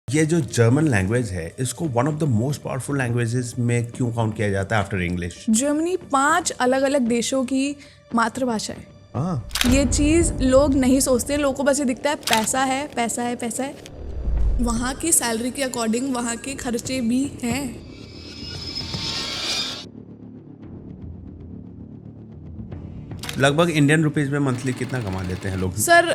ये जो German language है इसको one of the most powerful languages में क्यों काउंट किया जाता है आफ्टर इंग्लिश? जर्मनी 5 अलग अलग देशों की मातृभाषा है। हाँ, ये चीज़ लोग नहीं सोचते, लोगों को बस ये दिखता है पैसा है पैसा है पैसा है। वहाँ की सैलरी के अकॉर्डिंग वहाँ के खर्चे भी हैं। लगभग इंडियन रुपीज में मंथली कितना कमा लेते हैं लोग? Sir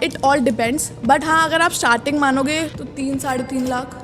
it all depends, but हाँ अगर आप स्टार्टिंग मानोगे तो 3-3.5 लाख।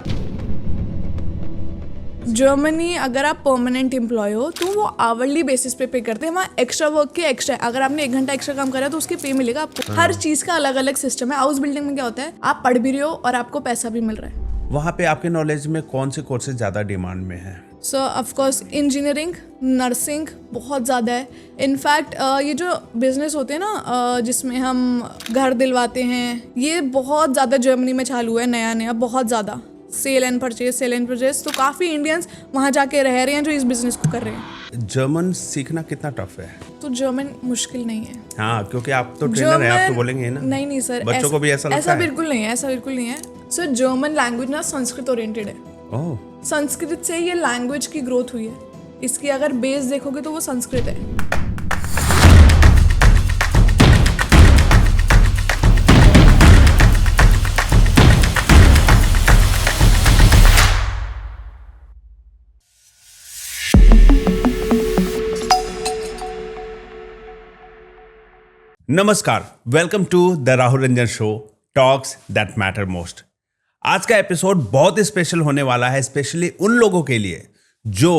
जर्मनी अगर आप परमानेंट एम्प्लॉय हो तो वो आवरली बेसिस पे करते हैं। वहाँ एक्स्ट्रा वर्क के एक्स्ट्रा, अगर आपने 1 घंटा एक्स्ट्रा काम करा तो उसके पे मिलेगा आपको। हर चीज़ का अलग अलग सिस्टम है। हाउस बिल्डिंग में क्या होता है, आप पढ़ भी रहे हो और आपको पैसा भी मिल रहा है। वहाँ पे आपके नॉलेज में कौन से कोर्सेज ज्यादा डिमांड में है? सो ऑफकोर्स इंजीनियरिंग, नर्सिंग बहुत ज़्यादा है। इनफैक्ट ये जो बिजनेस होते हैं ना जिसमें हम घर दिलवाते हैं, ये बहुत ज़्यादा जर्मनी में चालू है, नया नया बहुत ज़्यादा। सेल एंड परचेज, तो काफ़ी इंडियंस वहाँ जाके रह रहे हैं जो इस बिजनेस को कर रहे हैं। जर्मन सीखना कितना टफ है? तो जर्मन मुश्किल नहीं है। हाँ, क्योंकि आप तो ट्रेनर हैं, आप तो बोलेंगे ना। नहीं सर, बच्चों को भी ऐसा लगता ऐसा है? बिल्कुल नहीं है, ऐसा बिल्कुल नहीं है। सर जर्मन लैंग्वेज ना संस्कृत ओरिएंटेड है। ओह, संस्कृत से ये लैंग्वेज की ग्रोथ हुई है। इसकी अगर बेस देखोगे तो वो संस्कृत है। नमस्कार, welcome to the Rahul Ranjan show, talks that matter most. आज का एपिसोड बहुत ही स्पेशल होने वाला है, स्पेशली उन लोगों के लिए जो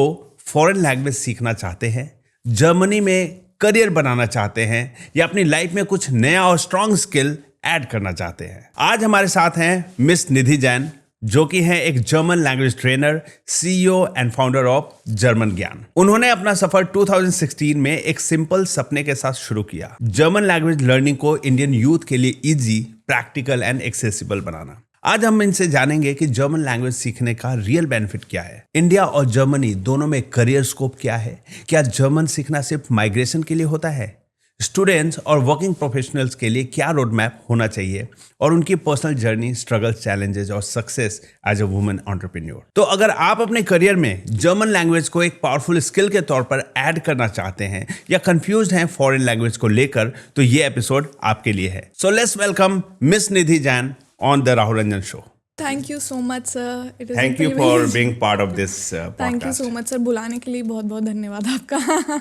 फॉरेन लैंग्वेज सीखना चाहते हैं, जर्मनी में करियर बनाना चाहते हैं या अपनी लाइफ में कुछ नया और स्ट्रॉन्ग स्किल ऐड करना चाहते हैं। आज हमारे साथ हैं मिस निधि जैन, जो कि हैं एक German language trainer, CEO and founder of German ज्ञान। उन्होंने अपना सफर 2016 में एक सिंपल सपने के साथ शुरू किया, जर्मन लैंग्वेज लर्निंग को इंडियन यूथ के लिए इजी, प्रैक्टिकल एंड एक्सेसिबल बनाना। आज हम इनसे जानेंगे कि जर्मन लैंग्वेज सीखने का रियल बेनिफिट क्या है, इंडिया और जर्मनी दोनों में करियर स्कोप क्या है, क्या जर्मन सीखना सिर्फ माइग्रेशन के लिए होता है, स्टूडेंट्स और वर्किंग प्रोफेशनल्स के लिए क्या रोड मैप होना चाहिए, और उनकी पर्सनल जर्नी, स्ट्रगल्स, चैलेंजेस और success as a women entrepreneur. तो अगर आप अपने करियर में जर्मन लैंग्वेज को एक पावरफुल स्किल के तौर पर ऐड करना चाहते हैं या कंफ्यूज्ड हैं फॉरेन लैंग्वेज को लेकर, तो ये एपिसोड आपके लिए है। So let's welcome miss Nidhi Jain on the Rahul Ranjan show. Thank you so much sir. Thank you for being part of this thank you so much sir, बुलाने के लिए बहुत बहुत धन्यवाद आपका।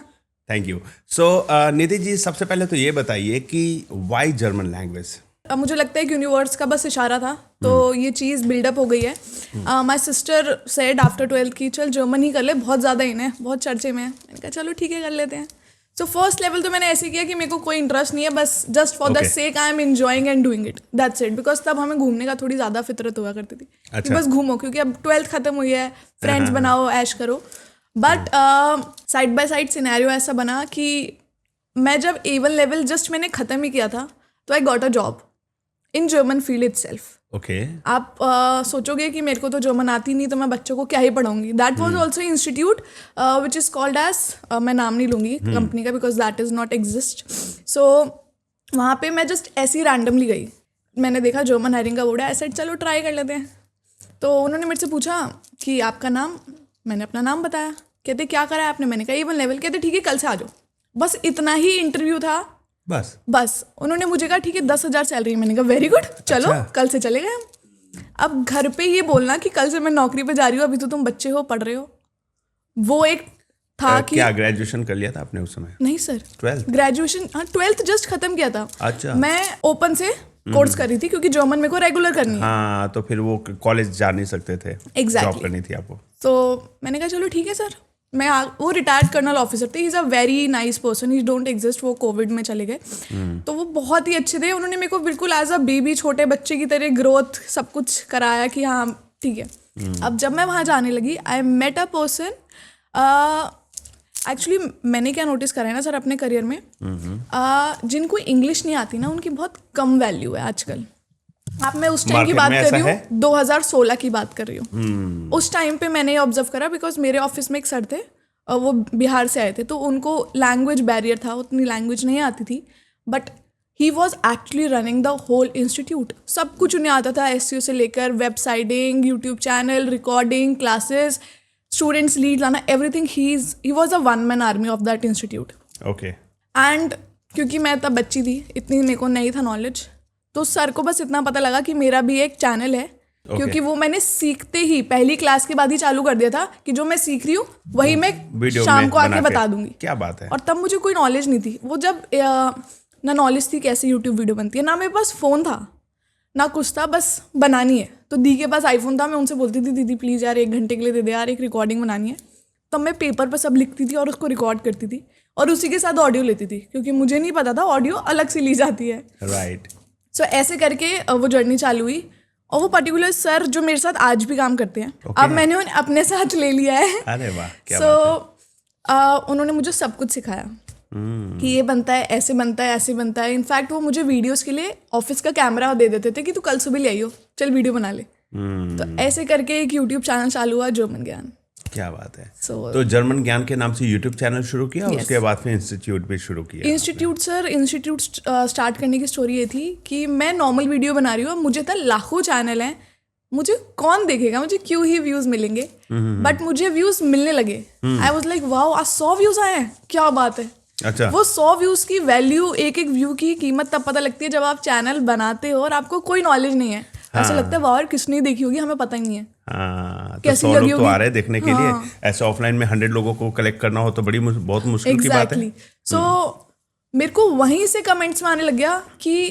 Thank you. सो निधि जी, सबसे पहले तो ये बताइए कि व्हाई जर्मन लैंग्वेज? मुझे लगता है कि यूनिवर्स का बस इशारा था, तो ये चीज़ बिल्डअप हो गई है। My sister said after 12th की चल जर्मन ही कर ले, बहुत ज़्यादा इन्हें बहुत चर्चे में है। मैंने कहा चलो ठीक है कर लेते हैं। सो फर्स्ट लेवल तो मैंने ऐसे किया कि मेरे को कोई इंटरेस्ट नहीं है, बस just for the sake I am enjoying and doing it, that's it. Because तब हमें घूमने का थोड़ी ज़्यादा फितरत हुआ करती थी कि बस घूमो, क्योंकि अब 12th खत्म हुई है, फ्रेंड्स बनाओ, ऐश करो। But side by side scenario ऐसा बना कि मैं जब A1 लेवल जस्ट मैंने ख़त्म ही किया था, तो I got a job in German field itself. Okay. आप सोचोगे कि मेरे को तो जर्मन आती नहीं, तो मैं बच्चों को क्या ही पढ़ाऊंगी। That was also institute which is called as, मैं नाम नहीं लूँगी कंपनी का because that is not exist. So वहाँ पे मैं जस्ट ऐसे ही रैंडमली गई, मैंने देखा जर्मन हायरिंग का बोर्ड है, ऐसे चलो ट्राई कर लेते हैं। तो उन्होंने मेरे से पूछा कि आपका नाम, मैंने अपना नाम बताया। कहते क्या करा है आपने, मैंने कहा A1 लेवल। कहते ठीक है कल से आ जाओ। बस इतना ही इंटरव्यू था, बस उन्होंने मुझे कहा ठीक है 10,000 सैलरी। मैंने कहा वेरी गुड, चलो कल से चले गए हम। अब घर पे ये बोलना कि कल से मैं नौकरी पे जा रही हूँ, अभी तो तुम बच्चे हो, पढ़ रहे हो, वो एक था कि क्या ग्रेजुएशन कर लिया था आपने उस समय? नहीं सर, 12th ग्रेजुएशन, हाँ 12th जस्ट खत्म किया था। अच्छा। मैं ओपन से कोर्स कर रही थी क्योंकि जर्मन मेरे को रेगुलर करनी है। हाँ, तो फिर वो कॉलेज जा नहीं सकते थे, जॉब करनी थी आपको। तो मैंने कहा चलो ठीक है सर। वो रिटायर्ड कर्नल ऑफिसर थे, he is a very nice person, he don't exist. वो कोविड में चले गए, तो वो बहुत ही अच्छे थे। उन्होंने मेरे को बिल्कुल एज अ बेबी, छोटे बच्चे की तरह ग्रोथ सब कुछ कराया कि हाँ ठीक है। अब जब मैं वहाँ जाने लगी, I met a person. Actually मैंने क्या नोटिस करा है ना सर अपने करियर में, जिनको इंग्लिश नहीं आती ना, उनकी बहुत कम वैल्यू है आजकल। आप, मैं उस टाइम की बात कर रही हूँ, 2016 की बात कर रही हूँ। उस टाइम पे मैंने ये ऑब्जर्व करा, बिकॉज मेरे ऑफिस में एक सर थे, वो बिहार से आए थे, तो उनको लैंग्वेज बैरियर था, उतनी लैंग्वेज नहीं आती थी, but he was actually running the whole institute. सब कुछ उन्हें आता था, SEO से लेकर websiting, YouTube channel, recording, classes, students lead लाना, everything. He was a one man army of that institute. Okay. And क्योंकि मैं तब बच्ची थी, इतनी मेरे को नहीं था नॉलेज, तो सर को बस इतना पता लगा कि मेरा भी एक चैनल है. क्योंकि वो मैंने सीखते ही पहली क्लास के बाद ही चालू कर दिया था कि जो मैं सीख रही हूँ वही मैं शाम को आके बता दूंगी. क्या बात है. और तब मुझे कोई नॉलेज नहीं थी. वो जब ना नॉलेज थी कैसे यूट्यूब वीडियो बनती है, ना मेरे पास फ़ोन था, ना कुछ था, बस बनानी है. तो दी के पास आईफोन था, मैं उनसे बोलती थी दीदी प्लीज़ यार 1 घंटे के लिए दे दे यार, एक रिकॉर्डिंग बनानी है. तब मैं पेपर पर सब लिखती थी और उसको रिकॉर्ड करती थी और उसी के साथ ऑडियो लेती थी, क्योंकि मुझे नहीं पता था ऑडियो अलग से ली जाती है. राइट. सो ऐसे करके वो जर्नी चालू हुई. और वो पर्टिकुलर सर जो मेरे साथ आज भी काम करते हैं, अब मैंने उन्हें अपने साथ ले लिया है. अरे वाह, क्या सो उन्होंने मुझे सब कुछ सिखाया कि ये बनता है, ऐसे बनता है, ऐसे बनता है. इनफैक्ट वो मुझे वीडियोस के लिए ऑफिस का कैमरा दे देते थे कि तू कल सुबह ले आइयो, चल वीडियो बना ले. तो ऐसे करके एक यूट्यूब चैनल चालू हुआ, जर्मन ज्ञान. क्या बात है. So, तो जर्मन ज्ञान के नाम से यूट्यूब चैनल शुरू किया, उसके बाद फिर इंस्टीट्यूट भी शुरू किया. इंस्टीट्यूट स्टार्ट करने की स्टोरी ये थी कि मैं नॉर्मल वीडियो बना रही हूँ, मुझे था लाखों चैनल हैं, मुझे कौन देखेगा, मुझे क्यों ही व्यूज मिलेंगे. बट मुझे व्यूज मिलने लगे. आई वाज लाइक वाओ, आज 100 व्यूज आए हैं, क्या बात है. अच्छा. वो 100 व्यूज की वैल्यू, एक एक व्यू की कीमत तब पता लगती है जब आप चैनल बनाते हो और आपको कोई नॉलेज नहीं है. ऐसा लगता है वाह किसने देखी होगी, हमें पता ही नहीं है. तो कैसी 100 लगी लोग तो आ होगी. रहे हैं देखने के लिए. ऐसे ऑफलाइन में 100 लोगों को कलेक्ट करना हो तो बहुत मुश्किल की बात है. सो मेरे को वहीं से कमेंट्स में आने लग गया कि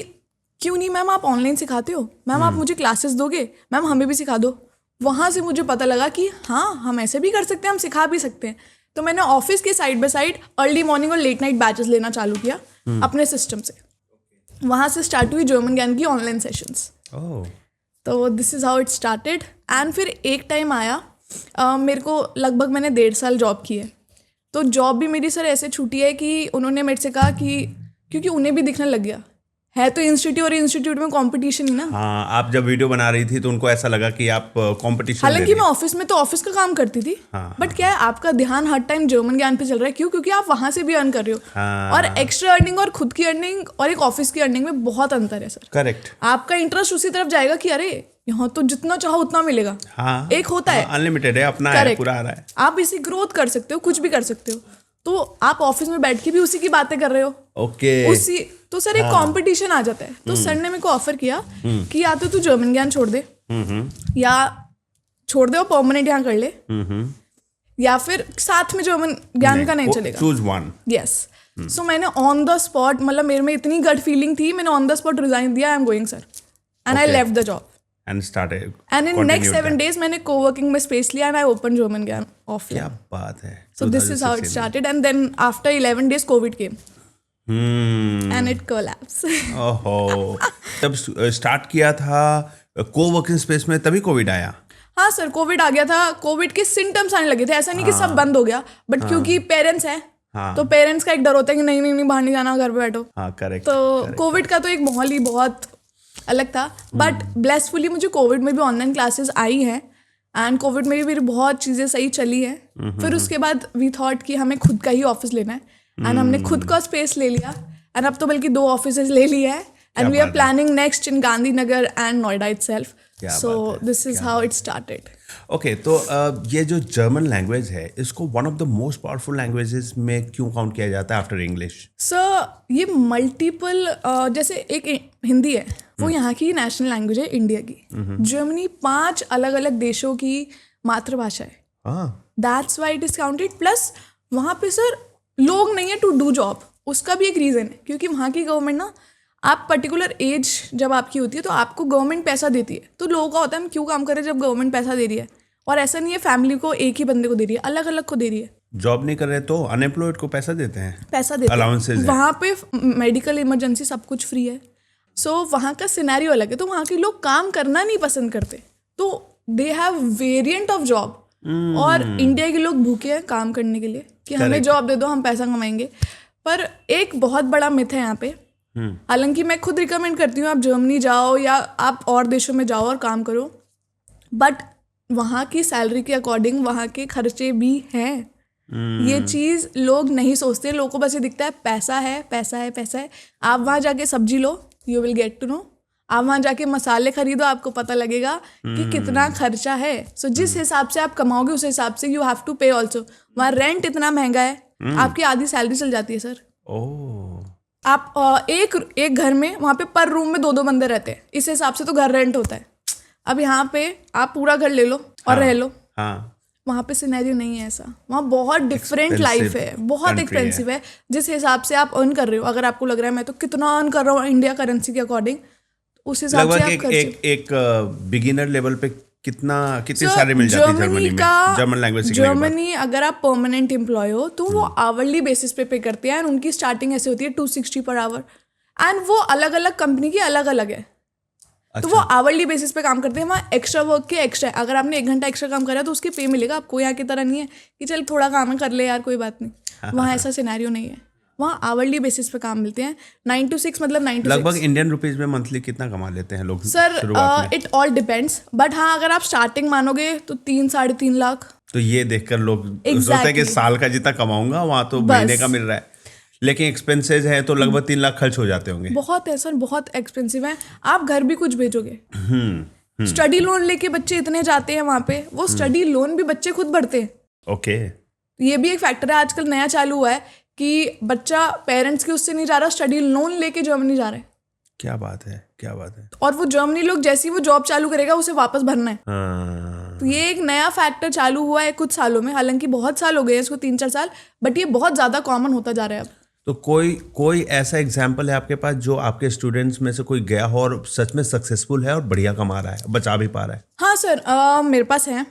क्यों नहीं मैम आप ऑनलाइन सिखाते हो, मैम आप मुझे क्लासेस दोगे, मैम हमें भी सिखा दो. वहाँ से मुझे पता लगा कि हाँ हम ऐसे भी कर सकते हैं, हम सिखा भी सकते हैं. तो मैंने ऑफिस के side by side early morning और लेट नाइट बैचेस लेना चालू किया अपने सिस्टम से. वहाँ से स्टार्ट हुई जर्मन ज्ञान की ऑनलाइन सेशंस. तो this is how it started. And फिर एक टाइम आया, मेरे को लगभग मैंने 1.5 साल जॉब की है. तो जॉब भी मेरी सर ऐसे छूटी है कि उन्होंने मेरे से कहा कि क्योंकि उन्हें भी दिखने लग गया है, तो इंस्टीट्यूट और इंस्टीट्यूट में कंपटीशन ही ना. हाँ, आप जब वीडियो बना रही थी तो उनको ऐसा लगा कि आप कंपटीशन. हालांकि मैं ऑफिस में तो ऑफिस का काम करती थी, बट क्या है आपका ध्यान हर टाइम जर्मन ज्ञान पे चल रहा है. क्यों? क्योंकि आप वहां से भी अर्न कर रहे हो. और एक्स्ट्रा अर्निंग और खुद की अर्निंग और एक ऑफिस की अर्निंग में बहुत अंतर है सर. करेक्ट. आपका इंटरेस्ट उसी तरफ जाएगा कि अरे यहाँ तो जितना चाहो उतना मिलेगा. एक होता है अनलिमिटेड है, अपना है, पूरा आ रहा है. आप इसी ग्रोथ कर सकते हो, कुछ भी कर सकते हो. तो आप ऑफिस में बैठ के भी उसी की बातें कर रहे हो. उसी तो सर एक कंपटीशन आ जाता है. तो सर ने मेरे को ऑफर किया कि या तो तू जर्मन ज्ञान छोड़ दे, या छोड़ दे और परमानेंट यहाँ कर ले, या फिर साथ में जर्मन ज्ञान का नहीं चलेगा. Choose one. यस. सो मैंने ऑन द स्पॉट, मतलब मेरे में इतनी गट फीलिंग थी, मैंने ऑन द स्पॉट रिजाइन दिया, I am going sir, and I left the job. And in next 7 days मैंने co-working में space लिया and I opened German ज्ञान offline. क्या बात है. So this is how it started, and then after 11 days COVID came. And it collapsed. ओहो. तब start किया था co-working space में, तभी कोविड आया. हाँ सर, कोविड आ गया था. कोविड के सिम्टम्स आने लगे थे, ऐसा नहीं कि सब बंद हो गया, बट क्योंकि पेरेंट्स हैं, तो पेरेंट्स का एक डर होता है कि नहीं नहीं नहीं बाहर नहीं जाना, घर पे बैठो. हाँ करेक्ट. तो कोविड का तो एक माहौल ही बहुत अलग था. बट ब्लेसफुली मुझे कोविड में भी ऑनलाइन क्लासेस आई हैं, एंड कोविड में भी मेरी बहुत चीज़ें सही चली हैं. फिर उसके बाद वी थॉट कि हमें खुद का ही ऑफिस लेना है, एंड हमने खुद का स्पेस ले लिया, एंड अब तो बल्कि 2 ऑफिसेज ले लिए हैं, and we are planning next in Gandhinagar and Noida itself. So this is how it started. Okay. तो ये जो जर्मन लैंग्वेज है, इसको one of the most powerful languages में क्यों काउंट किया जाता है आफ्टर इंग्लिश? सर ये मल्टीपल, जैसे एक हिंदी है, वो यहाँ की नेशनल लैंग्वेज है इंडिया की. जर्मनी 5 अलग अलग देशों की मातृभाषा है. That's why it is counted. Plus वहाँ पे सर लोग नहीं है टू डू जॉब. उसका भी एक रीज़न है, क्योंकि वहाँ की गवर्नमेंट ना, आप पर्टिकुलर एज जब आपकी होती है तो आपको गवर्नमेंट पैसा देती है. तो लोगों का होता है हम क्यों काम करें जब गवर्नमेंट पैसा दे रही है. और ऐसा नहीं है फैमिली को एक ही बंदे को दे रही है, अलग अलग को दे रही है. जॉब नहीं कर रहे तो अनएम्प्लॉयड को पैसा देते हैं, पैसा देते हैं. वहाँ पे मेडिकल इमरजेंसी सब कुछ फ्री है. सो वहाँ का सिनेरियो अलग है. तो वहाँ के लोग काम करना नहीं पसंद करते, तो they have variant of job. और इंडिया के लोग भूखे हैं काम करने के लिए कि हमें जॉब दे दो, हम पैसा कमाएंगे. पर एक बहुत बड़ा मिथ है यहाँ पे. हालांकि मैं खुद रिकमेंड करती हूँ आप जर्मनी जाओ या आप और देशों में जाओ और काम करो, बट वहाँ की सैलरी के अकॉर्डिंग वहाँ के खर्चे भी हैं. ये चीज़ लोग नहीं सोचते, लोगों को बस ये दिखता है पैसा है पैसा है पैसा है। आप वहाँ जाके सब्जी लो, you will get to know. आप वहाँ जाके मसाले खरीदो, आपको पता लगेगा कि कितना खर्चा है। सो जिस हिसाब से आप कमाओगे उस हिसाब से यू हैव टू पे ऑल्सो। वहाँ रेंट इतना महंगा है, आपकी आधी सैलरी चल जाती है सर। आप एक घर में वहाँ पे पर रूम में 2-2 बंदे रहते हैं, इस हिसाब से तो घर रेंट होता है। अब यहाँ पे आप पूरा घर ले लो और रह लो। वहाँ पे सिनेरियो नहीं है ऐसा, वहाँ बहुत डिफरेंट लाइफ है, बहुत एक्सपेंसिव है। जिस हिसाब से आप अर्न कर रहे हो, अगर आपको लग रहा है मैं तो कितना अर्न कर रहा हूँ इंडिया करेंसी के अकॉर्डिंग, उस हिसाब से आप एक बिगिनर लेवल पे कितनी सैलरी मिल जाती है जर्मनी में? जर्मन लैंग्वेज सीखने के बाद जर्मनी अगर आप परमानेंट एम्प्लॉय हो तो वो आवरली बेसिस पे करते हैं, एंड उनकी स्टार्टिंग ऐसे होती है 260 पर आवर, एंड वो अलग अलग कंपनी की अलग अलग है। तो वो आवरली बेसिस पे काम करते हैं। वहाँ एक्स्ट्रा वर्क के एक्स्ट्रा, अगर आपने 1 घंटा एक्स्ट्रा काम करा तो उसकी पे मिलेगा आपको। यहाँ की तरह नहीं है कि चल थोड़ा काम कर ले यार कोई बात नहीं, वहाँ ऐसा सिनेरियो नहीं है। वहाँ आवरली बेसिस पे काम मिलते हैं। 9 to 6 मतलब 9 to 6। लगभग इंडियन रुपीज में मंथली कितना कमा लेते हैं लोग? Sir it all depends, but हाँ अगर आप स्टार्टिंग मानोगे तो 3-3.5 लाख। तो ये देखकर लोग सोचते हैं कि साल का जितना कमाऊंगा वहाँ तो महीने का मिल रहा है, लेकिन एक्सपेंसेस हैं तो लगभग 3 लाख खर्च हो जाते होंगे। बहुत है सर, बहुत एक्सपेंसिव है। आप घर भी कुछ भेजोगे, स्टडी लोन लेके बच्चे इतने जाते हैं वहाँ पे, वो स्टडी लोन भी बच्चे खुद भरते हैं। ओके, ये भी एक फैक्टर है, आजकल नया चालू हुआ है कि बच्चा पेरेंट्स के उससे नहीं जा रहा, स्टडी लोन लेके जर्मनी जा रहा है। क्या बात है, क्या बात है। और वो जर्मनी लोग जैसे ही वो जॉब चालू करेगा उसे वापस भरना है। तो ये एक नया फैक्टर चालू हुआ है कुछ सालों में, हालांकि बहुत साल हो गए इसको, 3-4 साल, बट ये बहुत ज्यादा कॉमन होता जा रहा है अब। तो कोई ऐसा एग्जाम्पल है आपके पास जो आपके स्टूडेंट्स में से कोई गया हो और सच में सक्सेसफुल है और बढ़िया कमा रहा है, बचा भी पा रहा है? हाँ सर, मेरे पास है।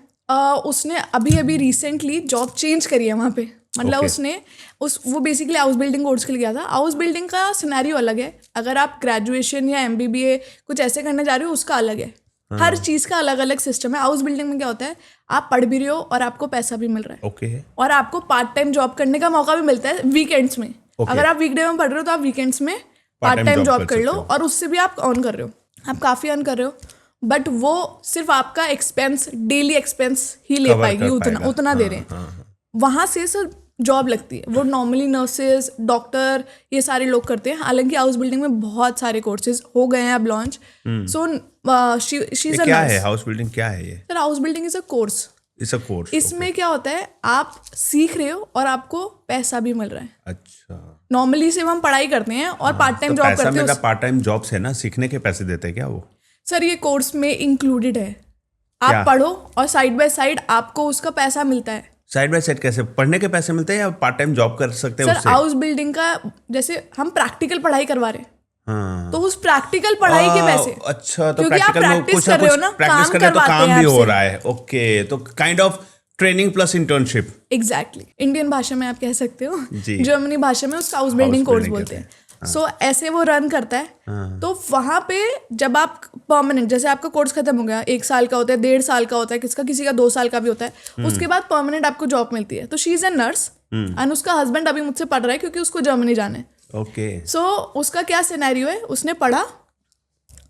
उसने अभी रिसेंटली जॉब चेंज करी है वहाँ पे। मतलब उसने वो बेसिकली हाउस बिल्डिंग कोर्स के लिए गया था। हाउस बिल्डिंग का सिनेरियो अलग है, अगर आप ग्रेजुएशन या MBBA कुछ ऐसे करने जा रहे हो उसका अलग है। हर चीज़ का अलग अलग सिस्टम है। हाउस बिल्डिंग में क्या होता है, आप पढ़ भी रहे हो और आपको पैसा भी मिल रहा है। ओके। और आपको पार्ट टाइम जॉब करने का मौका भी मिलता है वीकेंड्स में। अगर आप वीकडे में पढ़ रहे हो तो आप वीकेंड्स में पार्ट टाइम जॉब कर लो और उससे भी आप अर्न कर रहे हो, आप काफ़ी अर्न कर रहे हो। बट वो सिर्फ आपका एक्सपेंस, डेली एक्सपेंस ही ले पाएगी, उतना दे रहे हैं। वहाँ से सर जॉब लगती है, वो नॉर्मली नर्सेज, डॉक्टर, ये सारे लोग करते हैं। हालांकि हाउस बिल्डिंग में बहुत सारे कोर्सेज हो गए हैं अब launch. So she is a क्या है हाउस बिल्डिंग, क्या है ये? Sir house building is a course. इसमें क्या होता है, आप सीख रहे हो और आपको पैसा भी मिल रहा है। अच्छा। नॉर्मली सिर्फ हम पढ़ाई करते हैं और पार्ट टाइम जॉब करते हैं। पार्ट टाइम जॉब से ना सीखने के पैसे देते हैं क्या वो? सर ये कोर्स में इंक्लूडेड है, आप पढ़ो और साइड बाय साइड आपको उसका पैसा मिलता है। साइड बाय साइड कैसे? पढ़ने के पैसे मिलते हैं या पार्ट टाइम जॉब कर सकते हैं? सर हाउस बिल्डिंग का जैसे हम प्रैक्टिकल पढ़ाई करवा रहे हैं, तो उस प्रैक्टिकल पढ़ाई के पैसे। अच्छा, तो क्योंकि आप प्रैक्टिस कर रहे हो ना, प्रैक्टिस कर रहे हो तो काम भी हो रहा है। ओके, तो kind of training plus internship. Exactly, Indian भाषा में आप कह सकते हो, जर्मनी भाषा में उसका हाउस बिल्डिंग कोर्स बोलते हैं। सो ऐसे वो रन करता है। तो वहाँ पे जब आप परमानेंट, जैसे आपका कोर्स खत्म हो गया, 1 साल का होता है, 1.5 साल का होता है, किसी का 2 साल का भी होता है, उसके बाद परमानेंट आपको जॉब मिलती है। तो she is a nurse and उसका हस्बैंड अभी मुझसे पढ़ रहा है क्योंकि उसको जर्मनी जाना है। ओके। सो उसका क्या सिनेरियो है, उसने पढ़ा,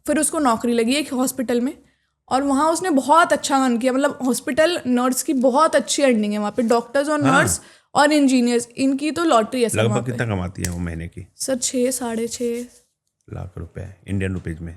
फिर उसको नौकरी लगी एक हॉस्पिटल में और वहाँ उसने बहुत अच्छा अर्न किया। मतलब हॉस्पिटल नर्स की बहुत अच्छी अर्निंग है वहाँ पे। डॉक्टर्स और नर्स और इंजीनियर्स, इनकी तो लॉटरी है। लगभग कितना कमाती है वो महीने की? सर 6-6.5 लाख रुपए इंडियन रुपीज में।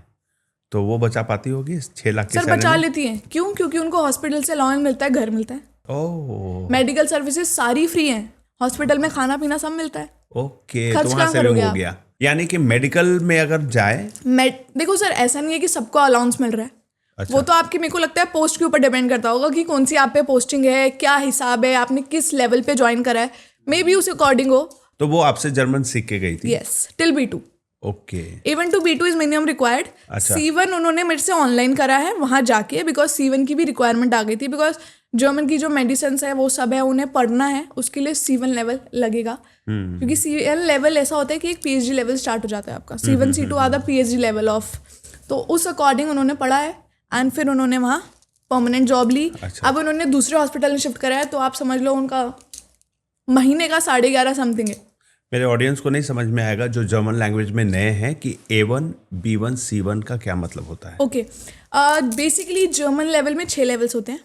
तो वो बचा पाती होगी 6 लाख की? सर बचा लेती हैं। क्यों? क्योंकि उनको हॉस्पिटल से अलाउंस मिलता है, घर मिलता है। ओह। मेडिकल सर्विसेज सारी फ्री हैं, हॉस्पिटल में खाना पीना सब मिलता है। ओके, तो वहाँ सेविंग हो गया। यानी कि मेडिकल में अगर जाए, देखो सर ऐसा नहीं है कि सबको अलाउंस मिल रहा है। अच्छा। वो तो आपकी, मेरे को लगता है पोस्ट के ऊपर डिपेंड करता होगा कि कौन सी आप पे पोस्टिंग है, क्या हिसाब है, आपने किस लेवल पे ज्वाइन करा है, मे बी उस अकॉर्डिंग हो। तो वो आपसे जर्मन सीख के गई थी? Yes, till B2। Okay. Even to B2 is minimum required. C1 उन्होंने मेरे से ऑनलाइन करा है वहाँ जाके, बिकॉज C1 की भी रिक्वायरमेंट आ गई थी। बिकॉज जर्मन की जो मेडिसिन है वो सब है, उन्हें पढ़ना है, उसके लिए C1 लेवल लगेगा। क्योंकि C1 लेवल ऐसा होता है कि एक PhD लेवल स्टार्ट हो जाता है आपका। C1 C2 आधा PhD लेवल ऑफ। तो उस अकॉर्डिंग उन्होंने पढ़ा है एंड फिर उन्होंने वहाँ परमानेंट जॉब ली। अच्छा। अब उन्होंने दूसरे हॉस्पिटल में शिफ्ट करा है, तो आप समझ लो उनका महीने का 11.5 समथिंग है। मेरे ऑडियंस को नहीं समझ में आएगा जो जर्मन लैंग्वेज में नए हैं कि A1, B1, C1 का क्या मतलब होता है? ओके, बेसिकली जर्मन लेवल में 6 लेवल्स होते हैं।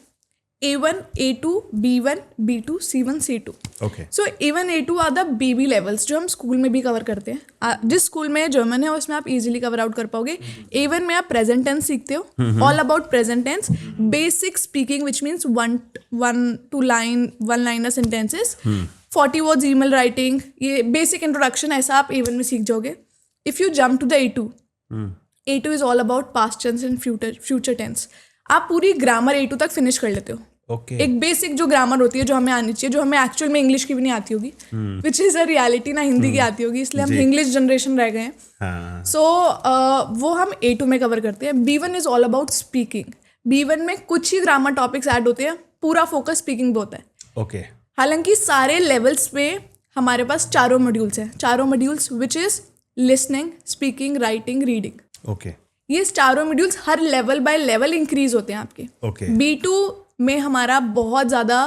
A1, A2, B1, B2, C1, C2. Okay so A1, A2 are the baby levels जो हम स्कूल में भी कवर करते हैं. जिस स्कूल में जर्मन है उसमें आप इजीली कवर आउट कर पाओगे. A1 में आप प्रेजेंट टेंस सीखते हो, all about present tense, basic speaking which means one liner sentences, 40 words email writing, ये बेसिक इंट्रोडक्शन ऐसा आप A1 में सीख जाओगे. If you jump to the A2, A2 is all about past tense and future tense. आप पूरी grammar A2 तक finish कर लेते हो. ओके एक बेसिक जो ग्रामर होती है जो हमें आनी चाहिए, जो हमें एक्चुअल में इंग्लिश की भी नहीं आती होगी, विच इज़ अ रियलिटी, ना हिंदी की आती होगी, इसलिए हम इंग्लिश जनरेशन रह गए हैं. हाँ सो वो हम A2 में कवर करते हैं. B1 is all about speaking. B1 में कुछ ही ग्रामर टॉपिक्स ऐड होते हैं, पूरा फोकस स्पीकिंग पे होता है. ओके हालांकि सारे लेवल्स पे हमारे पास चारों मॉड्यूल्स हैं. चारों modules which is listening, speaking, writing, reading. Okay ये चारों modules her level by level increase होते हैं आपके. ओके B2 में हमारा बहुत ज़्यादा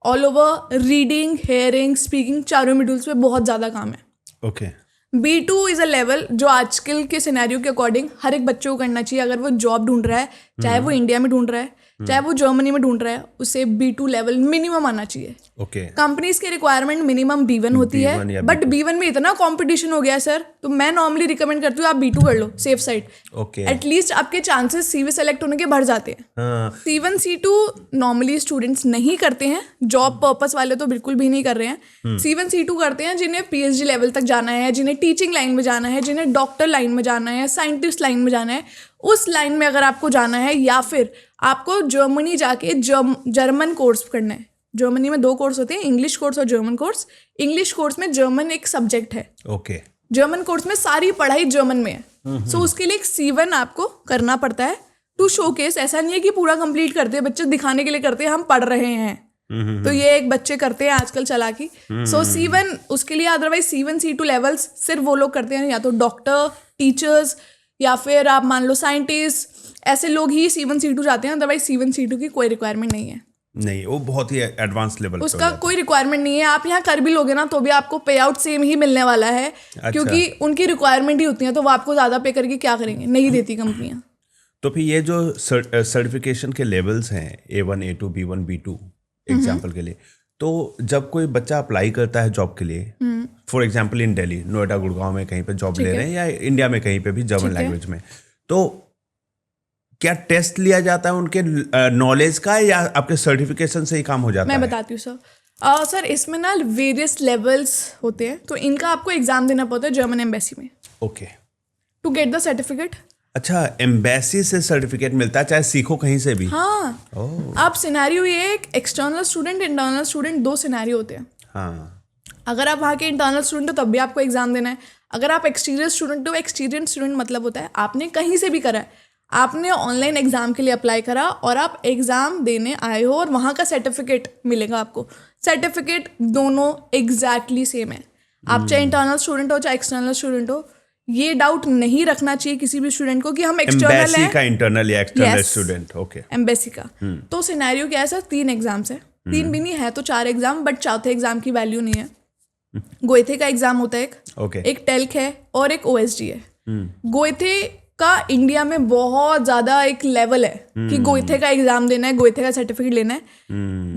all over reading, hearing, speaking, चारों मॉड्यूल्स पे बहुत ज़्यादा काम है. Okay B2 is a level जो आजकल के सिनेरियो के अकॉर्डिंग हर एक बच्चे को करना चाहिए. अगर वो जॉब ढूंढ रहा है, चाहे वो इंडिया में ढूंढ रहा है, चाहे वो जर्मनी में ढूंढ रहा है, उसे B2 लेवल मिनिमम आना चाहिए. ओके कंपनीज की रिक्वायरमेंट मिनिमम B1 होती B1 है, या बट B1 में इतना कंपटीशन हो गया है सर, तो मैं नॉर्मली रिकमेंड करती हूँ आप B2 कर लो, सेफ साइड. ओके एटलीस्ट आपके चांसेस CV सेलेक्ट होने के बढ़ जाते हैं. हाँ C1, C2 नॉर्मली स्टूडेंट्स नहीं करते हैं, जॉब पर्पस वाले तो बिल्कुल भी नहीं कर रहे हैं. C1, C2 करते हैं जिन्हें PhD लेवल तक जाना है, जिन्हें टीचिंग लाइन में जाना है, जिन्हें डॉक्टर लाइन में जाना है, साइंटिस्ट लाइन में जाना है. उस लाइन में अगर आपको जाना है, या फिर आपको जर्मनी जाके जर्मन कोर्स करना है. जर्मनी में 2 कोर्स होते हैं, इंग्लिश कोर्स और जर्मन कोर्स. इंग्लिश कोर्स में जर्मन एक सब्जेक्ट है, ओके जर्मन कोर्स में सारी पढ़ाई जर्मन में है. सो उसके लिए एक C1 आपको करना पड़ता है टू शोकेस. ऐसा नहीं है कि पूरा कंप्लीट करते हैं बच्चे, दिखाने के लिए करते हैं हम पढ़ रहे हैं. तो ये एक बच्चे करते हैं आजकल चालाकी. सो C1 उसके लिए. अदरवाइज C1, C2 लेवल्स सिर्फ वो लोग करते हैं, या तो डॉक्टर, टीचर्स, या फिर आप मान लो साइंटिस्ट, ऐसे लोग ही C1, C2 जाते हैं. अदरवाइज C1, C2 की कोई रिक्वायरमेंट नहीं है. नहीं, वो बहुत ही एडवांस लेवल उसका कोई रिक्वायरमेंट नहीं है. आप यहाँ कर भी लोगे ना तो भी आपको पे आउट सेम ही मिलने वाला है. अच्छा. क्योंकि उनकी रिक्वायरमेंट ही होती है, तो वो आपको ज़्यादा पे करके क्या करेंगे, नहीं देती कंपनियाँ. तो फिर ये जो सर्टिफिकेशन के लेवल्स हैं A1, A2, B1, B2 example के लिए, तो जब कोई बच्चा अप्लाई करता है जॉब के लिए, for example in Delhi, Noida, Gurgaon में कहीं पे जॉब ले रहे हैं, या इंडिया में कहीं पे भी जर्मन लैंग्वेज में, तो क्या टेस्ट लिया जाता है उनके नॉलेज का, या आपके सर्टिफिकेशन से ही काम हो जाता है? मैं बताती हूँ सर. सर इसमें ना वेरियस लेवल्स होते हैं, तो इनका आपको एग्जाम देना पड़ता है जर्मन एम्बेसी में okay to get the certificate. अच्छा, एम्बेसी से सर्टिफिकेट मिलता है, चाहे सीखो कहीं से भी? हाँ. आप सिनेरियो ये एक external student, internal student, 2 scenario होते हैं. हाँ. अगर आप वहाँ के इंटरनल स्टूडेंट हो तब भी आपको एग्जाम देना है. अगर आप एक्सटीरियर स्टूडेंट हो, एक्सटीरियर स्टूडेंट मतलब होता है आपने कहीं से भी करा है, आपने ऑनलाइन एग्जाम के लिए अप्लाई करा और आप एग्जाम देने आए हो, और वहाँ का सर्टिफिकेट मिलेगा आपको. सर्टिफिकेट दोनों एग्जैक्टली सेम है. आप चाहे इंटरनल स्टूडेंट हो चाहे एक्सटर्नल स्टूडेंट हो, ये डाउट नहीं रखना चाहिए किसी भी स्टूडेंट को कि हम एक्सटर्नल हैं का इंटरनल या एक्सटर्नल स्टूडेंट. ओके. एम्बेसी का. तो सिनेरियो क्या है सर, 3 एग्जाम्स है. 3 भी नहीं है तो 4 एग्जाम, बट चौथे एग्जाम की वैल्यू नहीं है. गोएथे का एग्जाम होता है एक टेल्क है और एक OSG है. गोएथे का इंडिया में बहुत ज्यादा एक लेवल है कि गोएथे का एग्जाम देना है, गोएथे का सर्टिफिकेट लेना है.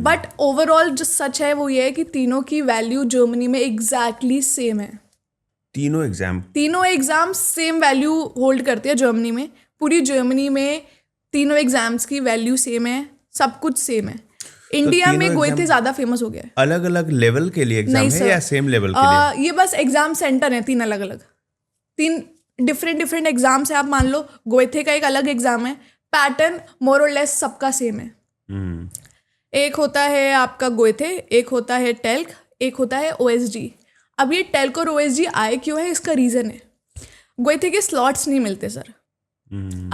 बट ओवरऑल जो सच है वो ये है कि तीनों की वैल्यू जर्मनी में एग्जैक्टली सेम है. तीनों एग्जाम सेम वैल्यू होल्ड करते हैं जर्मनी में. पूरी जर्मनी में तीनों एग्जाम्स की वैल्यू सेम है, सब कुछ सेम है. इंडिया में गोएथे ज्यादा फेमस हो गया है. अलग अलग लेवल के लिए एग्जाम है या सेम लेवल के लिए? ये बस एग्जाम सेंटर है 3 अलग अलग, 3 डिफरेंट एग्जाम्स है. आप मान लो गोएथे का एक अलग एग्जाम है, पैटर्न मोर और लेस सबका सेम है. एक होता है आपका गोएथे, एक होता है टेल्क, एक होता है OSG. अब ये टेल्क और OSG आए क्यों है, इसका रीज़न है गोएथे के स्लॉट्स नहीं मिलते सर.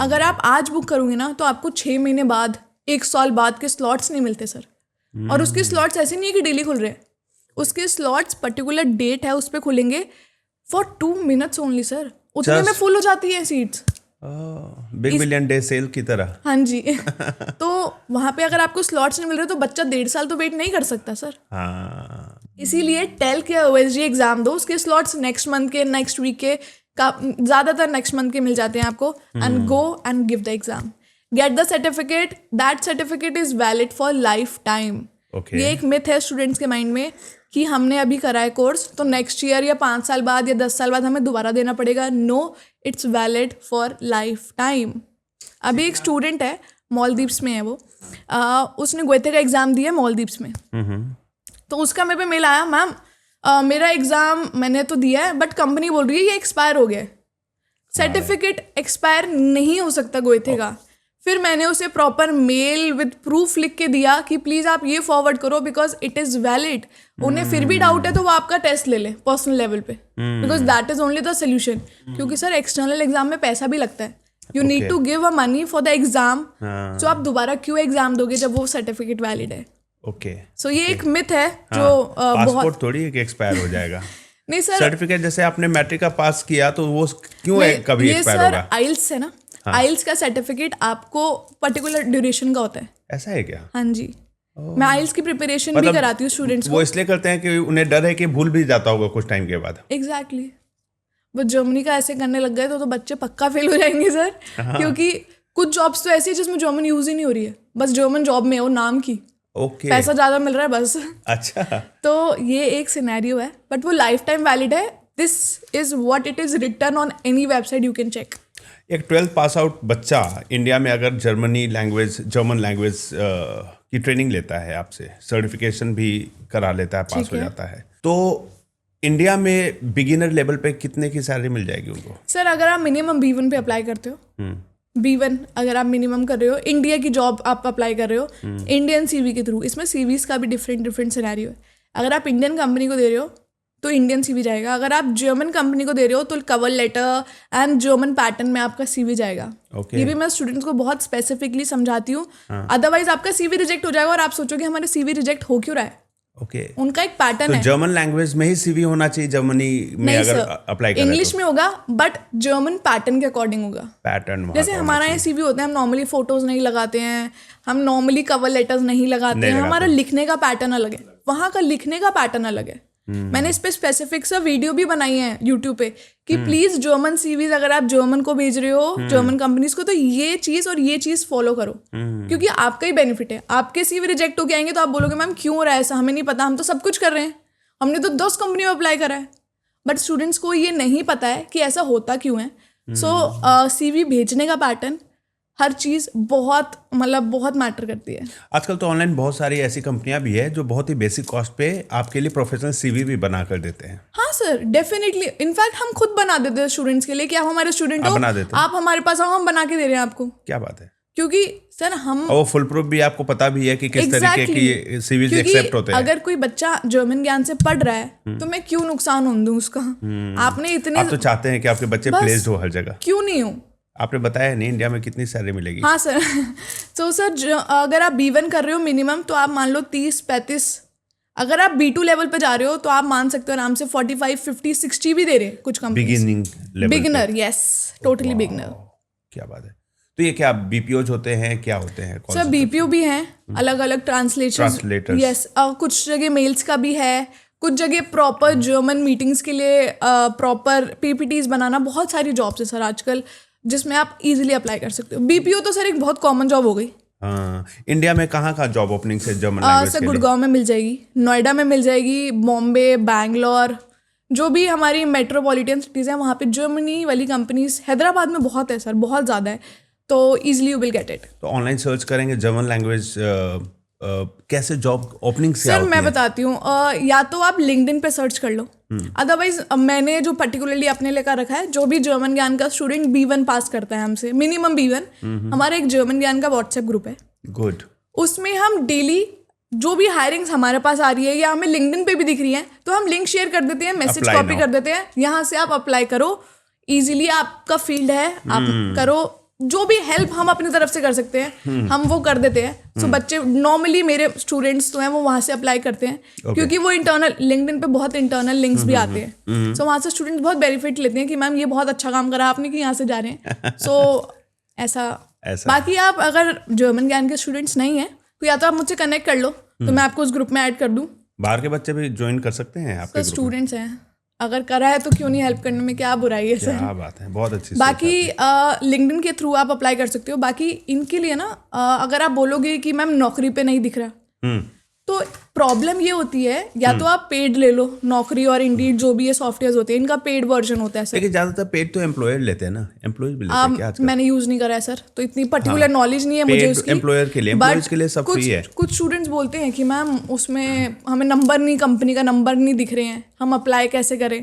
अगर आप आज बुक करोगे ना तो आपको 6 महीने बाद, 1 साल बाद के स्लॉट्स नहीं मिलते सर. और उसके स्लॉट्स ऐसे नहीं है कि डेली खुल रहे हैं. उसके स्लॉट्स पर्टिकुलर डेट है उस पर खुलेंगे फॉर 2 मिनट्स ओनली सर. उतने में फुल हो जाती है seats. Big billion day sale की तरह. हाँ जी. तो वहाँ पे अगर आपको स्लॉट्स नहीं मिल रहे तो बच्चा 1.5 साल तो वेट नहीं कर सकता सर. इसीलिए टेल्क या OSG एग्जाम दो, उसके स्लॉट्स नेक्स्ट मंथ के, नेक्स्ट वीक के, ज़्यादातर नेक्स्ट मंथ के मिल जाते हैं आपको. And go and give the exam. Gate the certificate, that certificate is valid for life time. Okay. ये एक मिथ है स्टूडेंट्स के माइंड में कि हमने अभी करा है कोर्स तो नेक्स्ट ईयर या 5 साल बाद या 10 साल बाद हमें दोबारा देना पड़ेगा। No, it's valid for life time. अभी एक स्टूडेंट है, मालदीव्स में है वो, उसने गोएथे का एग्ज़ाम दिया मालदीव्स में। तो उसका मेरे पे मेल आया, मैम मेरा एग्ज़ाम मैंने तो दिया है बट कंपनी बोल रही है ये एक्सपायर हो गया है। सर्टिफिकेट एक्सपायर नहीं हो सकता गोएथे का। फिर मैंने उसे प्रॉपर मेल विद प्रूफ लिख के दिया कि प्लीज़ आप ये फॉरवर्ड करो बिकॉज इट इज़ वैलिड। उन्हें फिर भी डाउट है तो वो आपका टेस्ट ले ले पर्सनल लेवल पे, because that is only the solution. क्योंकि सर एक्सटर्नल एग्जाम में पैसा भी लगता है, you need to give a money for the exam. So आप दोबारा क्यों एग्जाम दोगे जब वो सर्टिफिकेट वैलिड है? ओके, सो ये एक मिथ है जो पासपोर्ट थोड़ी है कि एक्सपायर हो जाएगा। नहीं सर, सर्टिफिकेट जैसे आपने मैट्रिक का पास किया तो वो क्यों कभी एक्सपायर होगा? ये सर आइल्स है ना, आइल्स का सर्टिफिकेट आपको पर्टिकुलर ड्यूरेशन का होता है। ऐसा है क्या? हाँ जी, मैं आइल्स की प्रिपरेशन भी कराती हूँ स्टूडेंट्स को। वो इसलिए करते हैं कि उन्हें डर है कि भूल भी जाता होगा कुछ टाइम के बाद। एग्जैक्टली, वो जर्मनी का ऐसे करने लग गए तो बच्चे पक्का फेल हो जाएंगे सर। क्योंकि कुछ जॉब्स तो ऐसी है जिसमें जर्मन यूज ही नहीं हो रही है, बस जर्मन जॉब में है वो नाम की। ओके, पैसा ज्यादा मिल रहा है बस। अच्छा, तो ये एक सिनेरियो है बट वो लाइफ टाइम वैलिड है। This is what it is written on any website, you can check. एक 12th पास आउट बच्चा इंडिया में अगर जर्मन लैंग्वेज की ट्रेनिंग लेता है आपसे, सर्टिफिकेशन भी करा लेता है, पास हो जाता है, तो इंडिया में बिगिनर लेवल पे कितने की सैलरी मिल जाएगी उनको? सर अगर आप मिनिमम B1 पे अप्लाई करते हो, B1 अगर आप मिनिमम कर रहे हो, इंडिया की जॉब आप अप्लाई कर रहे हो इंडियन CV के थ्रू, इसमें CVs का भी डिफरेंट सिनेरियो है। अगर आप इंडियन कंपनी को दे रहे हो तो इंडियन CV जाएगा, अगर आप जर्मन कंपनी को दे रहे हो तो cover letter and German pattern में आपका CV जाएगा। ये भी मैं स्टूडेंट्स को बहुत स्पेसिफिकली समझाती हूँ, अदरवाइज आपका CV रिजेक्ट हो जाएगा और आप सोचोगे हमारे CV रिजेक्ट हो क्यों रहा है। ओके, उनका एक पैटर्न है। जर्मन लैंग्वेज में ही CV होना चाहिए जर्मनी में अगर अप्लाई करें? इंग्लिश में होगा बट जर्मन पैटर्न के अकॉर्डिंग होगा। पैटर्न जैसे हमारा ये CV होता है, हम नॉर्मली फोटोज नहीं लगाते हैं, हम नॉर्मली कवर लेटर्स नहीं लगाते हैं, हमारा लिखने का पैटर्न अलग है, वहाँ का लिखने का पैटर्न अलग है। मैंने इस पे स्पेसिफिक सा वीडियो भी बनाई है यूट्यूब पे कि प्लीज जर्मन CVs अगर आप जर्मन को भेज रहे हो, जर्मन कंपनीज को, तो ये चीज और ये चीज फॉलो करो, क्योंकि आपका ही बेनिफिट है। आपके CV रिजेक्ट होके आएंगे तो आप बोलोगे मैम क्यों हो रहा है ऐसा, हमें नहीं पता, हम तो सब कुछ कर रहे हैं, हमने तो 10 कंपनी में अप्लाई करा है। बट स्टूडेंट्स को ये नहीं पता है कि ऐसा होता क्यों है। सो CV भेजने का पैटर्न, हर चीज़ बहुत मैटर करती है। आजकल तो ऑनलाइन बहुत सारी ऐसी कंपनियां भी है जो बहुत ही बेसिक कॉस्ट पे आपके लिए प्रोफेशनल CV भी बना कर देते हैं। हाँ सर, डेफिनेटली, इनफैक्ट हम खुद बना देते हैं स्टूडेंट्स के लिए कि आप हमारे स्टूडेंट हो, आप हमारे पास आओ, हम बना के दे रहे हैं आपको। क्या बात है, क्योंकि सर हम वो फुल प्रूफ भी आपको पता भी है कि किस तरीके की CVs एक्सेप्ट होते हैं। अगर कोई बच्चा जर्मन ज्ञान से पढ़ रहा है तो मैं क्यों नुकसान होने दूं उसका। आपने इतने, आप तो चाहते हैं कि आपके बच्चे प्लेस्ड हो हर जगह, क्यों नहीं हो? आपने बताया नहीं इंडिया में कितनी सैलरी मिलेगी। हाँ सर, तो सर अगर आप B1 कर रहे हो मिनिमम तो आप मान लो 30-35, अगर आप B2 लेवल पे जा रहे हो तो आप मान सकते हो आराम से 45, 50, 60 भी दे रहे हैं कुछ company. Beginner, yes, totally beginner. क्या बात है। तो ये क्या BPOs होते हैं, क्या होते हैं? सर BPO भी हैं, अलग अलग ट्रांसलेटर्स, यस, कुछ जगह मेल्स का भी है, कुछ जगह प्रॉपर जर्मन मीटिंग्स के लिए प्रॉपर PPTs बनाना, बहुत सारी जॉब्स है सर आजकल जिसमें आप इजीली अप्लाई कर सकते हो। BPO तो सर एक बहुत कॉमन जॉब हो गई। हाँ, इंडिया में कहाँ जॉब ओपनिंग से जर्मन लैंग्वेज सर गुड़गांव में मिल जाएगी, नोएडा में मिल जाएगी, बॉम्बे, बैंगलोर, जो भी हमारी मेट्रोपॉलिटन सिटीज़ हैं वहाँ पे जर्मनी वाली कंपनीज, हैदराबाद में बहुत है सर, बहुत ज़्यादा है, तो easily you will get it. तो ऑनलाइन सर्च करेंगे जर्मन लैंग्वेज, कैसे जॉब ओपनिंग से सर मैं बताती हूँ, या तो आप लिंक्डइन पे सर्च कर लो, अदरवाइज मैंने जो पर्टिकुलरली अपने लेकर रखा है, जो भी जर्मन ज्ञान का स्टूडेंट B1 पास करता है हमसे, मिनिमम B1, हमारा एक जर्मन ज्ञान का व्हाट्सएप ग्रुप है। गुड। उसमें हम डेली जो भी हायरिंग्स हमारे पास आ रही है या हमें लिंक्डइन पे भी दिख रही है तो हम लिंक शेयर कर देते हैं, मैसेज कॉपी कर देते हैं, यहाँ से आप अप्लाई करो, इजीली आपका फील्ड है, आप करो, जो भी हेल्प हम अपनी तरफ से कर सकते हैं हम वो कर देते हैं। सो बच्चे नॉर्मली मेरे स्टूडेंट्स तो हैं वो वहाँ से अप्लाई करते हैं, क्योंकि वो इंटरनल लिंक्डइन पे बहुत इंटरनल लिंक्स भी आते हैं, सो वहाँ से स्टूडेंट्स बहुत बेनिफिट लेते हैं कि मैम ये बहुत अच्छा काम करा आपने कि यहाँ से जा रहे हैं। सो ऐसा। बाकी आप अगर जर्मन ज्ञान के स्टूडेंट्स नहीं है तो या तो आप मुझसे कनेक्ट कर लो, तो मैं आपको उस ग्रुप में ऐड कर दूँ। बाहर के बच्चे भी ज्वाइन कर सकते हैं आपके ग्रुप में? स्टूडेंट्स हैं, अगर करा है तो क्यों नहीं हेल्प करने में, क्या बुराई है सर। क्या बात है, बहुत अच्छी बाकी लिंक्डइन के थ्रू आप अप्लाई कर सकते हो। बाकी इनके लिए ना अगर आप बोलोगे कि मैम नौकरी पे नहीं दिख रहा, तो प्रॉब्लम ये होती है या तो आप पेड ले लो, नौकरी और इंडीड जो भी ये सॉफ्टवेयर होते हैं इनका पेड वर्जन होता है सर। लेकिन ज्यादातर पेड तो एम्प्लॉयर लेते हैं ना, एम्प्लॉयज भी लेते हैं क्या आजकल? मैंने यूज नहीं करा है सर, तो इतनी पर्टिकुलर नॉलेज नहीं है मुझे उसकी। एम्प्लॉयर के लिए, एम्प्लॉयज के लिए सब फ्री है। कुछ स्टूडेंट्स बोलते हैं कि मैम उसमें हमें नंबर नहीं, कंपनी का नंबर नहीं दिख रहे हैं, हम अप्लाई कैसे करें।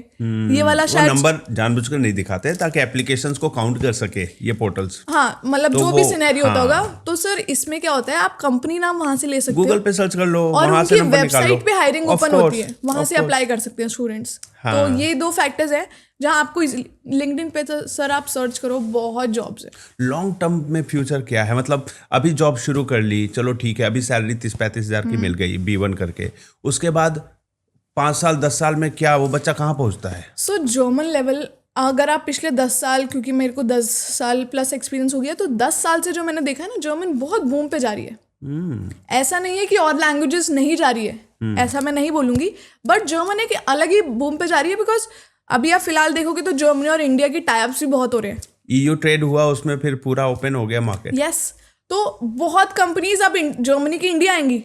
ये वाला शायद नंबर जानबूझकर नहीं दिखाते हैं ताकि एप्लीकेशंस को काउंट कर सके ये पोर्टल्स। हाँ, मतलब जो भी सिनेरियो होता होगा। तो सर इसमें क्या होता है, आप कंपनी नाम वहां से ले सकते हो, गूगल पे सर्च कर लो, और वहां से उनकी नंबर निकाल लो। वेबसाइट पे हायरिंग ओपन होती है, वहां से अप्लाई कर सकते हैं स्टूडेंट्स। तो ये 2 फैक्टर्स हैं जहां आपको लिंक्डइन पे तो सर आप सर्च करो, बहुत जॉब्स है। लॉन्ग टर्म में फ्यूचर क्या है? मतलब अभी जॉब शुरू कर ली, चलो ठीक है, अभी सैलरी 30-35 हज़ार की मिल गई B1 करके, उसके बाद 5 साल 10 साल में क्या वो बच्चा कहाँ पहुंचता है? सो जर्मन लेवल अगर आप पिछले 10 साल, क्योंकि मेरे को 10 साल प्लस एक्सपीरियंस हो गया, तो 10 साल से जो मैंने देखा है ना, जर्मन बहुत बूम पे जा रही है। ऐसा नहीं है कि और लैंग्वेजेस नहीं जा रही है, ऐसा मैं नहीं बोलूंगी, बट जर्मन एक अलग ही बूम पे जा रही है। बिकॉज अभी आप फिलहाल देखोगे तो जर्मनी और इंडिया की टाइप्स भी बहुत हो रहे हैं। EU ट्रेड हुआ, उसमें फिर पूरा ओपन हो गया मार्केट। यस, तो बहुत कंपनीज अब जर्मनी की इंडिया आएंगी,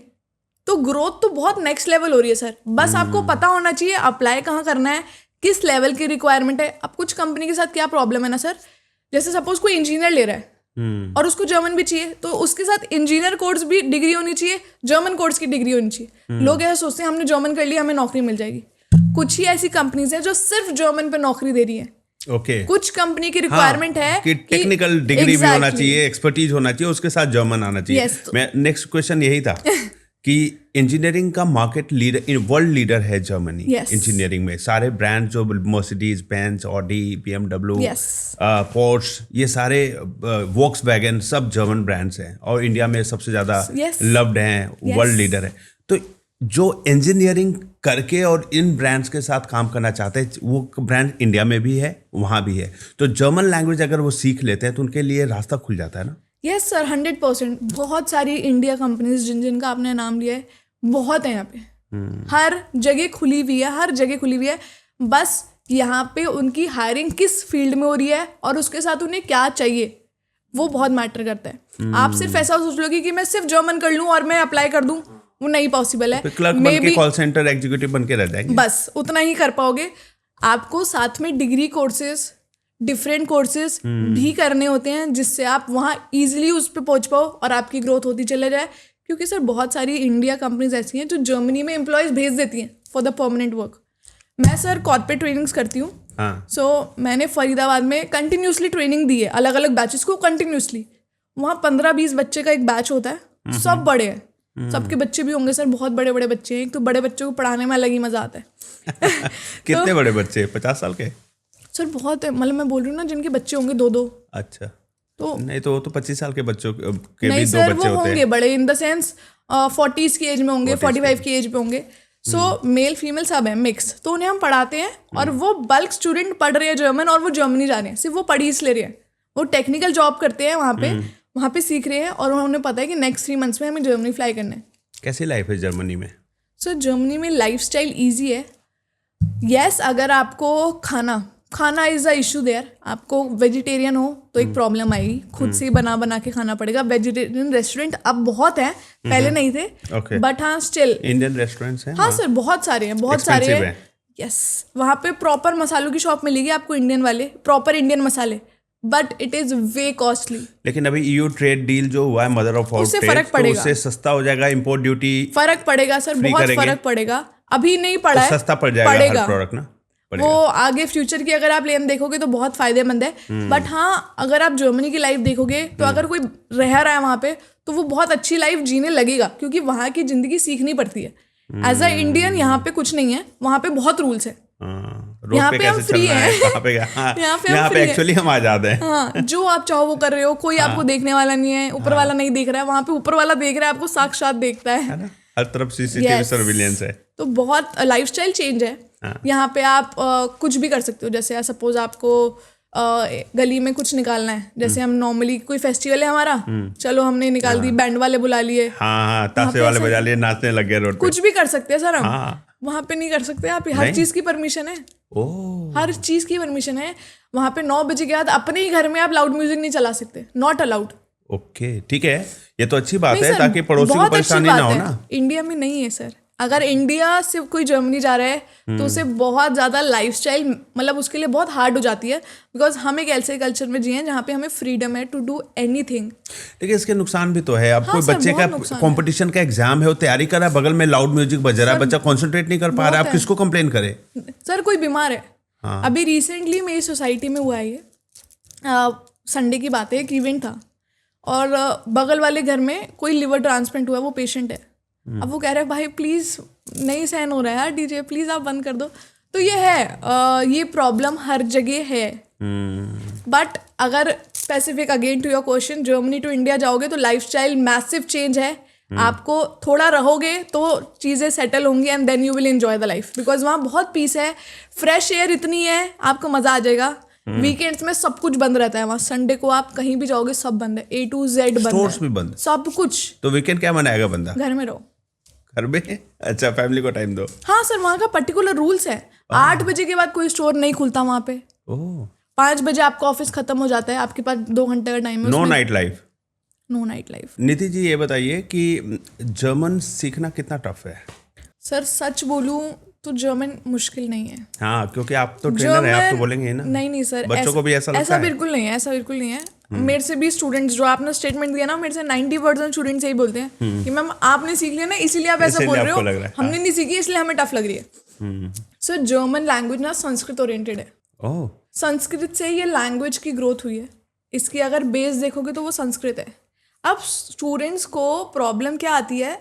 तो ग्रोथ तो बहुत नेक्स्ट लेवल हो रही है सर। बस आपको पता होना चाहिए अप्लाई कहाँ करना है, किस लेवल की रिक्वायरमेंट है। अब कुछ कंपनी के साथ क्या प्रॉब्लम है ना सर, जैसे सपोज कोई इंजीनियर ले रहा है और उसको जर्मन भी चाहिए, तो उसके साथ इंजीनियर कोर्स भी डिग्री होनी चाहिए, जर्मन कोर्स की डिग्री होनी चाहिए। लोग ऐसा सोचते हैं हमने जर्मन कर लिया हमें नौकरी मिल जाएगी। कुछ ही ऐसी कंपनीज हैं जो सिर्फ जर्मन पे नौकरी दे रही है। ओके, कुछ कंपनी की रिक्वायरमेंट है कि टेक्निकल डिग्री भी होना चाहिए, एक्सपर्टीज होना चाहिए, उसके साथ जर्मन आना चाहिए। मैं नेक्स्ट क्वेश्चन यही था कि इंजीनियरिंग का मार्केट लीडर, वर्ल्ड लीडर है जर्मनी इंजीनियरिंग में। सारे ब्रांड जो Mercedes Benz, Audi, BMW, Porsche, ये सारे वोक्सवैगन सब जर्मन ब्रांड्स हैं, और इंडिया में सबसे ज्यादा लव्ड हैं, वर्ल्ड लीडर है। तो जो इंजीनियरिंग करके और इन ब्रांड्स के साथ काम करना चाहते हैं, वो ब्रांड इंडिया में भी है, वहाँ भी है, तो जर्मन लैंग्वेज अगर वो सीख लेते हैं तो उनके लिए रास्ता खुल जाता है ना। Yes sir, 100%। बहुत सारी इंडिया कंपनीज जिनका आपने नाम लिया है, बहुत है यहाँ पे, हर जगह खुली हुई है, हर जगह खुली हुई है। बस यहाँ पे उनकी हायरिंग किस फील्ड में हो रही है और उसके साथ उन्हें क्या चाहिए, वो बहुत मैटर करता है। आप सिर्फ ऐसा सोच लोगे कि मैं सिर्फ जर्मन कर लूँ और मैं अप्लाई कर दूँ, वो नहीं पॉसिबल है। क्लर्क बन के कॉल सेंटर एग्जीक्यूटिव बन के रह जाएंगे, बस उतना ही कर पाओगे। आपको साथ में डिग्री कोर्सेज, डिफरेंट कोर्सेज भी करने होते हैं, जिससे आप वहाँ इजीली उस पर पहुँच पाओ और आपकी ग्रोथ होती चले जाए। क्योंकि सर बहुत सारी इंडिया कंपनीज ऐसी हैं जो जर्मनी में एम्प्लॉयज़ भेज देती हैं फॉर द परमानेंट वर्क। मैं सर कॉर्पोरेट ट्रेनिंग्स करती हूँ। सो मैंने फरीदाबाद में कंटिन्यूसली ट्रेनिंग दी है, अलग अलग बैचेस को कंटिन्यूसली। वहाँ 15-20 बच्चे का एक बैच होता है, सब बड़े हैं, सबके बच्चे भी होंगे सर, बहुत बड़े बड़े बच्चे हैं। एक तो बड़े बच्चों को पढ़ाने में अलग ही मजा आता है। कितने बड़े बच्चे? 50 साल के सर? बहुत है, मतलब मैं बोल रही हूँ ना, जिनके बच्चे होंगे 2-2। अच्छा, तो नहीं तो वो तो 25 साल के बच्चों के नहीं भी 2 सर, बच्चे वो होते होंगे हैं। बड़े इन द सेंस 40s की एज में होंगे, 45 की एज पे होंगे। सो मेल फीमेल सब है मिक्स, तो उन्हें हम पढ़ाते हैं और वो बल्क स्टूडेंट पढ़ रहे हैं जर्मन, और वो जर्मनी जा रहे हैं, सिर्फ वो पढ़ी इसलिए रहे हैं, वो टेक्निकल जॉब करते हैं वहाँ पे सीख रहे हैं, और उन्हें पता है कि नेक्स्ट 3 मंथ्स में हमें जर्मनी फ्लाई करना है। कैसी लाइफ है जर्मनी में? सर जर्मनी में लाइफ स्टाइल ईजी है। यस, अगर आपको खाना इज अ इशू देयर, आपको वेजिटेरियन हो तो एक प्रॉब्लम आएगी, खुद से ही बना के खाना पड़ेगा। वेजिटेरियन रेस्टोरेंट अब बहुत हैं, पहले नहीं थे, बट हाँ स्टिल इंडियन रेस्टोरेंट्स हैं। हाँ सर, बहुत सारे हैं, बहुत सारे हैं। यस, वहाँ पे प्रॉपर मसालों की शॉप मिलेगी आपको, इंडियन वाले, प्रॉपर इंडियन मसाले, but it is way costly. लेकिन अभी EU ट्रेड डील जो हुआ है, मदर ऑफ ऑल ट्रेड, तो उससे सस्ता हो जाएगा, इंपोर्ट ड्यूटी फर्क पड़ेगा सर, बहुत फर्क पड़ेगा। अभी नहीं पड़ा है, सस्ता पड़ जाएगा हर प्रोडक्ट ना। वो आगे फ्यूचर की अगर आप लेन देखोगे तो बहुत फायदेमंद है। बट हाँ, अगर आप जर्मनी की लाइफ देखोगे तो अगर कोई रह रहा है वहाँ पे, तो वो बहुत अच्छी लाइफ जीने लगेगा, क्योंकि वहाँ की जिंदगी सीखनी पड़ती है। एज अ इंडियन यहाँ पे कुछ नहीं है, वहाँ पे बहुत रूल्स है। यहाँ पे हम फ्री हैं, यहाँ पे एक्चुअली हम आजाद हैं। हाँ, जो आप चाहो वो कर रहे हो, कोई आपको देखने वाला नहीं है, ऊपर वाला नहीं देख रहा है। वहाँ पे ऊपर वाला देख रहा है, आपको साक्षात देखता है, हर तरफ CCTV सर्विलेंस है। तो बहुत लाइफस्टाइल चेंज है। यहाँ पे आप कुछ भी कर सकते हो, जैसे सपोज आपको गली में कुछ निकालना है, जैसे हम नॉर्मली कोई फेस्टिवल है हमारा, चलो हमने निकाल दी, बैंड वाले बुला लिए, हाँ ताशे वाले बजा लिए, नाचने लग गए रोड पे। कुछ भी कर सकते हैं सर हम। हाँ। वहाँ पे नहीं कर सकते आप, हर चीज की परमिशन है। हर चीज की परमिशन है वहाँ पे। 9 बजे के बाद अपने ही घर में आप लाउड म्यूजिक नहीं चला सकते, नॉट अलाउड। ओके ठीक है, ये तो अच्छी बात है ताकि पड़ोसी को परेशानी ना हो ना। इंडिया में नहीं है सर। अगर इंडिया से कोई जर्मनी जा रहा है तो उसे बहुत ज़्यादा लाइफस्टाइल, मतलब उसके लिए बहुत हार्ड हो जाती है, बिकॉज हम एक ऐसे कल्चर में जिए हैं जहाँ पे हमें फ्रीडम है टू डू एनीथिंग। लेकिन इसके नुकसान भी तो है। अब हाँ कोई सर, बच्चे का कंपटीशन का एग्जाम है, वो तैयारी कर रहा है, बगल में लाउड म्यूजिक बज रहा है, बच्चा कॉन्सेंट्रेट नहीं कर पा रहा है, आप किसको कंप्लेन करे? सर कोई बीमार है। अभी रिसेंटली मेरी सोसाइटी में हुआ है ये, संडे की बात है, एक इवेंट था और बगल वाले घर में कोई लिवर ट्रांसप्लांट हुआ, वो पेशेंट है। अब वो कह रहे हैं भाई प्लीज़ नहीं सहन हो रहा है यार डीजे, प्लीज़ आप बंद कर दो। तो ये है, ये प्रॉब्लम हर जगह है। बट अगर specific again to your question, Germany to India जाओगे तो लाइफस्टाइल मैसिव चेंज है। आपको थोड़ा रहोगे तो चीज़ें सेटल होंगी and then you will enjoy the life, because वहाँ बहुत पीस है, फ्रेश एयर इतनी है, आपको मज़ा आ जाएगा। वीकेंड्स में सब कुछ बंद रहता है वहाँ। संडे को आप कहीं भी जाओगे सब बंद है, A to Z बंद है, स्टोर्स भी बंद, सब कुछ। तो वीकेंड क्या मनाएगा बंदा? घर में रहो, घर में। अच्छा, फैमिली को टाइम दो। हाँ सर, वहाँ का पर्टिकुलर रूल्स है, 8 बजे के बाद कोई स्टोर नहीं खुलता वहाँ पे। 5 बजे आपका ऑफिस खत्म हो जाता है, आपके पास 2 घंटे का टाइम है। No night life. No night life. Niti ji ये बताइए कि जर्मन सीखना कितना टफ है? सर सच बोलूं तो जर्मन मुश्किल नहीं है। हाँ, क्योंकि आप तो ट्रेनर हैं, आप तो बोलेंगे ना। नहीं सर, बच्चों को भी ऐसा लगता है? ऐसा बिल्कुल नहीं है, ऐसा बिल्कुल नहीं है। मेरे से भी स्टूडेंट्स, जो आपने स्टेटमेंट दिया ना, मेरे से 90% स्टूडेंट्स यही बोलते हैं कि मैम आपने सीख लिया ना इसीलिए आप ऐसा बोल रहे हो, हमने नहीं सीखी इसलिए हमें टफ लग रही है। सो जर्मन लैंग्वेज ना संस्कृत ओरिएंटेड है। संस्कृत से ये लैंग्वेज की ग्रोथ हुई है। इसकी अगर बेस देखोगे तो वो संस्कृत है। अब स्टूडेंट्स को प्रॉब्लम क्या आती है,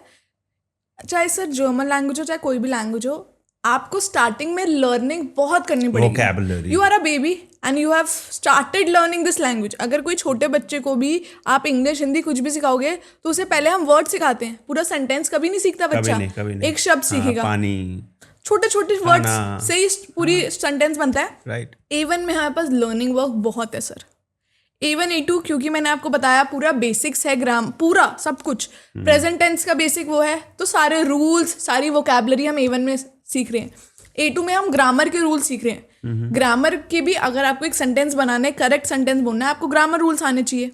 चाहे सर जर्मन लैंग्वेज हो चाहे कोई भी लैंग्वेज हो, आपको स्टार्टिंग में लर्निंग बहुत करनी पड़ेगी। You are a baby and you have started learning this language. अगर कोई छोटे बच्चे को भी आप इंग्लिश हिंदी कुछ भी सिखाओगे तो उसे पहले हम वर्ड सिखाते हैं, पूरा सेंटेंस कभी नहीं सीखता बच्चा। कभी नहीं। एक शब्द सीखेगा, पानी, छोटे छोटे वर्ड्स से ही पूरी सेंटेंस बनता है। राइट। A1 में हमारे पास लर्निंग वर्क बहुत है सर। A1 A2 क्योंकि मैंने आपको बताया पूरा बेसिक्स है, ग्राम पूरा सब कुछ, प्रेजेंट टेंस का बेसिक वो है, तो सारे रूल्स सारी वोकैबलरी हम A1 में सीख रहे हैं। A2 में हम ग्रामर के रूल सीख रहे हैं। ग्रामर के भी अगर आपको एक सेंटेंस बनाना है, करेक्ट सेंटेंस बोलना है, आपको ग्रामर रूल्स आने चाहिए।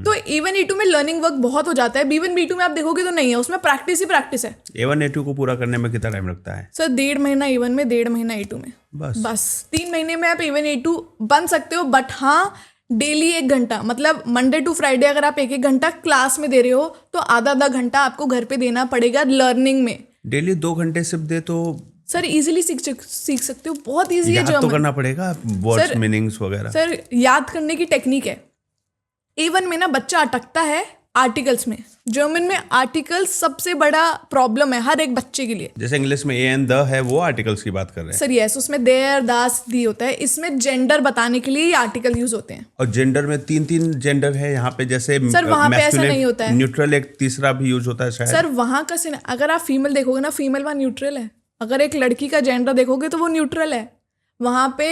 तो A1 A2 में लर्निंग वर्क बहुत हो जाता है। B1 B2 में आप देखोगे तो नहीं है, उसमें प्रैक्टिस ही प्रैक्टिस है। A1 A2 को पूरा करने में कितना टाइम लगता है? सर 1.5 महीना A1 में, 1.5 महीना A2 में, बस 3 महीने में आप A1 A2 बन सकते हो। बट हाँ, डेली 1 घंटा, मतलब मंडे टू फ्राइडे अगर आप 1-1 घंटा क्लास में दे रहे हो तो आधा घंटा आपको घर पे देना पड़ेगा लर्निंग में। डेली 2 घंटे सिर्फ दे तो सर इजीली सीख सकते हो, बहुत इजी है। याद तो करना पड़ेगा वर्ड्स, मीनिंग्स वगैरह। सर याद करने की टेक्निक है। A1 में ना बच्चा अटकता है आर्टिकल्स में। जर्मन में आर्टिकल्स सबसे बड़ा प्रॉब्लम है हर एक बच्चे के लिए। जैसे इंग्लिश में ए एंड द है, वो आर्टिकल्स की बात कर रहे हैं सर। यस, उसमें देयर, दास, दी होता है। इसमें जेंडर बताने के लिए ये आर्टिकल यूज होते हैं। और जेंडर में 3 जेंडर है यहाँ पे, जैसे सर वहाँ पे ऐसा नहीं होता है। न्यूट्रल एक तीसरा भी यूज होता है शायद। सर वहाँ का अगर आप फीमेल देखोगे ना, फीमेल वहाँ न्यूट्रल है। अगर एक लड़की का जेंडर देखोगे तो वो न्यूट्रल है। वहाँ पे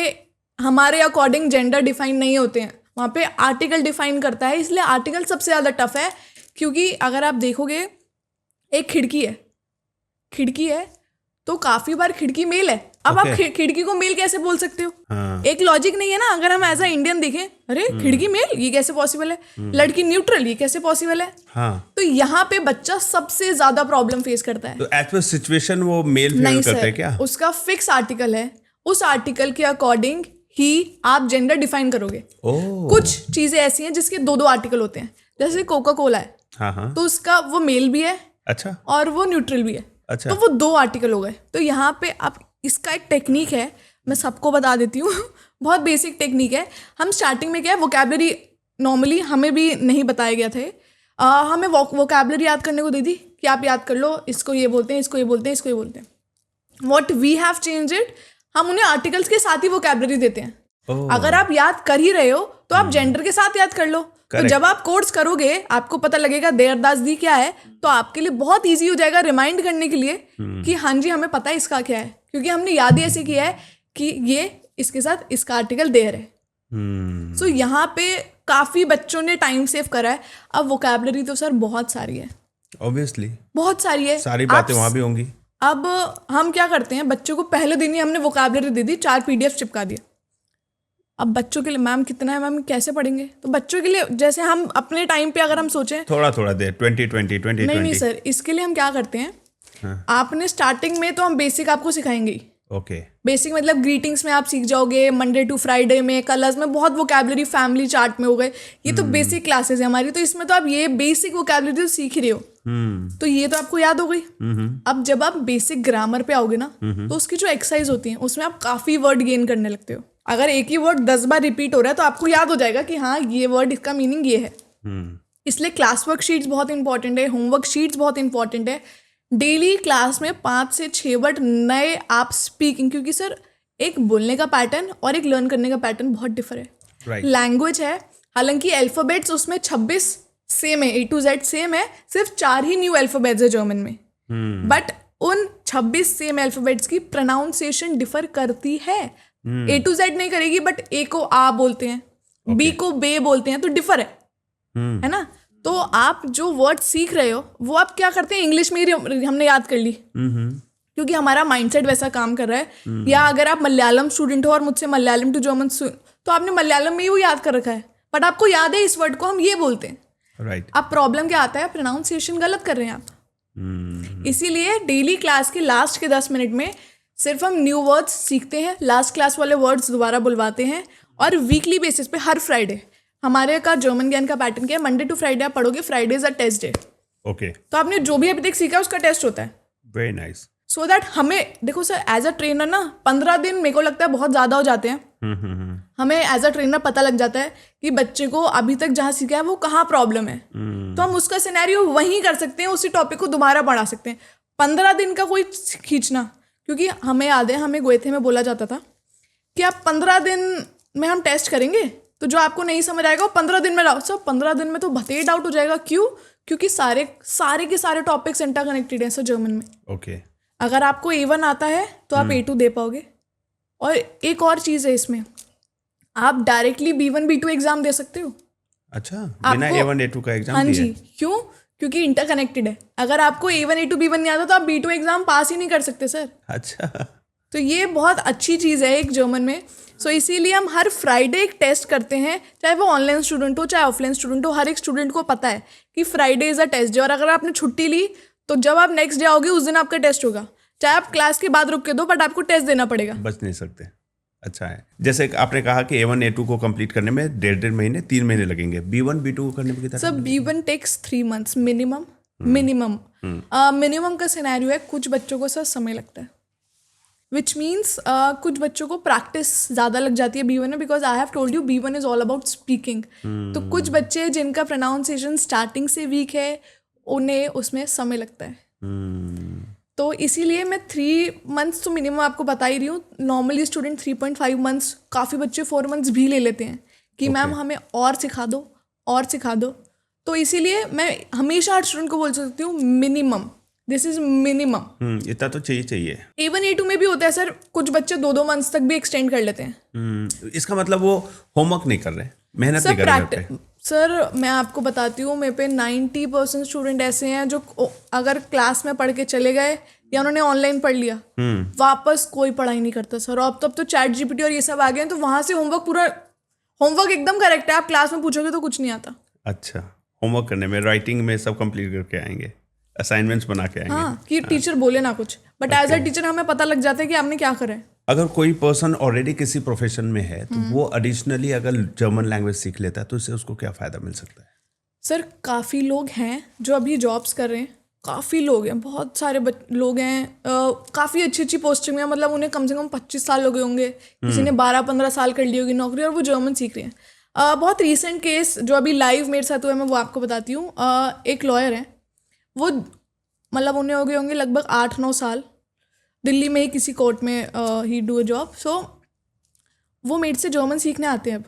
हमारे अकॉर्डिंग जेंडर डिफाइन नहीं होते हैं, वहाँ पे आर्टिकल डिफाइन करता है। इसलिए आर्टिकल सबसे ज़्यादा टफ है, क्योंकि अगर आप देखोगे एक खिड़की है तो काफ़ी बार खिड़की मेल है। अब आप खिड़की को मेल कैसे बोल सकते हो? एक लॉजिक नहीं है ना। अगर हम एज अ इंडियन देखें, अरे खिड़की मेल, ये कैसे पॉसिबल है? लड़की न्यूट्रल, ये कैसे पॉसिबल है? तो यहाँ पे बच्चा सबसे ज्यादा प्रॉब्लम फेस करता है। तो एज पर सिचुएशन वो मेल फीमेल करते हैं क्या? उसका फिक्स आर्टिकल है, उस आर्टिकल के अकॉर्डिंग ही आप जेंडर डिफाइन करोगे। कुछ चीजें ऐसी हैं जिसके 2 आर्टिकल होते हैं, जैसे कोका कोला है, तो उसका वो मेल भी है, अच्छा, और वो न्यूट्रल भी है, अच्छा, तो वो 2 आर्टिकल हो गए। तो यहाँ पे आप, इसका एक टेक्निक है, मैं सबको बता देती हूँ बहुत बेसिक टेक्निक है। हम स्टार्टिंग में क्या है, वोकैबलरी नॉर्मली हमें भी नहीं बताया गया थे, हमें वोकैबलरी याद करने को दी थी कि आप याद कर लो, इसको ये बोलते हैं, इसको ये बोलते हैं, इसको ये बोलते हैं। What we have changed it, हम उन्हें आर्टिकल्स के साथ ही वोकैबलरी देते हैं। अगर आप याद कर ही रहे हो तो आप जेंडर के साथ याद कर लो। तो जब आप कोर्स करोगे आपको पता लगेगा देयर, दास, दी क्या है, तो आपके लिए बहुत ईजी हो जाएगा रिमाइंड करने के लिए कि हाँ जी हमें पता है इसका क्या है, क्योंकि हमने याद ही ऐसे किया है कि ये इसके साथ इसका आर्टिकल देयर है। सो यहाँ पे काफ़ी बच्चों ने टाइम सेव करा है. अब वोकैबलरी तो सर बहुत सारी है, ऑब्वियसली बहुत सारी है. सारी बातें वहाँ भी होंगी. अब हम क्या करते हैं, बच्चों को पहले दिन ही हमने वोकैबलरी दे दी, 4 PDF चिपका दिया. अब बच्चों के लिए मैम कितना है, मैम कैसे पढ़ेंगे? तो बच्चों के लिए जैसे हम अपने टाइम पे अगर हम सोचें, थोड़ा थोड़ा दे 20-20 नहीं सर, इसके लिए हम क्या करते हैं, आपने स्टार्टिंग में तो हम बेसिक आपको सिखाएंगे ही. ओके. बेसिक मतलब ग्रीटिंग्स में आप सीख जाओगे, मंडे टू फ्राइडे में, कलर्स में बहुत वोकैबलरी, फैमिली चार्ट में हो गए, ये तो बेसिक क्लासेस है हमारी, तो इसमें तो आप ये बेसिक वोकैबलरी तो सीख ही रहे हो, तो ये तो आपको याद हो गई. अब जब आप बेसिक ग्रामर पे आओगे ना, तो उसकी जो एक्सरसाइज होती है उसमें आप काफ़ी वर्ड गेन करने लगते हो. अगर एक ही वर्ड 10 बार रिपीट हो रहा है तो आपको याद हो जाएगा कि हाँ ये वर्ड, इसका मीनिंग ये है. इसलिए क्लास वर्क शीट्स बहुत इंपॉर्टेंट है, होमवर्क शीट्स बहुत इंपॉर्टेंट है. डेली क्लास में 5 से 6 वर्ड नए आप स्पीकिंग, क्योंकि सर एक बोलने का पैटर्न और एक लर्न करने का पैटर्न बहुत डिफर है. Right. लैंग्वेज है, हालांकि अल्फ़ाबेट्स उसमें 26 सेम है, A to Z सेम है, सिर्फ 4 ही न्यू अल्फ़ाबेट्स है जर्मन में. बट उन 26 सेम अल्फ़ाबेट्स की प्रोनाउंसिएशन डिफर करती है. A to Z नहीं करेगी, बट A को आ बोलते हैं, B को बे बोलते हैं, तो डिफर है ना. तो आप जो वर्ड सीख रहे हो वो आप क्या करते हैं, इंग्लिश में ही हमने याद कर ली, क्योंकि हमारा माइंडसेट वैसा काम कर रहा है. या अगर आप मलयालम स्टूडेंट हो और मुझसे मलयालम टू जर्मन, तो आपने मलयालम में ही वो याद कर रखा है, बट आपको याद है इस वर्ड को हम ये बोलते हैं. राइट. अब प्रॉब्लम क्या आता है, प्रोनाउंसिएशन गलत कर रहे हैं आप. इसीलिए डेली क्लास के लास्ट के 10 मिनट में सिर्फ हम न्यू वर्ड्स सीखते हैं, लास्ट क्लास वाले वर्ड्स दोबारा बुलवाते हैं, और वीकली बेसिस पे हर फ्राइडे हमारे का जर्मन ज्ञान का पैटर्न क्या है, मंडे टू फ्राइडे आप पढ़ोगे, Friday is a test day. Okay. तो आपने जो भी अभी तक सीखा है उसका टेस्ट होता है. Very nice. सो दैट हमें, देखो सर एज अ ट्रेनर ना 15 दिन मेरे को लगता है बहुत ज़्यादा हो जाते हैं. हमें एज अ ट्रेनर पता लग जाता है कि बच्चे को अभी तक जहाँ सीखा है वो कहाँ प्रॉब्लम है, तो हम उसका सिनेरियो वहीं कर सकते हैं, उसी टॉपिक को दोबारा पढ़ा सकते हैं. 15 दिन का कोई खींचना, क्योंकि हमें याद है हमें गोएथे में बोला जाता था कि आप 15 दिन में हम टेस्ट करेंगे, तो जो आपको नहीं समझ आएगा वो 15 दिन में लाओ. सब 15 दिन में तो भतेर डाउट हो जाएगा. क्यों? क्योंकि सारे के सारे टॉपिक्स इंटरकनेक्टेड हैं सर जर्मन में. ओके. अगर आपको A1 आता है तो आप A2 दे पाओगे. और एक और चीज़ है इसमें, आप डायरेक्टली B1 B2 एग्जाम दे सकते हो. अच्छा, बिना A1 A2 का एग्जाम? हाँ जी. क्यों? क्योंकि इंटरकनेक्टेड है. अगर आपको A1 A2 B1 नहीं आता तो आप B2 एग्जाम पास ही नहीं कर सकते सर. अच्छा. तो ये बहुत अच्छी चीज़ है एक जर्मन में. सो इसीलिए हम हर फ्राइडे एक टेस्ट करते हैं, चाहे वो ऑनलाइन स्टूडेंट हो चाहे ऑफलाइन स्टूडेंट हो. हर एक स्टूडेंट को पता है कि Friday is a test day, और अगर आपने छुट्टी ली तो जब आप नेक्स्ट डे आओगे उस दिन आपका टेस्ट होगा. चाहे आप क्लास के बाद रुक के दो, बट आपको टेस्ट देना पड़ेगा. बच नहीं सकते. अच्छा है. जैसे आपने कहा कि A1 A2 को कंप्लीट करने में 1.5 महीने 3 महीने लगेंगे, B1 B2 को करने में कितना? Sir B1 takes 3 months minimum. Minimum का सिनेरियो है. कुछ बच्चों को सर समय लगता है, विच मीन्स कुछ बच्चों को प्रैक्टिस ज़्यादा लग जाती है B1 में, because I have told you B1 is all about speaking. तो कुछ बच्चे जिनका प्रोनाउंसिएशन स्टार्टिंग से वीक है उन्हें उसमें समय लगता है. तो इसीलिए मैं 3 months तो मिनिमम आपको बता ही रही हूँ. नॉर्मली स्टूडेंट 3.5 months, काफ़ी बच्चे 4 months भी ले लेते हैं कि मैम हमें और सिखा दो और सिखा दो. तो इसीलिए मैं हमेशा हर स्टूडेंट को बोल सकती हूँ मिनिमम, दिस इज मिनिमम. इतना तो चाहिए. A1 A2 में भी होता है सर, कुछ बच्चे 2 months तक भी एक्सटेंड कर लेते हैं. इसका मतलब वो होमवर्क नहीं कर रहे, मेहनत नहीं कर रहे. सर मैं आपको बताती हूँ, मेरे पे 90% स्टूडेंट ऐसे हैं जो अगर क्लास में पढ़ के चले गए या उन्होंने ऑनलाइन पढ़ लिया, वापस कोई पढ़ाई नहीं करता सर. और अब तो चैट GPT और ये सब आ गए हैं, तो वहाँ से होमवर्क एकदम करेक्ट है. आप क्लास में पूछोगे तो कुछ नहीं आता. अच्छा, होमवर्क करने में, राइटिंग में सब कंप्लीट करके आएंगे, असाइनमेंट्स बना के आएंगे. हाँ, कि टीचर बोले ना कुछ, बट एज अ टीचर हमें पता लग जाता है कि आपने क्या करा है. अगर कोई पर्सन ऑलरेडी किसी प्रोफेशन में है तो वो एडिशनली अगर जर्मन लैंग्वेज सीख लेता है तो इससे उसको क्या फ़ायदा मिल सकता है? सर काफ़ी लोग हैं जो अभी जॉब्स कर रहे हैं, काफ़ी लोग हैं, बहुत सारे लोग हैं, काफ़ी अच्छी अच्छी पोस्टिंग में, मतलब उन्हें कम से कम 25 साल हो गए होंगे, किसी ने 12-15 साल कर ली होगी नौकरी, और वो जर्मन सीख रहे हैं. बहुत रीसेंट केस जो अभी लाइव मेरे साथ हुआ है मैं वो आपको बताती हूँ. एक लॉयर है, वो मतलब उन्हें हो गए होंगे लगभग 8-9 साल, दिल्ली में ही किसी कोर्ट में ही डू अ जॉब. सो वो मेरे से जर्मन सीखने आते हैं अब,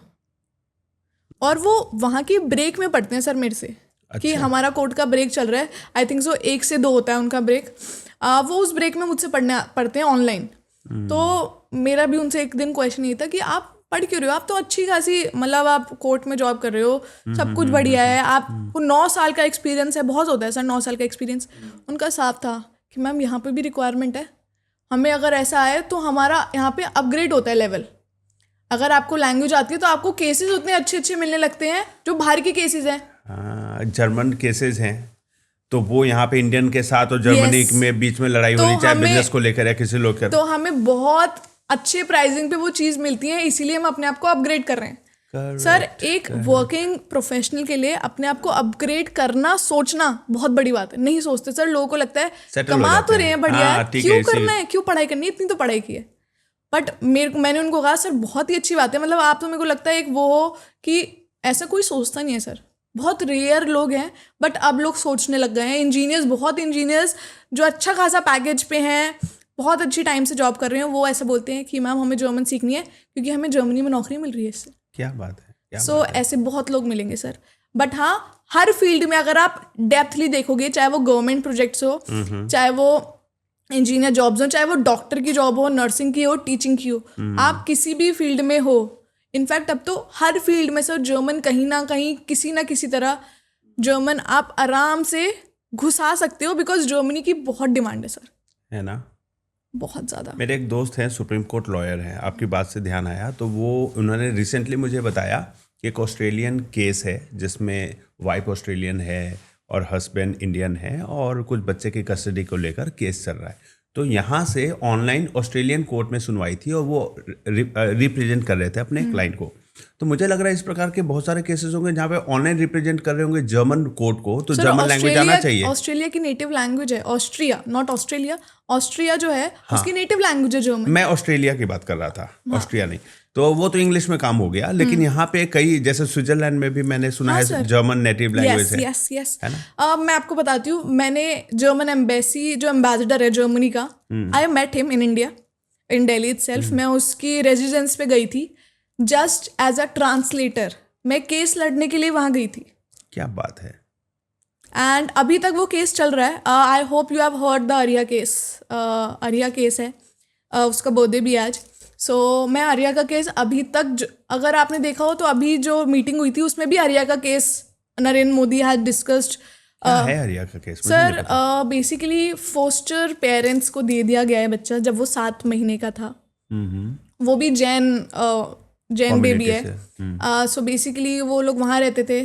और वो वहाँ की ब्रेक में पढ़ते हैं सर मेरे से. अच्छा. कि हमारा कोर्ट का ब्रेक चल रहा है, आई थिंक सो 1 से 2 होता है उनका ब्रेक. वो उस ब्रेक में मुझसे पढ़ते हैं ऑनलाइन. तो मेरा भी उनसे एक दिन क्वेश्चन ये था कि आप पढ़ क्यों रहे हो? आप तो अच्छी खासी, मतलब आप कोर्ट में जॉब कर रहे हो, सब कुछ बढ़िया है, आपको 9 साल का एक्सपीरियंस है, बहुत होता है सर 9 साल का एक्सपीरियंस। उनका साफ था कि मैम यहाँ पे भी रिक्वायरमेंट है, हमें अगर ऐसा है तो हमारा यहाँ पे अपग्रेड होता है लेवल। अगर आपको लैंग्वेज आती है तो आपको केसेस उतने अच्छे अच्छे मिलने लगते हैं जो बाहर के केसेस हैं। हाँ, जर्मन केसेस हैं तो वो यहाँ पे इंडियन के साथ और जर्मनी Yes. में बीच में लड़ाई तो होनी, चाहे हमें- बिजनेस को लेकर या किसी लोग कर। तो हमें बहुत अच्छे प्राइसिंग पे वो चीज़ मिलती है, इसीलिए हम अपने आप को अपग्रेड कर रहे हैं। सर एक वर्किंग प्रोफेशनल के लिए अपने आप को अपग्रेड करना, सोचना बहुत बड़ी बात है। नहीं सोचते सर, लोगों को लगता है Settle हो कमा जाते तो हैं। रहे हैं, बढ़िया हाँ, है, ठीक है, क्यों इसी- करना है, क्यों पढ़ाई करनी है, इतनी तो पढ़ाई की है। बट मैंने उनको कहा सर बहुत ही अच्छी बात है, मतलब आप तो मेरे को लगता है एक वो हो कि ऐसा कोई सोचता नहीं है सर, बहुत रेयर लोग हैं, बट अब लोग सोचने लग गए हैं। इंजीनियर्स, बहुत इंजीनियर्स जो अच्छा खासा पैकेज पे हैं, बहुत अच्छी टाइम से जॉब कर रहे हैं, वो ऐसा बोलते हैं कि मैम हमें जर्मन सीखनी है क्योंकि हमें जर्मनी में नौकरी मिल रही है इससे। क्या बात है, क्या सो बात है। ऐसे बहुत लोग मिलेंगे सर। बट हाँ, हर फील्ड में अगर आप डेप्थली देखोगे, चाहे वो गवर्नमेंट प्रोजेक्ट्स हो, चाहे वो इंजीनियर जॉब्स हो, चाहे वो डॉक्टर की जॉब हो, नर्सिंग की हो, टीचिंग की हो, आप किसी भी फील्ड में हो, इनफैक्ट अब तो हर फील्ड में सर जर्मन कहीं ना कहीं, किसी ना किसी तरह जर्मन आप आराम से घुसा सकते हो, बिकॉज जर्मनी की बहुत डिमांड है सर, है ना। बहुत ज़्यादा। मेरे एक दोस्त हैं, सुप्रीम कोर्ट लॉयर हैं, आपकी बात से ध्यान आया तो उन्होंने रिसेंटली मुझे बताया कि एक ऑस्ट्रेलियन केस है जिसमें वाइफ ऑस्ट्रेलियन है और हस्बैंड इंडियन है और कुछ बच्चे की कस्टडी को लेकर केस चल रहा है। तो यहाँ से ऑनलाइन ऑस्ट्रेलियन कोर्ट में सुनवाई थी और वो रिप्रेजेंट कर रहे थे अपने क्लाइंट को। तो मुझे लग रहा है इस प्रकार के बहुत सारे केसेस होंगे जहाँ पे ऑनलाइन रिप्रेजेंट कर रहे होंगे जर्मन कोर्ट को, तो सर, जर्मन लैंग्वेज आना चाहिए। ऑस्ट्रेलिया की नेटिव लैंग्वेज है, ऑस्ट्रिया, नॉट ऑस्ट्रेलिया, ऑस्ट्रिया जो है उसकी नेटिव लैंग्वेज है जर्मन। मैं ऑस्ट्रेलिया की बात कर रहा था, ऑस्ट्रिया नहीं। तो वो तो इंग्लिश में काम हो गया, लेकिन यहाँ पे कई, जैसे स्विट्जरलैंड में भी मैंने सुना है जर्मन नेटिव लैंग्वेज है। Yes yes. मैं आपको बताती हूँ, मैंने जर्मन एम्बेसी, जो एम्बेसडर है जर्मनी का, I met him in India, in Delhi itself. मैं उसकी रेजिडेंस पे गई थी जस्ट एज अ ट्रांसलेटर, मैं केस लड़ने के लिए वहाँ गई थी। क्या बात है। एंड अभी तक वो केस चल रहा है। I hope you have heard the Arya case. Arya case है, उसका बर्थडे भी आज। सो मैं आर्या का केस अभी तक, अगर आपने देखा हो तो अभी जो मीटिंग हुई थी उसमें भी आर्या का case Narendra Modi had discussed. क्या है आर्या का case? Sir basically foster parents को दे दिया गया है बच्चा जब वो 7 महीने का था। वो भी जैन बेबी है। सो बेसिकली वो लोग वहाँ रहते थे।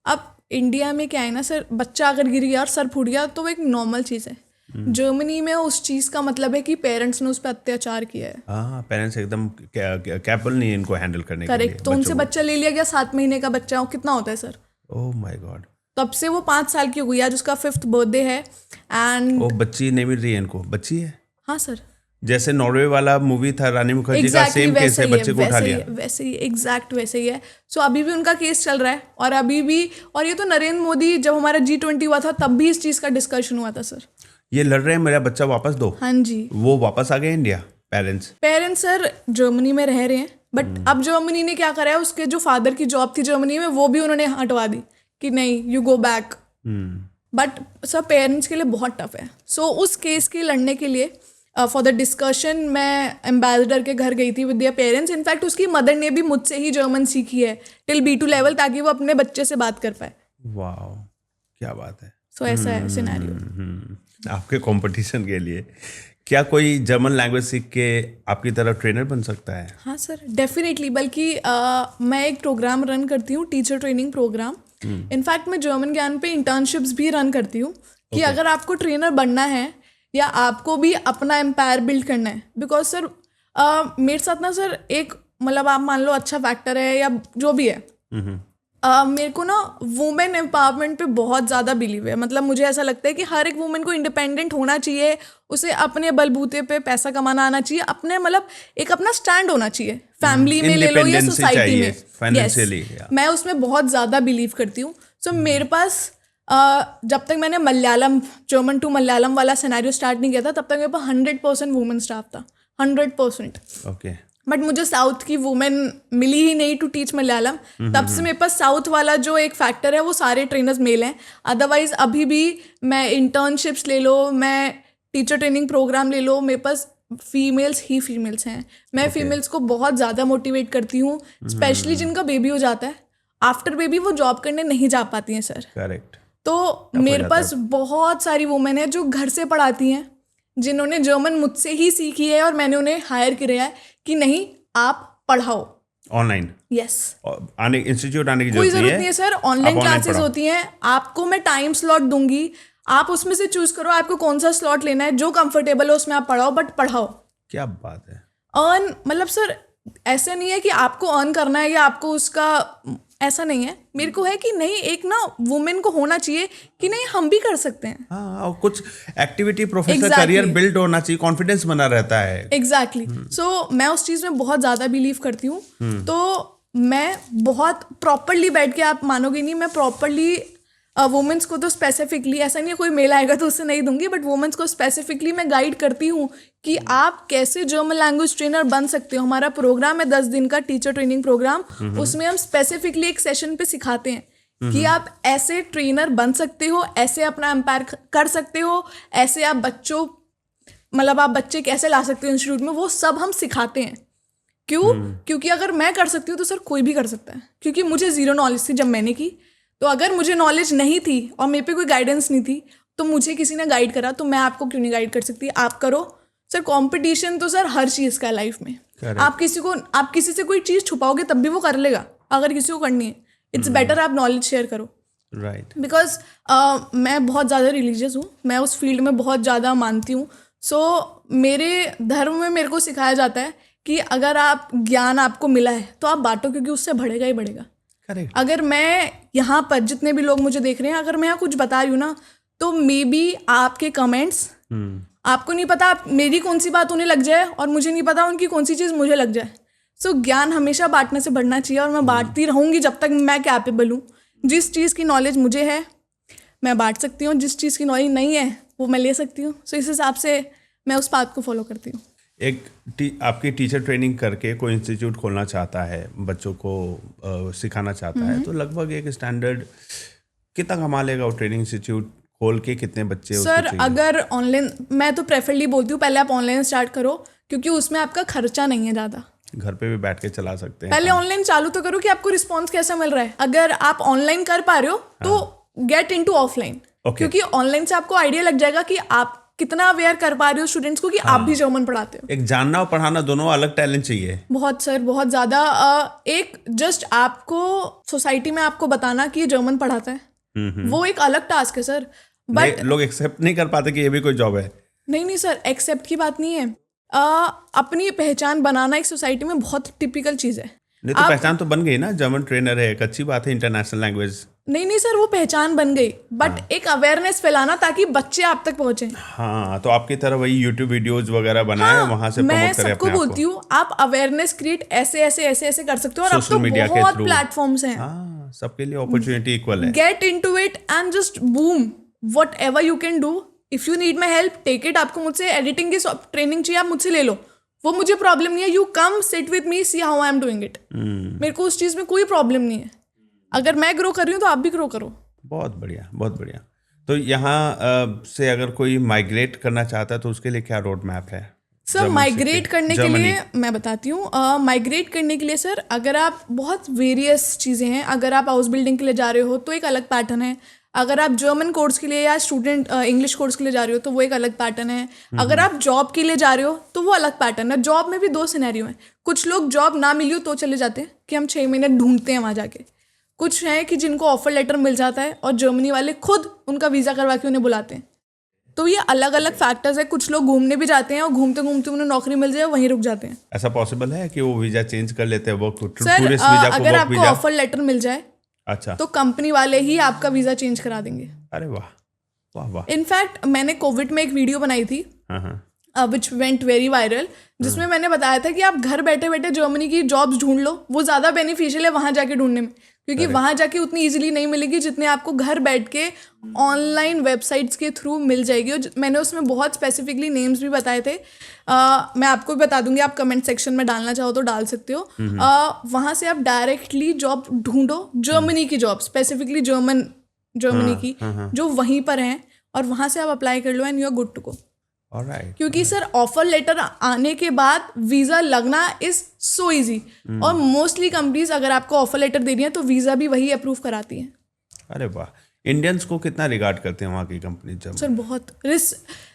अब इंडिया में क्या है ना सर, बच्चा अगर गिर गया और सर फूट गया तो वो एक नॉर्मल चीज़ है। जर्मनी में उस चीज़ का मतलब है कि पेरेंट्स ने उस पर अत्याचार किया है। हाँ, पेरेंट्स एकदम कैपेबल नहीं है इनको हैंडल करने के लिए। करेक्ट। तो उनसे बच्चा ले लिया गया, 7 महीने का बच्चा, वो कितना होता है सर? Oh my God. तब से वो 5 साल की हो गई, आज उसका 5th बर्थडे है। एंड वो बच्ची नहीं मिल रही है इनको, बच्ची है। हाँ सर, जैसे नॉर्वे वाला मूवी था रानी मुखर्जी का, सेम केस है, बच्चे को उठा लिया। वैसे ही एग्जैक्ट वैसे ही है। सो अभी भी उनका केस चल रहा है और अभी भी, और ये तो नरेंद्र मोदी जब हमारा G20 हुआ था तब भी इस चीज़ का डिस्कशन हुआ था सर। ये लड़ रहे हैं मेरा बच्चा वापस दो। हाँ जी। वो वापस आ गए इंडिया, पेरेंट्स सर जर्मनी में रह रहे हैं, बट अब जर्मनी ने क्या करा है, उसके जो फादर की जॉब थी जर्मनी में वो भी उन्होंने हटवा दी कि नहीं, you go back. But sir parents के लिए बहुत टफ है। सो उस केस के लड़ने के लिए फॉर द डिस्कशन मैं एम्बेसडर के घर गई थी विद देयर पेरेंट्स। इनफैक्ट उसकी मदर ने भी मुझसे ही जर्मन सीखी है टिल B2 लेवल, ताकि वो अपने बच्चे से बात कर पाए। वाओ, क्या बात है। सो ऐसा है सिनेरियो। आपके कंपटीशन के लिए क्या कोई जर्मन लैंग्वेज सीख के आपकी तरह ट्रेनर बन सकता है? हाँ सर, डेफिनेटली। बल्कि मैं एक प्रोग्राम रन करती हूँ, टीचर ट्रेनिंग प्रोग्राम। इनफैक्ट मैं जर्मन ज्ञान पे इंटर्नशिप्स भी रन करती हूँ कि अगर आपको ट्रेनर बनना है या आपको भी अपना एम्पायर बिल्ड करना है, बिकॉज सर मेरे साथ ना सर एक, मतलब आप मान लो अच्छा फैक्टर है या जो भी है, मेरे को ना वुमेन एम्पावरमेंट पे बहुत ज़्यादा बिलीव है। मतलब मुझे ऐसा लगता है कि हर एक वुमेन को इंडिपेंडेंट होना चाहिए, उसे अपने बलबूते पे पैसा कमाना आना चाहिए, अपने मतलब एक अपना स्टैंड होना चाहिए, फैमिली में ले लो या सोसाइटी में, फाइनेंशियली। मैं उसमें बहुत ज़्यादा बिलीव करती हूँ। सो मेरे पास जब तक मैंने मलयालम, जर्मन टू मलयालम वाला सिनेरियो स्टार्ट नहीं किया था, तब तक मेरे पास 100% वुमेन स्टाफ था, 100%। ओके। बट मुझे साउथ की वुमेन मिली ही नहीं टू टीच मलयालम। तब से मेरे पास साउथ वाला जो एक फैक्टर है वो सारे ट्रेनर्स मेल हैं। अदरवाइज अभी भी मैं इंटर्नशिप्स ले लो, मैं टीचर ट्रेनिंग प्रोग्राम ले लो, मेरे पास फीमेल्स ही फीमेल्स हैं। मैं फीमेल्स को बहुत ज़्यादा मोटिवेट करती हूँ, स्पेशली जिनका बेबी हो जाता है। आफ्टर बेबी वो जॉब करने नहीं जा पाती हैं सर। करेक्ट। तो मेरे पास बहुत सारी वुमेन है जो घर से पढ़ाती हैं, जिन्होंने जर्मन मुझसे ही सीखी है और मैंने उन्हें हायर किया है कि नहीं आप पढ़ाओ ऑनलाइन। यस, आने इंस्टीट्यूट आने की कोई जरूरत जरूरत नहीं है सर। ऑनलाइन क्लासेस होती हैं, आपको मैं टाइम स्लॉट दूंगी, आप उसमें से चूज करो आपको कौन सा स्लॉट लेना है, जो कंफर्टेबल है उसमें आप पढ़ाओ, बट पढ़ाओ। क्या बात है। अर्न मतलब सर ऐसा नहीं है कि आपको अर्न करना है या आपको उसका, ऐसा नहीं है। मेरे को है कि नहीं, एक ना वुमेन को होना चाहिए कि नहीं हम भी कर सकते हैं। हाँ, और कुछ एक्टिविटी प्रोफेशनल करियर बिल्ड होना चाहिए, कॉन्फिडेंस बना रहता है। एग्जैक्टली। सो मैं उस चीज़ में बहुत ज़्यादा बिलीव करती हूँ। तो मैं बहुत प्रॉपरली बैठ के, आप मानोगे नहीं, मैं प्रॉपरली वुमेन्स को तो स्पेसिफिकली, ऐसा नहीं है कोई मेल आएगा तो उससे नहीं दूंगी, बट वुमेन्स को स्पेसिफिकली मैं गाइड करती हूँ कि आप कैसे जर्मन लैंग्वेज ट्रेनर बन सकते हो। हमारा प्रोग्राम है 10 दिन का टीचर ट्रेनिंग प्रोग्राम, उसमें हम स्पेसिफिकली एक सेशन पे सिखाते हैं कि आप ऐसे ट्रेनर बन सकते हो, ऐसे अपना एम्पायर कर सकते हो, ऐसे आप बच्चों मतलब आप बच्चे कैसे ला सकते हो इंस्टीट्यूट में, वो सब हम सिखाते हैं। क्यों? क्योंकि अगर मैं कर सकती हूँ तो सर कोई भी कर सकता है। क्योंकि मुझे ज़ीरो नॉलेज थी जब मैंने की, तो अगर मुझे नॉलेज नहीं थी और मेरे पे कोई गाइडेंस नहीं थी तो मुझे किसी ने गाइड करा, तो मैं आपको क्यों नहीं गाइड कर सकती? आप करो सर। कंपटीशन तो सर हर चीज़ का है लाइफ में। आप किसी से कोई चीज़ छुपाओगे तब भी वो कर लेगा, अगर किसी को करनी है। इट्स बेटर आप नॉलेज शेयर करो। राइट। बिकॉज मैं बहुत ज़्यादा रिलीजियस हूँ, मैं उस फील्ड में बहुत ज़्यादा मानती हूँ। सो मेरे धर्म में मेरे को सिखाया जाता है कि अगर आप ज्ञान आपको मिला है तो आप बांटो, क्योंकि उससे बढ़ेगा ही बढ़ेगा। करेक्ट। अगर मैं यहाँ पर, जितने भी लोग मुझे देख रहे हैं, अगर मैं यहाँ कुछ बता रही हूँ ना, तो मे बी आपके कमेंट्स, आपको नहीं पता मेरी कौन सी बात उन्हें लग जाए और मुझे नहीं पता उनकी कौन सी चीज़ मुझे लग जाए। सो ज्ञान हमेशा बांटने से बढ़ना चाहिए और मैं बांटती रहूँगी जब तक मैं कैपेबल हूँ। जिस चीज़ की नॉलेज मुझे है मैं बांट सकती हूँ, जिस चीज़ की नॉलेज नहीं है वो मैं ले सकती हूँ। सो इस हिसाब से मैं उस बात को फॉलो करती हूँ। आपकी टीचर ट्रेनिंग करके कोई इंस्टीट्यूट खोलना चाहता है, बच्चों को सिखाना चाहता है, तो लगभग एक स्टैंडर्ड कितना कमा लेगा वो ट्रेनिंग इंस्टीट्यूट खोल के? कितने बच्चे सर अगर ऑनलाइन, मैं तो प्रेफरली बोलती हूँ पहले आप ऑनलाइन स्टार्ट करो, क्योंकि उसमें आपका खर्चा नहीं है ज़्यादा। घर पे भी बैठ के चला सकते हैं। पहले ऑनलाइन चालू तो करो कि आपको रिस्पॉन्स कैसा मिल रहा है। अगर आप ऑनलाइन कर पा रहे हो तो गेट इनटू ऑफलाइन, क्योंकि ऑनलाइन से आपको आइडिया लग जाएगा कि आप कितना अवेयर कर पा रहे हो स्टूडेंट्स को कि आप भी जर्मन पढ़ाते हो। एक जानना और पढ़ाना दोनों अलग टैलेंट चाहिए। बहुत सर, बहुत ज़्यादा। एक जस्ट आपको सोसाइटी में आपको बताना कि ये जर्मन पढ़ाता है, वो एक अलग टास्क है सर। बट लोग एक्सेप्ट नहीं कर पाते कि ये भी कोई जॉब है। नहीं सर, एक्सेप्ट की बात नहीं है। अपनी पहचान बनाना एक सोसाइटी में बहुत टिपिकल चीज़ है। नहीं तो पहचान तो बन गई ना, जर्मन ट्रेनर है, एक अच्छी बात है, इंटरनेशनल लैंग्वेज। नहीं सर, वो पहचान बन गई, बट एक अवेयरनेस फैलाना ताकि बच्चे आप तक पहुंचे। हाँ, तो आपकी तरह वही यूट्यूब वीडियोस वगैरह बनाए, वहां से प्रमोट करें अपने आप को। मैं सबको बोलती हूँ आप अवेयरनेस क्रिएट ऐसे कर सकते हो, और अब तो बहुत प्लेटफॉर्म्स हैं। हाँ, सबके लिए अपॉर्चुनिटी इक्वल है। Get into it and just boom, whatever you can do. If you need my help, take it. आपको मुझसे एडिटिंग की ट्रेनिंग चाहिए, आप मुझसे ले लो, वो मुझे प्रॉब्लम नहीं है। You come sit with me, see how I am doing it. मेरे को उस चीज़ में कोई प्रॉब्लम नहीं है। अगर मैं ग्रो कर रही हूँ तो आप भी ग्रो करो। बहुत बढ़िया, बहुत बढ़िया। तो यहाँ से अगर कोई माइग्रेट करना चाहता है तो उसके लिए क्या रोड मैप है? सर माइग्रेट करने के लिए मैं बताती हूँ। माइग्रेट करने के लिए सर, अगर आप, बहुत वेरियस चीज़ें हैं। अगर आप हाउस बिल्डिंग के लिए जा रहे हो तो एक अलग पैटर्न है। अगर आप जर्मन कोर्स के लिए या स्टूडेंट इंग्लिश कोर्स के लिए जा रहे हो तो वो एक अलग पैटर्न है। अगर आप जॉब के लिए जा रहे हो तो वो अलग पैटर्न है। जॉब में भी 2 सिनेरियो हैं। कुछ लोग जॉब ना मिली हो तो चले जाते हैं कि हम 6 महीने ढूंढते हैं वहाँ जाके। कुछ हैं कि जिनको ऑफर लेटर मिल जाता है और जर्मनी वाले खुद उनका वीज़ा करवा के उन्हें बुलाते हैं। तो ये अलग अलग फैक्टर्स है। कुछ लोग घूमने भी जाते हैं और घूमते घूमते उन्हें नौकरी मिल जाए, वहीं रुक जाते हैं। ऐसा पॉसिबल है कि वो वीज़ा चेंज कर लेते हैं, वर्क टूरिस्ट सर अगर आपको ऑफर लेटर मिल जाए, अच्छा, तो कंपनी वाले ही आपका वीज़ा चेंज करा देंगे। अरे वाह वाह वाह। इनफैक्ट मैंने कोविड में एक वीडियो बनाई थी विच वेंट वेरी वायरल, जिसमें मैंने बताया था कि आप घर बैठे बैठे जर्मनी की जॉब्स ढूंढ लो। वो ज़्यादा बेनिफिशियल है वहाँ जाके ढूंढने में, क्योंकि वहाँ जाके उतनी इजीली नहीं मिलेगी जितने आपको घर बैठ के ऑनलाइन वेबसाइट्स के थ्रू मिल जाएगी। और मैंने उसमें बहुत स्पेसिफिकली नेम्स भी बताए थे। मैं आपको भी बता दूंगी, आप कमेंट सेक्शन में डालना चाहो तो डाल सकते हो। वहाँ से आप डायरेक्टली जॉब ढूंढो, जर्मनी की जॉब, स्पेसिफिकली जर्मनी की जो वहीं पर हैं, और वहाँ से आप अप्लाई कर लो and you are good to go. Alright. क्योंकि सर ऑफर लेटर आने के बाद वीज़ा लगना इज़ सो इजी, और मोस्टली कंपनीज अगर आपको ऑफर लेटर दे रही हैं तो वीज़ा भी वही अप्रूव कराती हैं। अरे वाह, इंडियंस को कितना रिगार्ड करते हैं वहाँ की कंपनी जब? सर बहुत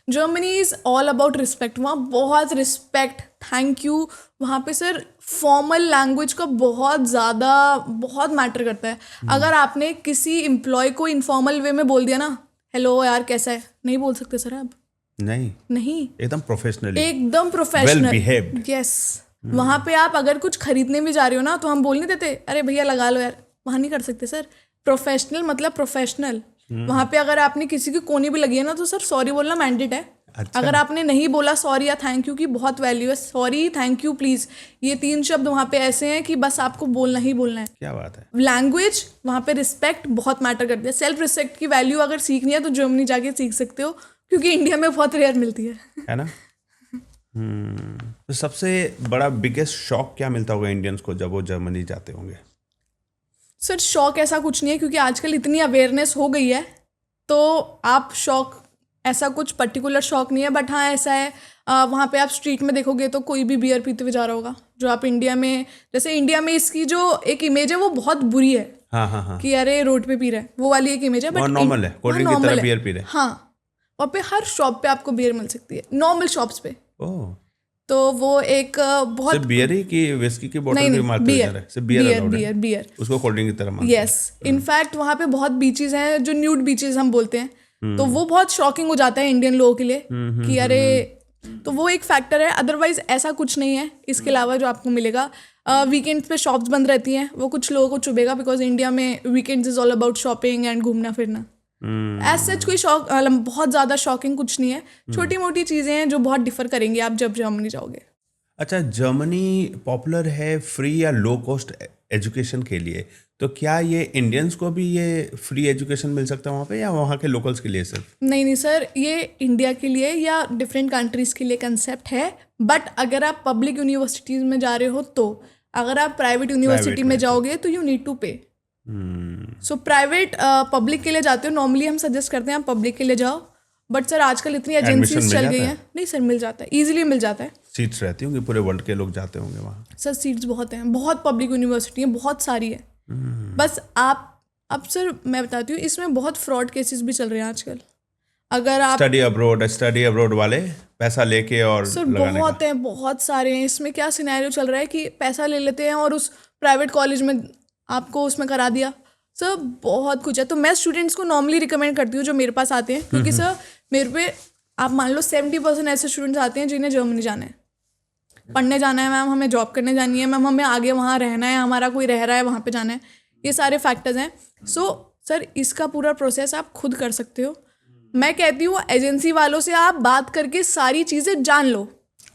Germany is all about respect, वहाँ बहुत रिस्पेक्ट, थैंक यू, वहाँ पे सर फॉर्मल लैंग्वेज का बहुत मैटर करता है। अगर आपने किसी एम्प्लॉय को इनफॉर्मल वे में बोल दिया ना, हेलो यार कैसा है, नहीं बोल सकते सर आप, नहीं, एकदम प्रोफेशनली, एकदम प्रोफेशनल, वेल बिहेव्ड। यस। वहाँ पे आप अगर कुछ खरीदने भी जा रहे हो ना तो हम बोल नहीं देते अरे भैया लगा लो यार, वहाँ नहीं कर सकते सर। प्रोफेशनल मतलब प्रोफेशनल। वहाँ पे अगर आपने किसी की कोनी भी लगी है ना तो सर सॉरी बोलना मैंडेट है। अच्छा। अगर आपने नहीं बोला सॉरी या थैंक यू की बहुत वैल्यू है, सॉरी थैंक यू प्लीज, ये 3 शब्द वहाँ पे ऐसे हैं कि बस आपको बोलना ही बोलना है। क्या बात है। लैंग्वेज वहाँ पे रिस्पेक्ट बहुत मैटर करती है। सेल्फ रिस्पेक्ट की वैल्यू अगर सीखनी है तो जर्मनी जाके सीख सकते हो, क्योंकि इंडिया में बहुत रेयर मिलती है ना। तो सबसे बड़ा बिगेस्ट शॉक क्या मिलता होगा इंडियंस को जब वो जर्मनी जाते होंगे? सर शौक ऐसा कुछ नहीं है, क्योंकि आजकल इतनी अवेयरनेस हो गई है, तो आप शौक ऐसा कुछ पर्टिकुलर शौक नहीं है। बट हाँ ऐसा है, वहाँ पे आप स्ट्रीट में देखोगे तो कोई भी बियर पीते हुए जा रहा होगा, जो आप इंडिया में, जैसे इंडिया में इसकी जो एक इमेज है वो बहुत बुरी है। हाँ। कि अरे रोड पे पी रहा है, वो वाली एक इमेज है। बट नॉर्मल है, कोल्ड ड्रिंक की तरह बियर पी रहे हैं। हाँ, वहाँ पे हर शॉप पे आपको बियर मिल सकती है, नॉर्मल शॉप्स पे। ओह, तो वो एक बहुत, सिर्फ बियर ही कि विस्की की बोतल भी मारते हुए जा रहे हैं? सिर्फ बियर, उसको कोल्ड ड्रिंक की तरह मारते हैं। यस, इनफैक्ट वहाँ पे बहुत बीचेस हैं जो न्यूड बीचेस हम बोलते हैं, तो वो बहुत शॉकिंग हो जाता है इंडियन लोगों के लिए कि अरे, तो वो एक फैक्टर है। अदरवाइज ऐसा कुछ नहीं है इसके अलावा जो आपको मिलेगा। वीकेंड्स पे शॉप्स बंद रहती हैं, वो कुछ लोगों को चुभेगा, बिकॉज इंडिया में weekends is all about shopping and घूमना फिरना। एज सच कोई शौक बहुत ज़्यादा शॉकिंग कुछ नहीं है, छोटी मोटी चीज़ें हैं जो बहुत डिफर करेंगी आप जब जर्मनी जाओगे। अच्छा, जर्मनी पॉपुलर है फ्री या लो कॉस्ट एजुकेशन के लिए, तो क्या ये इंडियंस को भी ये फ्री एजुकेशन मिल सकता है वहाँ पे, या वहाँ के लोकल्स के लिए सिर्फ? नहीं सर, ये इंडिया के लिए या डिफरेंट कंट्रीज़ के लिए कंसेप्ट है। बट अगर आप पब्लिक यूनिवर्सिटीज़ में जा रहे हो तो, अगर आप प्राइवेट यूनिवर्सिटी में जाओगे तो यू नीड टू पे। सो प्राइवेट पब्लिक के लिए जाते हो, नॉर्मली हम सजेस्ट करते हैं आप पब्लिक के लिए जाओ। बट सर आजकल इतनी एजेंसीज चल गई हैं, नहीं सर मिल जाता है, ईजिली मिल जाता है। सीट्स रहती होंगी, पूरे वर्ल्ड के लोग जाते होंगे वहाँ? सर सीट्स बहुत हैं, बहुत पब्लिक यूनिवर्सिटी हैं, बहुत सारी है। बस आप, अब सर मैं बताती हूँ, इसमें बहुत फ्रॉड केसेस भी चल रहे हैं आजकल। अगर आप स्टडी अब्रोड वाले पैसा लेके और सर बहुत हैं, बहुत सारे हैं। इसमें क्या सिनेरियो चल रहा है कि पैसा ले लेते हैं और उस प्राइवेट कॉलेज में आपको उसमें करा दिया। सर बहुत कुछ है। तो मैं स्टूडेंट्स को नॉर्मली रिकमेंड करती हूँ जो मेरे पास आते हैं, क्योंकि सर मेरे पे आप मान लो 70% ऐसे स्टूडेंट्स आते हैं जिन्हें जर्मनी जाना है, पढ़ने जाना है मैम, हमें जॉब करने जानी है मैम, हमें आगे वहाँ रहना है, हमारा कोई रह रहा है वहाँ पे जाना है, ये सारे फैक्टर्स हैं। सो सर इसका पूरा प्रोसेस आप खुद कर सकते हो। मैं कहती हूँ एजेंसी वालों से आप बात करके सारी चीज़ें जान लो।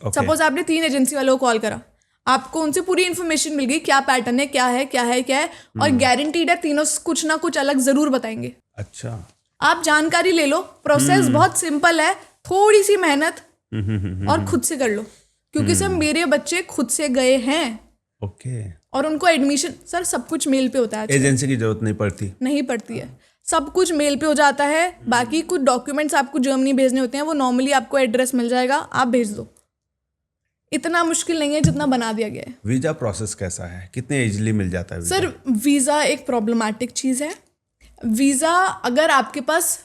सपोज आपने 3 एजेंसी वालों को कॉल करा, आपको उनसे पूरी इन्फॉर्मेशन मिल गई, क्या पैटर्न है, क्या है, और गारंटीड है तीनों कुछ ना कुछ अलग ज़रूर बताएंगे। अच्छा, आप जानकारी ले लो, प्रोसेस बहुत सिंपल है, थोड़ी सी मेहनत और खुद से कर लो। क्योंकि सर मेरे बच्चे खुद से गए हैं। ओके। और उनको एडमिशन सर सब कुछ मेल पे होता है, एजेंसी की जरूरत नहीं पड़ती है, सब कुछ मेल पे हो जाता है। बाकी कुछ डॉक्यूमेंट्स आपको जर्मनी भेजने होते हैं, वो नॉर्मली आपको एड्रेस मिल जाएगा, आप भेज दो। इतना मुश्किल नहीं है जितना बना दिया गया है। वीजा प्रोसेस कैसा है, कितने इजीली मिल जाता है? सर वीज़ा एक प्रॉब्लमैटिक चीज़ है। वीज़ा अगर आपके पास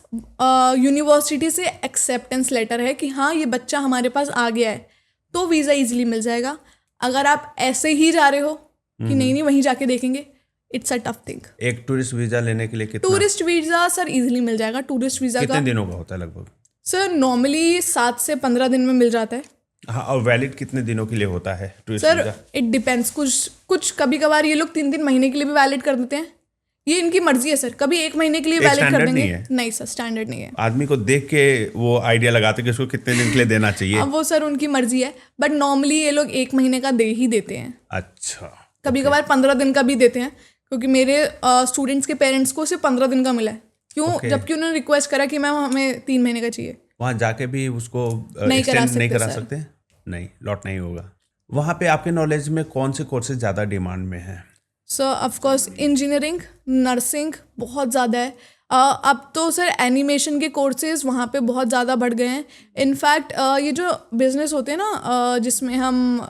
यूनिवर्सिटी से एक्सेप्टेंस लेटर है कि हाँ ये बच्चा हमारे पास आ गया है, तो वीज़ा इजीली मिल जाएगा। अगर आप ऐसे ही जा रहे हो कि नहीं वहीं जाके देखेंगे, इट्स अ टफ थिंग। एक टूरिस्ट वीज़ा लेने के लिए कितना? टूरिस्ट वीज़ा सर इजीली मिल जाएगा। टूरिस्ट वीज़ा कितने दिनों का होता है लगभग? सर नॉर्मली 7 से 15 दिन में मिल जाता है। हाँ, और वैलिड कितने दिनों के लिए होता है tourist sir visa? It depends, कुछ कभी कभार ये लोग 3 महीने के लिए भी वैलिड कर देते हैं, ये इनकी मर्जी है सर। कभी 1 महीने के लिए वैलिड कर देंगे, नहीं सर स्टैंडर्ड नहीं है। आदमी को देख के वो आइडिया लगाते कि उसको कितने दिन के लिए देना चाहिए। अब वो सर उनकी मर्जी है, बट नॉर्मली ये लोग 1 महीने का दे ही देते हैं। अच्छा, कभी कभार 15 दिन का भी देते हैं, क्योंकि मेरे स्टूडेंट्स के पेरेंट्स को सिर्फ 15 दिन का मिला है। क्यों? जबकि उन्होंने रिक्वेस्ट करा कि मैम हमें 3 महीने का चाहिए। वहाँ जाके भी उसको नहीं करा सकते? नहीं, लॉट नहीं होगा। वहाँ पे आपके नॉलेज में कौन से कोर्सेज ज़्यादा डिमांड में हैं? सो ऑफकोर्स इंजीनियरिंग, नर्सिंग बहुत ज़्यादा है। अब तो सर एनिमेशन के कोर्सेज वहाँ पे बहुत ज़्यादा बढ़ गए हैं. इनफैक्ट ये जो बिजनेस होते हैं ना जिसमें हम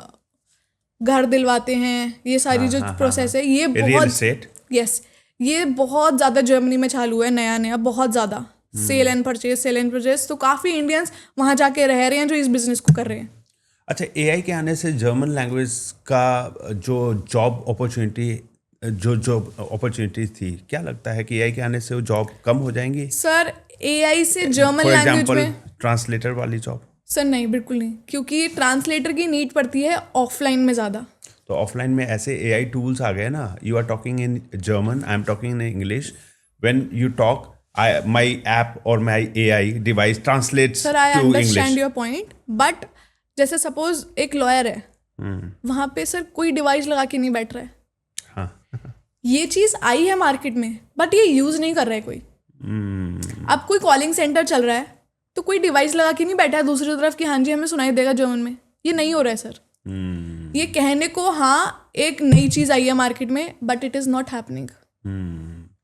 घर दिलवाते हैं, ये सारी जो प्रोसेस है ये रियल बहुत एस्टेट. यस ये बहुत ज़्यादा जर्मनी में चालू है नया नया, बहुत ज़्यादा सेल एंड परचेज. तो काफ़ी इंडियंस वहाँ जाके रह रहे हैं जो इस बिजनेस को कर रहे हैं. अच्छा, एआई के आने से जर्मन लैंग्वेज का जो जॉब अपॉर्चुनिटी थी, क्या लगता है कि एआई के आने से वो जॉब कम हो जाएंगी? सर एआई से जर्मन फॉर लैंग्वेज एग्जांपल में ट्रांसलेटर वाली जॉब. सर नहीं, बिल्कुल नहीं, क्योंकि ट्रांसलेटर की नीड पड़ती है ऑफलाइन में ज़्यादा. तो ऑफलाइन में ऐसे एआई टूल्स आ गए ना. You are talking in German, I am talking in English. When you talk, my app और my AI device translates sir I to understand English. Your point, but जैसे सपोज एक lawyer है, वहाँ पे sir कोई डिवाइस लगा के नहीं बैठ रहा है. हाँ. ये चीज़ आई है मार्केट में, बट ये यूज़ नहीं कर रहा है कोई. अब कोई कॉलिंग सेंटर चल रहा है तो कोई डिवाइस लगा के नहीं बैठा है दूसरी तरफ कि हाँ जी हमें सुनाई देगा जर्मन में. ये नहीं हो रहा है सर. ये कहने को हाँ एक नई चीज़ आई है मार्केट में, but it is not happening.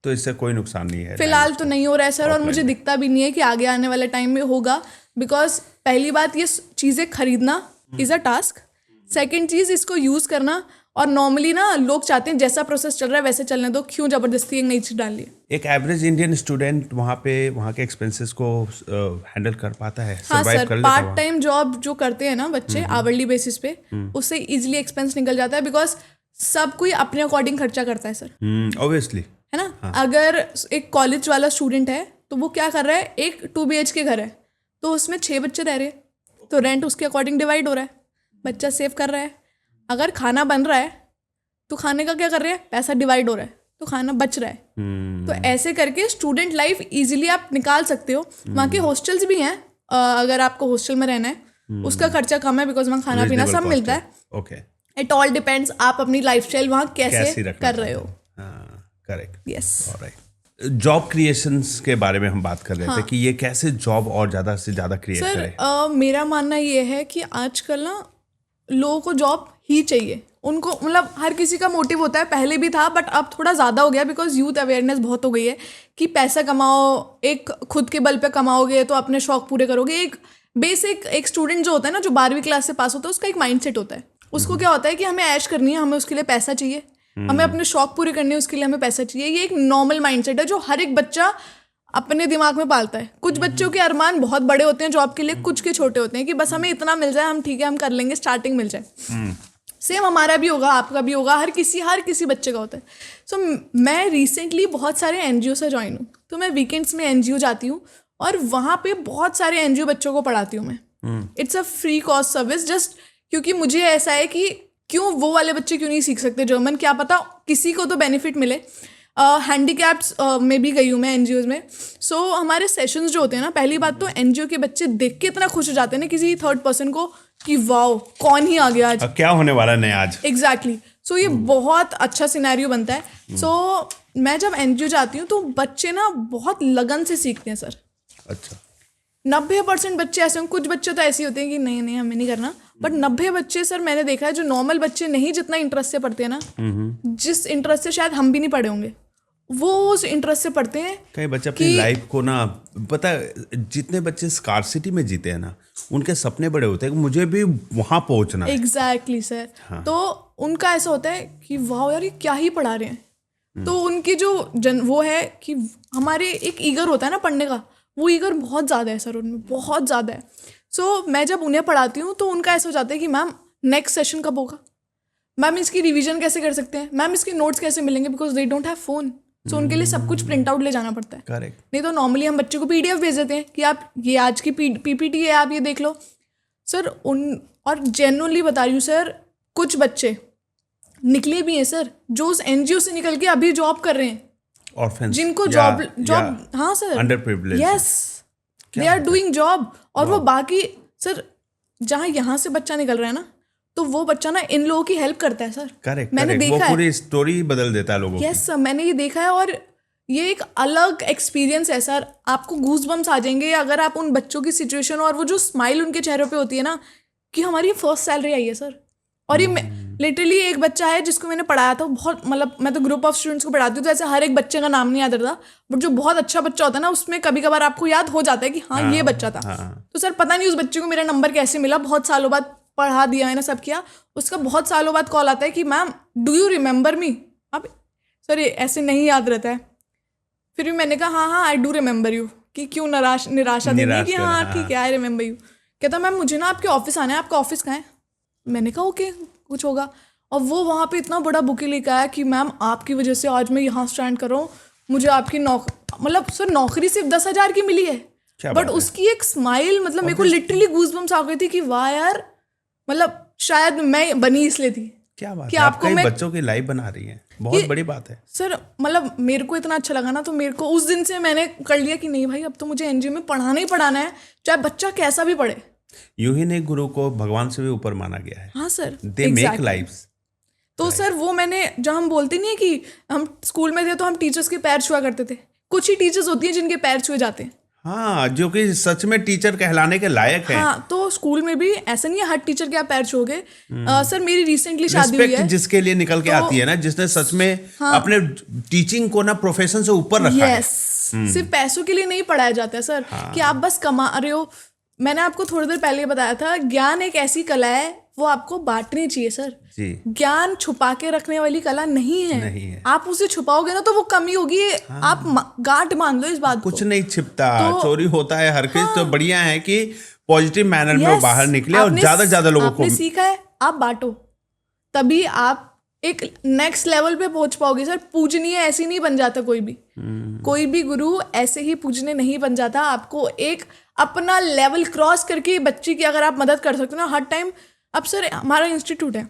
तो इससे कोई नुकसान नहीं है फिलहाल तो नहीं हो रहा है सर, और मुझे दिखता भी नहीं है कि आगे आने वाले टाइम में होगा. बिकॉज पहली बात, ये चीज़ें खरीदना इज़ अ टास्क. सेकेंड चीज़, इसको यूज़ करना, और नॉर्मली ना लोग चाहते हैं जैसा प्रोसेस चल रहा है वैसे चलने दो, क्यों ज़बरदस्ती एक नई चीज़ डालनी है. एक एवरेज इंडियन स्टूडेंट वहाँ के एक्सपेंसेस को हैंडल कर पाता है, हाँ सर्वाइव सर, कर लेता है पार्ट टाइम जॉब जो करते हैं ना बच्चे आवरली बेसिस पे, उससे इजीली एक्सपेंस निकल जाता है. बिकॉज सब कोई अपने अकॉर्डिंग खर्चा करता है सर, ऑब्वियसली. है ना. अगर एक कॉलेज वाला स्टूडेंट है तो वो क्या कर रहा है, एक 2 BHK घर है तो उसमें 6 बच्चे रह रहे हैं, तो रेंट उसके अकॉर्डिंग डिवाइड हो रहा है. बच्चा सेव कर रहा है. अगर खाना बन रहा है तो खाने का क्या कर रहे हैं, पैसा डिवाइड हो रहा है, तो खाना बच रहा है. तो ऐसे करके स्टूडेंट लाइफ इजीली आप निकाल सकते हो. वहाँ के हॉस्टल्स भी हैं, अगर आपको हॉस्टल में रहना है उसका खर्चा कम है, बिकॉज वहाँ खाना पीना सब मिलता है. ओके. इट ऑल डिपेंड्स आप अपनी लाइफस्टाइल वहाँ कैसे कर रहे हो. Correct. Yes. Alright. Job creations के बारे में हम बात कर रहे थे कि ये कैसे जॉब और ज़्यादा से ज़्यादा क्रिएट करें. सर मेरा मानना ये है कि आजकल ना लोगों को जॉब ही चाहिए. उनको मतलब हर किसी का मोटिव होता है, पहले भी था बट अब थोड़ा ज़्यादा हो गया, बिकॉज यूथ अवेयरनेस बहुत हो गई है कि पैसा कमाओ, एक खुद के बल पे कमाओगे तो अपने शौक पूरे करोगे. एक बेसिक एक स्टूडेंट जो होता है ना, जो 12वीं क्लास से पास होता है, उसका एक माइंडसेट होता है. उसको क्या होता है कि हमें ऐश करनी है, हमें उसके लिए पैसा चाहिए, हमें अपने शौक पूरे करने हैं, उसके लिए हमें पैसा चाहिए. ये एक नॉर्मल माइंडसेट है जो हर एक बच्चा अपने दिमाग में पालता है. कुछ बच्चों के अरमान बहुत बड़े होते हैं जॉब के लिए, कुछ के छोटे होते हैं कि बस हमें इतना मिल जाए, हम ठीक है हम कर लेंगे, स्टार्टिंग मिल जाए. सेम हमारा भी होगा, आपका भी होगा, हर किसी बच्चे का होता है. सो मैं रिसेंटली बहुत सारे NGO से ज्वाइन हूँ, तो मैं वीकेंड्स में NGO जाती हूँ और वहाँ पे बहुत सारे NGO बच्चों को पढ़ाती हूँ मैं. It's a free cost service, just क्योंकि मुझे ऐसा है कि क्यों वो वाले बच्चे क्यों नहीं सीख सकते जर्मन, क्या पता किसी को तो बेनिफिट मिले. हैंडीकैप्स में भी गई हूँ मैं NGOs में. सो हमारे सेशंस जो होते हैं ना, पहली बात तो NGO के बच्चे देख के इतना खुश हो जाते हैं ना किसी थर्ड पर्सन को कि वाओ कौन ही आ गया आज, क्या होने वाला है आज. एग्जैक्टली. सो ये बहुत अच्छा सिनेरियो बनता है. सो मैं जब NGO जाती हूँ तो बच्चे ना बहुत लगन से सीखते हैं सर. अच्छा. 90% बच्चे ऐसे हों, कुछ बच्चे तो ऐसे होते हैं कि नहीं नहीं हमें नहीं करना, बट 90 बच्चे सर मैंने देखा है जो नॉर्मल बच्चे नहीं जितना इंटरेस्ट से पढ़ते हैं ना, जिस इंटरेस्ट से शायद हम भी नहीं पढ़े होंगे, वो उस इंटरेस्ट से पढ़ते हैं. कई बच्चे अपनी लाइफ को ना, पता है, जितने बच्चे स्कार्सिटी में जीते हैं ना, उनके सपने बड़े होते हैं कि मुझे भी वहां पहुंचना है. Exactly sir. तो उनका ऐसा होता है कि वाह यार ये क्या ही पढ़ा रहे हैं. तो उनकी जो वो है कि हमारे एक ईगर होता है ना पढ़ने का, वो ईगर बहुत ज़्यादा है सर उनमें, बहुत ज़्यादा है. सो मैं जब उन्हें पढ़ाती हूँ तो उनका ऐसा हो जाता है कि मैम नेक्स्ट सेशन कब होगा, मैम इसकी रिवीजन कैसे कर सकते हैं, मैम इसके नोट्स कैसे मिलेंगे, because they don't have phone. So उनके लिए सब कुछ प्रिंट आउट ले जाना पड़ता है. करेक्ट. नहीं तो नॉर्मली हम बच्चे को PDF भेज देते हैं कि आप ये आज की PPT है, आप ये देख लो सर. और जेन्युइनली बता रही हूँ सर, कुछ बच्चे निकले भी हैं सर जो उस NGO से निकल के अभी जॉब कर रहे हैं, ऑर्फन्स जिनको जॉब हाँ sir, underprivileged, yes they are doing job. और वो बाकी सर जहाँ यहाँ से बच्चा निकल रहा है ना, तो वो बच्चा ना इन लोगों की हेल्प करता है सर. करेक्ट. मैंने देखा वो है, पूरी स्टोरी बदल देता है लोगों की. यस सर, मैंने ये देखा है और ये एक अलग एक्सपीरियंस है सर. आपको गूज बम्स आ जाएंगे अगर आप उन बच्चों की सिचुएशन और वो जो स्माइल उनके चेहरों पे होती है ना कि हमारी फर्स्ट सैलरी आई है सर. और ये लिटरली एक बच्चा है जिसको मैंने पढ़ाया था, बहुत मतलब मैं तो ग्रुप ऑफ स्टूडेंट्स को पढ़ाती हूँ तो ऐसे हर एक बच्चे का नाम नहीं याद रहता, बट जो बहुत अच्छा बच्चा होता है ना उसमें कभी कभार आपको याद हो जाता है कि हाँ ये बच्चा था। तो सर पता नहीं उस बच्चे को मेरा नंबर कैसे मिला, बहुत सालों बाद पढ़ा दिया मैंने, सब किया, उसका बहुत सालों बाद कॉल आता है कि मैम डू यू रिमेंबर मी। अब सर ये ऐसे नहीं याद रहता है, फिर भी मैंने कहा हाँ आई डू रिमेंबर यू, कि क्यों निराशा देनी कि हाँ ठीक है आई रिमेंबर यू। कहता मैम मुझे ना आपके ऑफिस आना है, आपका ऑफिस कहाँ है। मैंने कहा ओके कुछ होगा, और वो वहाँ पे इतना बड़ा बुके लेकर आया कि मैम आपकी वजह से आज मैं यहाँ स्टैंड कर रहा हूँ, मुझे आपकी मतलब सर नौकरी सिर्फ 10,000 की मिली है, बट उसकी एक स्माइल मतलब मेरे को लिटरली गूज़बम्स आ गई थी कि वाह यार, मतलब शायद मैं बनी इसलिए थी। क्या बात है, आपको मैं बच्चों की लाइफ बना रही है, बहुत बड़ी बात है सर। मतलब मेरे को इतना अच्छा लगा ना, तो मेरे को उस दिन से मैंने कर लिया कि नहीं भाई अब तो मुझे एनजीओ में पढ़ाना ही पढ़ाना है, चाहे बच्चा कैसा भी पढ़े। यूं ही नहीं, गुरु को भगवान से भी ऊपर माना गया है। हाँ सर, दे मेक लाइव्स। तो सर वो मैंने, जब हम बोलते नहीं है कि हम स्कूल में थे तो हम टीचर्स के पैर छुआ करते थे, कुछ ही टीचर्स होती हैं जिनके पैर छुए जाते हैं, हाँ, जो कि सच में टीचर कहलाने के लायक है। हाँ, तो स्कूल में भी ऐसा नहीं है हर टीचर के आप पैर छूओगे। सर मेरी रिसेंटली शादी हुई है, जिसके लिए निकल के आती है ना, जिसने सच में अपने टीचिंग को ना प्रोफेशन से ऊपर रखा है। सिर्फ पैसों के लिए नहीं पढ़ाया जाता है सर, कि आप बस कमा रहे हो। मैंने आपको थोड़ी देर पहले बताया था, ज्ञान एक ऐसी कला है वो आपको बांटनी चाहिए सर। ज्ञान छुपा के रखने वाली कला नहीं है। आप उसे छुपाओगे ना तो वो कमी होगी। आप गांठ मान लो इस बात कुछ नहीं छिपता, चोरी होता है हर चीज। तो बढ़िया है कि पॉजिटिव मैनर में वो बाहर निकले और ज्यादा लोगों को सीखा है, आप बांटो, तभी आप एक नेक्स्ट लेवल पे पहुंच पाओगे सर। पूजनीय ऐसे नहीं बन जाता कोई भी गुरु ऐसे ही पूजनीय नहीं बन जाता। आपको एक अपना लेवल क्रॉस करके बच्चे की अगर आप मदद कर सकते हो ना हर टाइम। अब सर हमारा इंस्टीट्यूट है,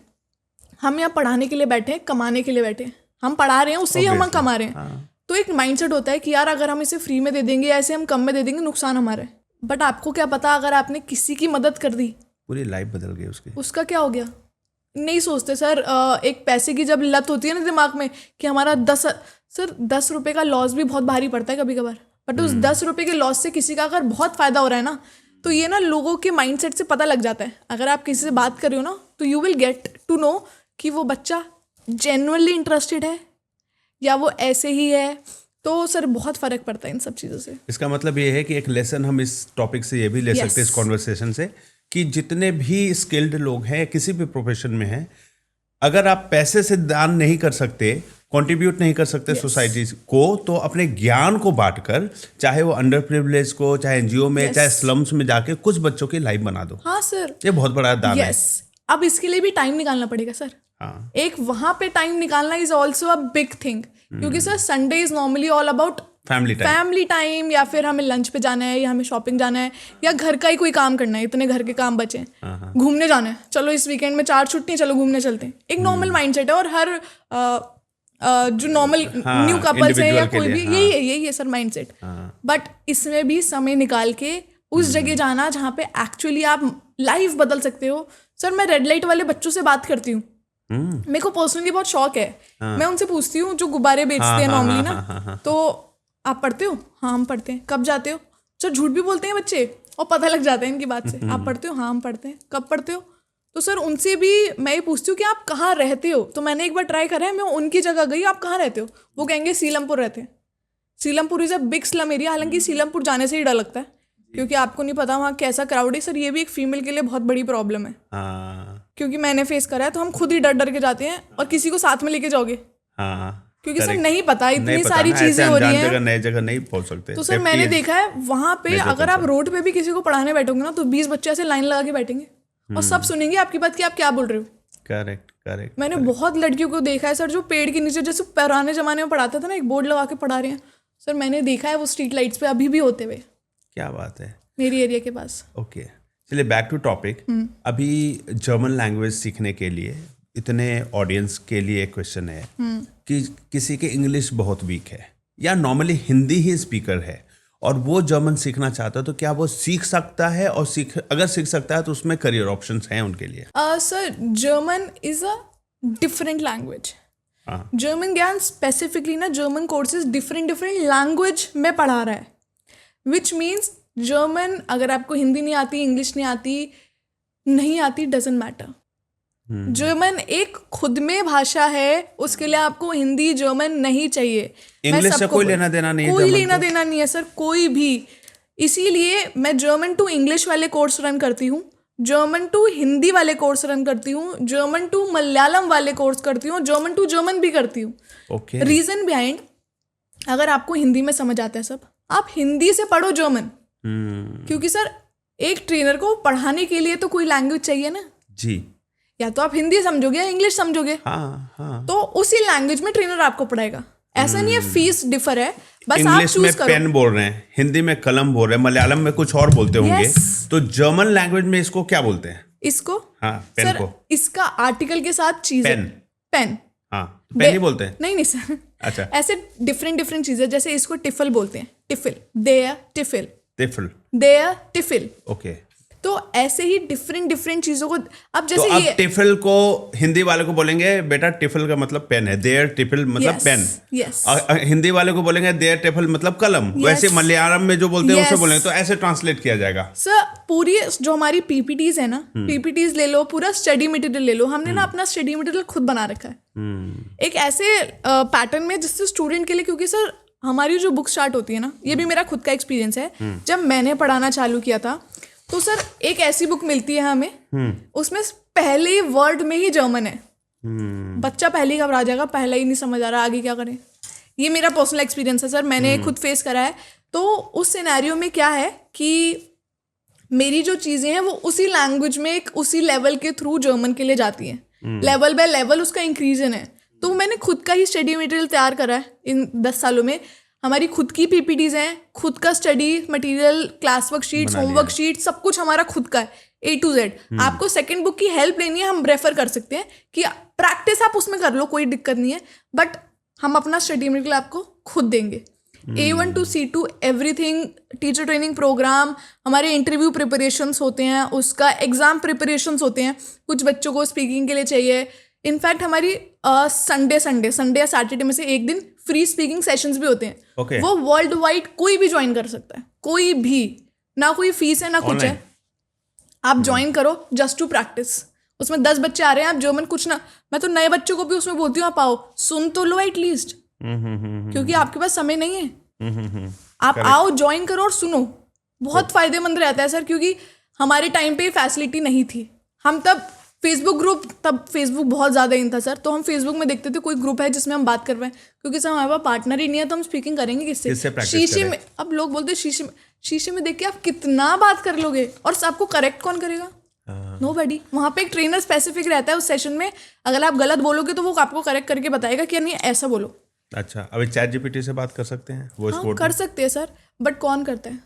हम यहाँ पढ़ाने के लिए बैठे हैं, कमाने के लिए बैठे हैं। हम पढ़ा रहे हैं, उससे ही हम कमा रहे हैं। तो एक माइंडसेट होता है कि यार अगर हम इसे फ्री में दे देंगे, ऐसे हम कम में दे देंगे, नुकसान हमारा है। बट आपको क्या पता, अगर आपने किसी की मदद कर दी, पूरी लाइफ बदल गई उसकी, उसका क्या हो गया। नहीं सोचते सर। एक पैसे की जब लत होती है ना दिमाग में कि हमारा 10 रुपए का लॉस भी बहुत भारी पड़ता है कभी कभार, बट उस 10 रुपए के लॉस से किसी का अगर बहुत फायदा हो रहा है ना, तो ये ना लोगों के माइंडसेट से पता लग जाता है। अगर आप किसी से बात कर रहे हो ना, तो you will get to know कि वो बच्चा जेन्युइनली इंटरेस्टेड है या वो ऐसे ही है। तो सर बहुत फर्क पड़ता है इन सब चीज़ों से। इसका मतलब ये है कि एक लेसन हम इस टॉपिक से ये भी ले सकते हैं, इस कॉन्वर्सेशन से, कि जितने भी स्किल्ड लोग हैं किसी भी प्रोफेशन में हैं, अगर आप पैसे से दान नहीं कर सकते, कंट्रीब्यूट नहीं कर सकते सोसाइटी को, तो अपने ज्ञान को बांटकर, चाहे वो अंडर प्रिविलेज को, चाहे एनजीओ में, चाहे स्लम्स में जाके कुछ बच्चों की लाइफ बना दो। हाँ सर, ये बहुत बड़ा दान है। अब इसके लिए भी टाइम निकालना पड़ेगा सर। हाँ। एक वहां पे टाइम निकालना is also a big thing, क्योंकि sir Sunday is normally all about family time, या फिर हमें लंच पे जाना है, या हमें शॉपिंग जाना है, या घर का ही कोई काम करना है। इतने घर के काम बचे हैं, घूमने जाना है, चलो इस वीकेंड में 4 छुट्टी, चलो घूमने चलते हैं। एक नॉर्मल माइंडसेट है, और हर जो नॉर्मल न्यू कपल्स है या कोई भी, यही है सर माइंडसेट। बट इसमें भी समय निकाल के उस जगह जाना जहाँ पे एक्चुअली आप लाइफ बदल सकते हो। सर मैं रेड लाइट वाले बच्चों से बात करती हूँ, मेरे को पर्सनली बहुत शौक है। मैं उनसे पूछती हूँ, जो गुब्बारे बेचते हैं नॉर्मली ना, तो आप पढ़ते हो? हाँ हम पढ़ते हैं। कब जाते हो? सर झूठ भी बोलते हैं बच्चे, और पता लग जाता है इनकी बात से। आप पढ़ते हो? हाँ हम पढ़ते हैं। कब पढ़ते हो? तो सर उनसे भी मैं ये पूछती हूँ कि आप कहाँ रहते हो। तो मैंने एक बार ट्राई करा है, मैं उनकी जगह गई, आप कहाँ रहते हो? वो कहेंगे सीलमपुर रहते हैं। Seelampur is a big slum area. हालांकि सीलमपुर जाने से ही डर लगता है, क्योंकि आपको नहीं पता वहाँ कैसा क्राउड है। सर ये भी एक फीमेल के लिए बहुत बड़ी प्रॉब्लम है, क्योंकि मैंने फेस करा है। तो हम खुद ही डर के जाते हैं, और किसी को साथ में लेके जाओगे, क्योंकि सर नहीं पता, इतनी सारी चीजें हो रही हैं, नई जगह नहीं पहुंच सकते। तो सर मैंने देखा है वहाँ पे, अगर आप रोड पे भी किसी को पढ़ाने बैठोगे ना, तो 20 बच्चे ऐसे लाइन लगा के बैठेंगे, और सब सुनेंगे आपकी बात कि आप क्या बोल रहे हो। करेक्ट। मैंने बहुत लड़कियों को देखा है सर, जो पेड़ के नीचे, जैसे पुराने जमाने में पढ़ाते थे ना, एक बोर्ड लगा के पढ़ा रहे हैं। सर मैंने देखा है वो स्ट्रीट लाइट्स पे अभी भी होते हुए। क्या बात है, मेरी एरिया के पास। ओके, चलिए बैक टू टॉपिक। अभी जर्मन लैंग्वेज सीखने के लिए इतने ऑडियंस के लिए एक क्वेश्चन है कि किसी के इंग्लिश बहुत वीक है, या नॉर्मली हिंदी ही स्पीकर है, और वो जर्मन सीखना चाहता है, तो क्या वो सीख सकता है? और अगर सीख सकता है तो उसमें करियर ऑप्शंस हैं उनके लिए? Sir German is a different language. German ज्ञान स्पेसिफिकली ना, जर्मन कोर्सेज डिफरेंट लैंग्वेज में पढ़ा रहा है, विच मीन्स जर्मन अगर आपको हिंदी नहीं आती, इंग्लिश नहीं आती, डजेंट मैटर। जर्मन एक खुद में भाषा है, उसके लिए आपको हिंदी जर्मन नहीं चाहिए। मैं इंग्लिश से सबको कोई लेना देना नहीं है कोई जर्मन लेना को? देना नहीं है सर, कोई भी। इसीलिए मैं जर्मन टू इंग्लिश वाले कोर्स रन करती हूँ, जर्मन टू हिंदी वाले कोर्स रन करती हूँ, जर्मन टू मलयालम वाले कोर्स करती हूँ, जर्मन टू जर्मन भी करती हूँ। ओके। रीजन बिहाइंड, अगर आपको हिंदी में समझ आता है सब, आप हिंदी से पढ़ो जर्मन, क्योंकि सर एक ट्रेनर को पढ़ाने के लिए तो कोई लैंग्वेज चाहिए ना। जी। या तो आप हिंदी समझोगे या इंग्लिश समझोगे, हाँ हाँ। तो उसी लैंग्वेज में ट्रेनर आपको पढ़ाएगा। ऐसा नहीं है फीस डिफर है, बस आप इंग्लिश में चूज करो। पेन बोल रहे हैं, हिंदी में कलम बोल रहे हैं, मलयालम में कुछ और बोलते होंगे। Yes. तो जर्मन लैंग्वेज में इसको क्या बोलते हैं? इसको हाँ, पेन सर को इसका आर्टिकल के साथ चीज है। पेन। पेन। हाँ, तो पेन ही बोलते हैं। नहीं सर, अच्छा। ऐसे डिफरेंट चीजें, जैसे इसको टिफल बोलते हैं, टिफिल, देयर टिफिल, टिफल। देयर टिफिल। ओके। तो ऐसे ही डिफरेंट चीजों को, अब तो जैसे अब ये टिफल को हिंदी वाले को बोलेंगे बेटा टिफल का मतलब पेन है, देयर टिफल मतलब Yes, पेन। yes. हिंदी वाले को बोलेंगे देयर टिफल मतलब कलम। Yes. वैसे मलयालम में जो बोलते हैं उसे Yes. बोलेंगे, तो ऐसे ट्रांसलेट किया जाएगा। सर पूरी जो हमारी पीपीटीज है ना, पीपीटीज ले लो, पूरा स्टडी मटेरियल ले लो, हमने ना अपना स्टडी मटेरियल खुद बना रखा है एक ऐसे पैटर्न में जिससे स्टूडेंट के लिए, क्योंकि सर हमारी जो बुक स्टार्ट होती है ना, ये भी मेरा खुद का एक्सपीरियंस है। जब मैंने पढ़ाना चालू किया था तो सर एक ऐसी बुक मिलती है हमें, उसमें पहले वर्ड में ही जर्मन है। बच्चा पहले ही घबरा जाएगा, पहला ही नहीं समझ आ रहा, आगे क्या करें। ये मेरा पर्सनल एक्सपीरियंस है सर, मैंने खुद फेस करा है। तो उस सिनेरियो में क्या है कि मेरी जो चीज़ें हैं वो उसी लैंग्वेज में एक उसी लेवल के थ्रू जर्मन के लिए जाती हैं, लेवल बाय लेवल उसका इंक्रीजन है। तो मैंने खुद का ही स्टडी मटेरियल तैयार करा है इन 10 सालों में। हमारी खुद की पीपीटीज हैं, खुद का study material, class work sheets, homework sheet, सब कुछ हमारा खुद का है, A to Z। आपको सेकंड बुक की हेल्प लेनी है, हम रेफर कर सकते हैं कि प्रैक्टिस आप उसमें कर लो, कोई दिक्कत नहीं है, बट हम अपना स्टडी मटेरियल आपको खुद देंगे। A1 to C2 everything, teacher training program, हमारे इंटरव्यू प्रिपरेशंस होते हैं, उसका एग्जाम प्रिपरेशंस होते हैं, कुछ बच्चों को स्पीकिंग के लिए चाहिए। इनफैक्ट हमारी संडे या सैटरडे में से एक दिन फ्री स्पीकिंग सेशंस भी होते हैं। Okay. वो वर्ल्ड वाइड कोई भी ज्वाइन कर सकता है, कोई भी, ना कोई फीस है ना कुछ है। आप ज्वाइन करो जस्ट टू प्रैक्टिस। उसमें 10 बच्चे आ रहे हैं, आप जर्मन कुछ ना, मैं तो नए बच्चों को भी उसमें बोलती हूँ आप आओ, सुन तो लो एटलीस्ट, क्योंकि आपके पास समय नहीं है। आप आओ, ज्वाइन करो और सुनो, बहुत फायदेमंद रहता है सर। क्योंकि हमारे टाइम पे फैसिलिटी नहीं थी, हम तब फेसबुक ग्रुप, तब फेसबुक बहुत ज़्यादा इन था सर, तो हम फेसबुक में देखते थे कोई ग्रुप है जिसमें हम बात कर रहे हैं, क्योंकि सर हमारे पास पार्टनर ही नहीं है, तो हम स्पीकिंग करेंगे किससे? शीशे में। अब लोग बोलते हैं शीशे में देख के आप कितना बात कर लोगे, और आपको करेक्ट कौन करेगा? नोबडी। वहाँ पे एक ट्रेनर स्पेसिफिक रहता है उस सेशन में, अगर आप गलत बोलोगे तो वो आपको करेक्ट करके बताएगा कि नहीं ऐसा बोलो। अच्छा, अभी चैट जीपीटी से बात कर सकते हैं, वॉइस हाँ, कोड कर सकते हैं सर, बट कौन करता है?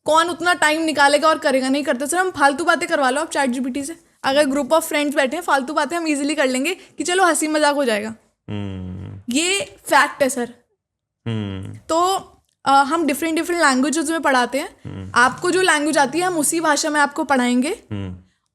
कौन उतना टाइम निकालेगा और करेगा? नहीं करते सर। हम फालतू बातें करवा लो आप चैट जीपीटी से, अगर ग्रुप ऑफ फ्रेंड्स बैठे हैं, फालतू बातें हम इजीली कर लेंगे कि चलो हंसी मजाक हो जाएगा। ये फैक्ट है सर। तो हम डिफरेंट लैंग्वेजेस में पढ़ाते हैं। आपको जो लैंग्वेज आती है हम उसी भाषा में आपको पढ़ाएंगे,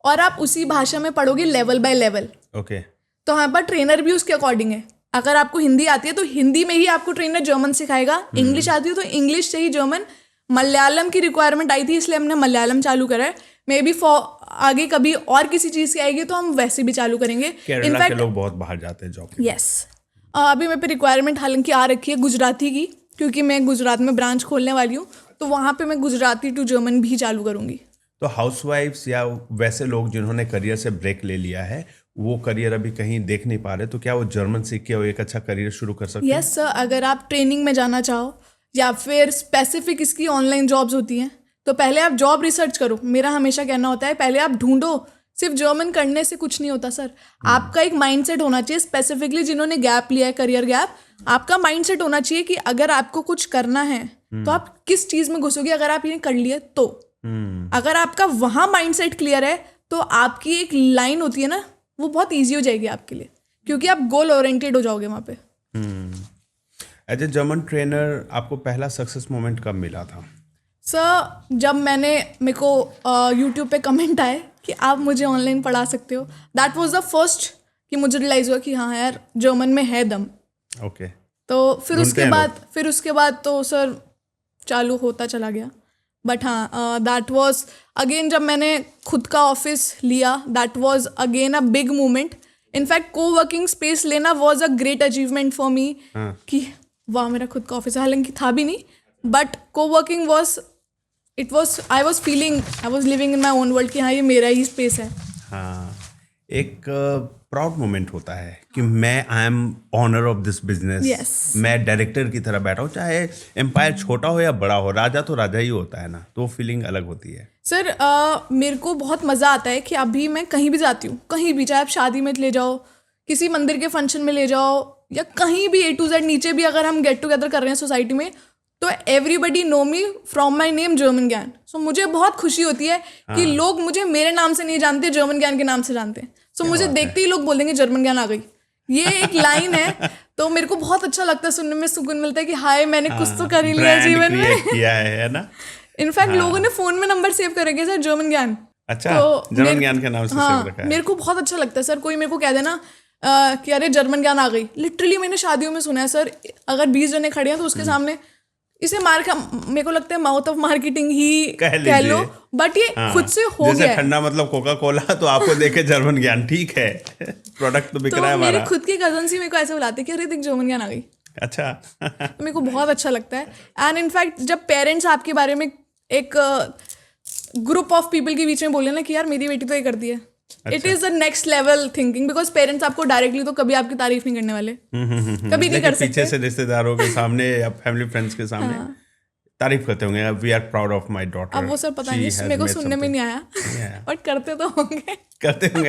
और आप उसी भाषा में पढ़ोगे लेवल बाय लेवल। ओके। तो हमारे पास ट्रेनर भी उसके अकॉर्डिंग है। अगर आपको हिंदी आती है तो हिंदी में ही आपको ट्रेनर जर्मन सिखाएगा, इंग्लिश आती है तो इंग्लिश से ही जर्मन। मलयालम की रिक्वायरमेंट आई थी इसलिए हमने मलयालम चालू करा है। मे बी आगे कभी और किसी चीज़ की आएगी तो हम वैसे भी चालू करेंगे। केरला के लोग बहुत बाहर जाते हैं जॉब के लिए। यस, अभी मेरे पे रिक्वायरमेंट हालांकि आ रखी है गुजराती की, क्योंकि मैं गुजरात में ब्रांच खोलने वाली हूँ, तो वहाँ पे मैं गुजराती टू जर्मन भी चालू करूँगी। तो हाउसवाइफ्स या वैसे लोग जिन्होंने करियर से ब्रेक ले लिया है, वो करियर अभी कहीं देख नहीं पा रहे, तो क्या वो जर्मन सीख के एक अच्छा करियर शुरू कर सकते हैं? यस सर, अगर आप ट्रेनिंग में जाना चाहो या फिर स्पेसिफिक इसकी ऑनलाइन जॉब्स होती हैं, तो पहले आप जॉब रिसर्च करो। मेरा हमेशा कहना होता है पहले आप ढूंढो, सिर्फ जर्मन करने से कुछ नहीं होता सर। आपका एक माइंडसेट होना चाहिए, स्पेसिफिकली जिन्होंने गैप लिया है, करियर गैप, आपका माइंडसेट होना चाहिए कि अगर आपको कुछ करना है तो आप किस चीज़ में घुसोगे। अगर आप ये कर लिए तो, अगर आपका वहाँ माइंडसेट क्लियर है तो आपकी एक लाइन होती है ना, वो बहुत ईजी हो जाएगी आपके लिए, क्योंकि आप गोल ओरिएंटेड हो जाओगे वहाँ पे। एज ए जर्मन ट्रेनर आपको पहला सक्सेस मोमेंट कब मिला था? सर जब मेरे को यूट्यूब पे कमेंट आए कि आप मुझे ऑनलाइन पढ़ा सकते हो, दैट वाज द फर्स्ट कि मुझे रियलाइज़ हुआ कि हाँ यार जर्मन में है दम। ओके। तो फिर उसके बाद तो सर चालू होता चला गया। बट हाँ दैट वॉज अगेन जब मैंने खुद का ऑफिस लिया, that was again a big moment. In fact को वर्किंग स्पेस लेना was a great achievement for me कि वाह मेरा खुद का ऑफिस है. हालांकि था भी नहीं, बट को working was I was living in my own world कि हाँ ये मेरा ही स्पेस है. हाँ, एक प्राउड मोमेंट होता है कि मैं I am owner of this business. Yes. मैं डायरेक्टर की तरह बैठा हूँ, चाहे एम्पायर छोटा हो या बड़ा हो, राजा तो राजा ही होता है ना, तो वो फीलिंग अलग होती है. सर मेरे को बहुत मज़ा आता है कि अभी मैं कहीं भी जाती हूँ, कहीं भी, चाहे आप शादी में ले जाओ, किसी मंदिर के फंक्शन में ले जाओ, या कहीं भी A to Z, नीचे भी अगर हम गेट टुगेदर कर रहे हैं सोसाइटी में, तो everybody know me from my name German ज्ञान. सो मुझे बहुत खुशी होती है कि लोग मुझे मेरे नाम से नहीं जानते, जर्मन ज्ञान के नाम से जानते हैं. सो मुझे देखते ही लोग बोलेंगे जर्मन ज्ञान आ गई. ये एक लाइन है, तो मेरे को बहुत अच्छा लगता है, सुनने में सुकून मिलता है कि हाय मैंने कुछ तो कर ही लिया जीवन में. किया है ना. इनफैक्ट लोगों ने फोन में नंबर सेव करेंगे सर जर्मन ज्ञान. अच्छा, जर्मन ज्ञान के नाम से सेव रखा है. मेरे को बहुत अच्छा लगता है सर, कोई मेरे को कह देना कि अरे जर्मन ज्ञान आ गई. लिटरली मैंने शादियों में सुना है सर, अगर 20 जने खड़े हैं तो उसके सामने इसे मेरे को लगता है माउथ ऑफ मार्केटिंग ही कह लो, बट ये खुद से हो गया है. ठंडा मतलब कोका कोला, तो आपको देखे जर्मन ज्ञान, ठीक है, प्रोडक्ट तो बिक रहा है हमारा. मेरे खुद के कजन ही मेरे को ऐसे बुलाते कि अरे देख जर्मन ज्ञान आ गई. अच्छा. तो मेरे को बहुत अच्छा लगता है. एंड इनफैक्ट जब पेरेंट्स आपके बारे में एक ग्रुप ऑफ पीपल के बीच में बोले ना कि यार मेरी बेटी तो ये करती है, it is the next level thinking, because parents आपको डायरेक्टली तो कभी आपकी तारीफ नहीं करने वाले, कभी नहीं कर सकते. पीछे से रिश्तेदारों के सामने या फैमिली फ्रेंड्स के सामने तारीफ करते होंगे, we are proud of my daughter. अब वो सर पता नहीं, मेरे को सुनने में नहीं आया, बट करते तो होंगे.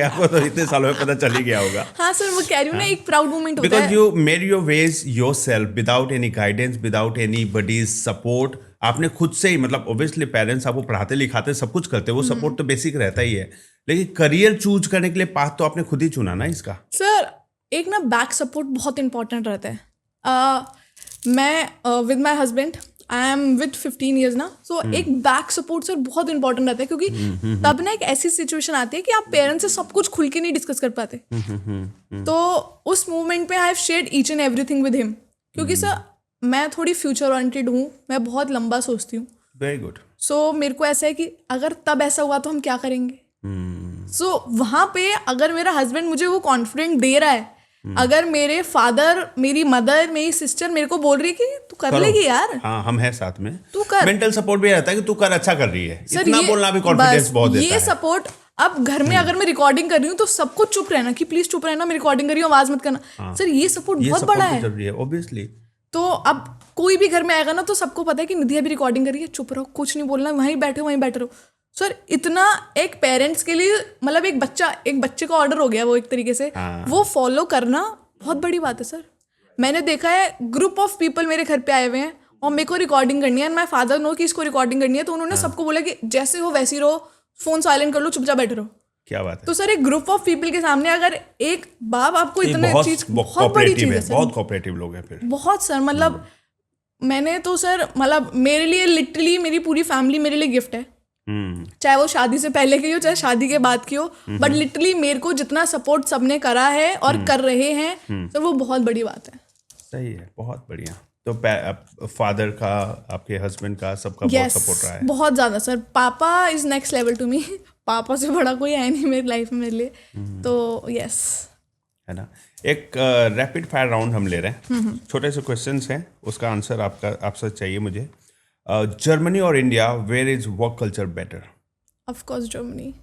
आपको तो इतने सालों में पता चल ही गया होगा. हाँ सर, वो कह रही हूँ ना, एक प्राउड मोमेंट होता है. Because you made your ways yourself without any guidance, without anybody's support. आपने खुद से ही, मतलब ऑब्वियसली पेरेंट्स आपको पढ़ाते लिखाते सब कुछ करते, वो सपोर्ट तो बेसिक रहता ही है, लेकिन करियर चूज करने के लिए पाथ तो आपने खुद ही चुना ना इसका. सर एक ना बैक सपोर्ट बहुत इंपॉर्टेंट रहता है. मैं with my husband, I am with 15 years ना, सो एक बैक सपोर्ट सर बहुत इंपॉर्टेंट रहता है, क्योंकि तब ना एक ऐसी सिचुएशन आती है कि आप पेरेंट्स से सब कुछ खुल के नहीं डिस्कस कर पाते. तो उस मोमेंट पे I have shared each and everything with him, क्योंकि सर मैं थोड़ी फ्यूचर ओरिएंटेड हूँ, मैं बहुत लंबा सोचती हूँ. Very good. सो मेरे को ऐसा है कि अगर तब ऐसा हुआ तो हम क्या करेंगे. सो वहाँ पे अगर मेरा हस्बैंड मुझे वो कॉन्फिडेंट दे रहा है, अगर मेरे फादर, मेरी मदर, मेरी सिस्टर मेरे को बोल रही है कि तू कर लेगी यार, हाँ हम हैं साथ में, तू कर. मेंटल सपोर्ट भी रहता है कि तू कर, अच्छा कर रही है. इतना बोलना भी कॉन्फिडेंस बहुत देता है. ये सपोर्ट. अब घर में अगर मैं रिकॉर्डिंग कर रही हूँ तो सबको चुप रहना कि प्लीज चुप रहना, मैं रिकॉर्डिंग कर रही हूँ, आवाज मत करना. सर ये सपोर्ट बहुत बड़ा है, ऑब्वियसली. तो अब कोई भी घर में आएगा ना तो सबको पता है कि निधि अभी रिकॉर्डिंग करिए, चुप रहो, कुछ नहीं बोलना, वहीं बैठे रहो. सर इतना एक पेरेंट्स के लिए, मतलब एक बच्चे का ऑर्डर हो गया वो एक तरीके से, वो फॉलो करना बहुत बड़ी बात है सर. मैंने देखा है ग्रुप ऑफ पीपल मेरे घर पे आए हुए हैं और मेरे को रिकॉर्डिंग करनी है, एंड माय फादर नो कि इसको रिकॉर्डिंग करनी है, तो उन्होंने सबको बोला कि जैसे हो वैसी रहो, फोन साइलेंट कर लो, चुपचाप बैठे रहो. क्या बात है. तो सर एक ग्रुप ऑफ पीपल के सामने अगर एक बाप आपको इतने चीज, बहुत बड़ी चीज है सर. बहुत कोऑपरेटिव लोग हैं फिर, बहुत सर. मतलब मैंने तो सर, मतलब मेरे लिए लिटरली मेरी पूरी फैमिली मेरे लिए गिफ्ट है, चाहे वो शादी से पहले की हो चाहे शादी के बाद की हो, बट लिटरली मेरे को जितना सपोर्ट सबने करा है और कर रहे हैं तो वो बहुत बड़ी बात है. सही है, बहुत बढ़िया. तो फादर का, आपके हस्बैंड का, सबका बहुत सपोर्ट रहा है. बहुत ज्यादा sir. Papa is next level to me. पापा से बड़ा कोई है नहीं मेरी लाइफ में मेरे लिए, तो यस है ना. एक रैपिड फायर राउंड हम ले रहे हैं, छोटे से क्वेश्चंस हैं, उसका आंसर आपसे चाहिए मुझे. जर्मनी और India, where is work culture better? Of course Germany.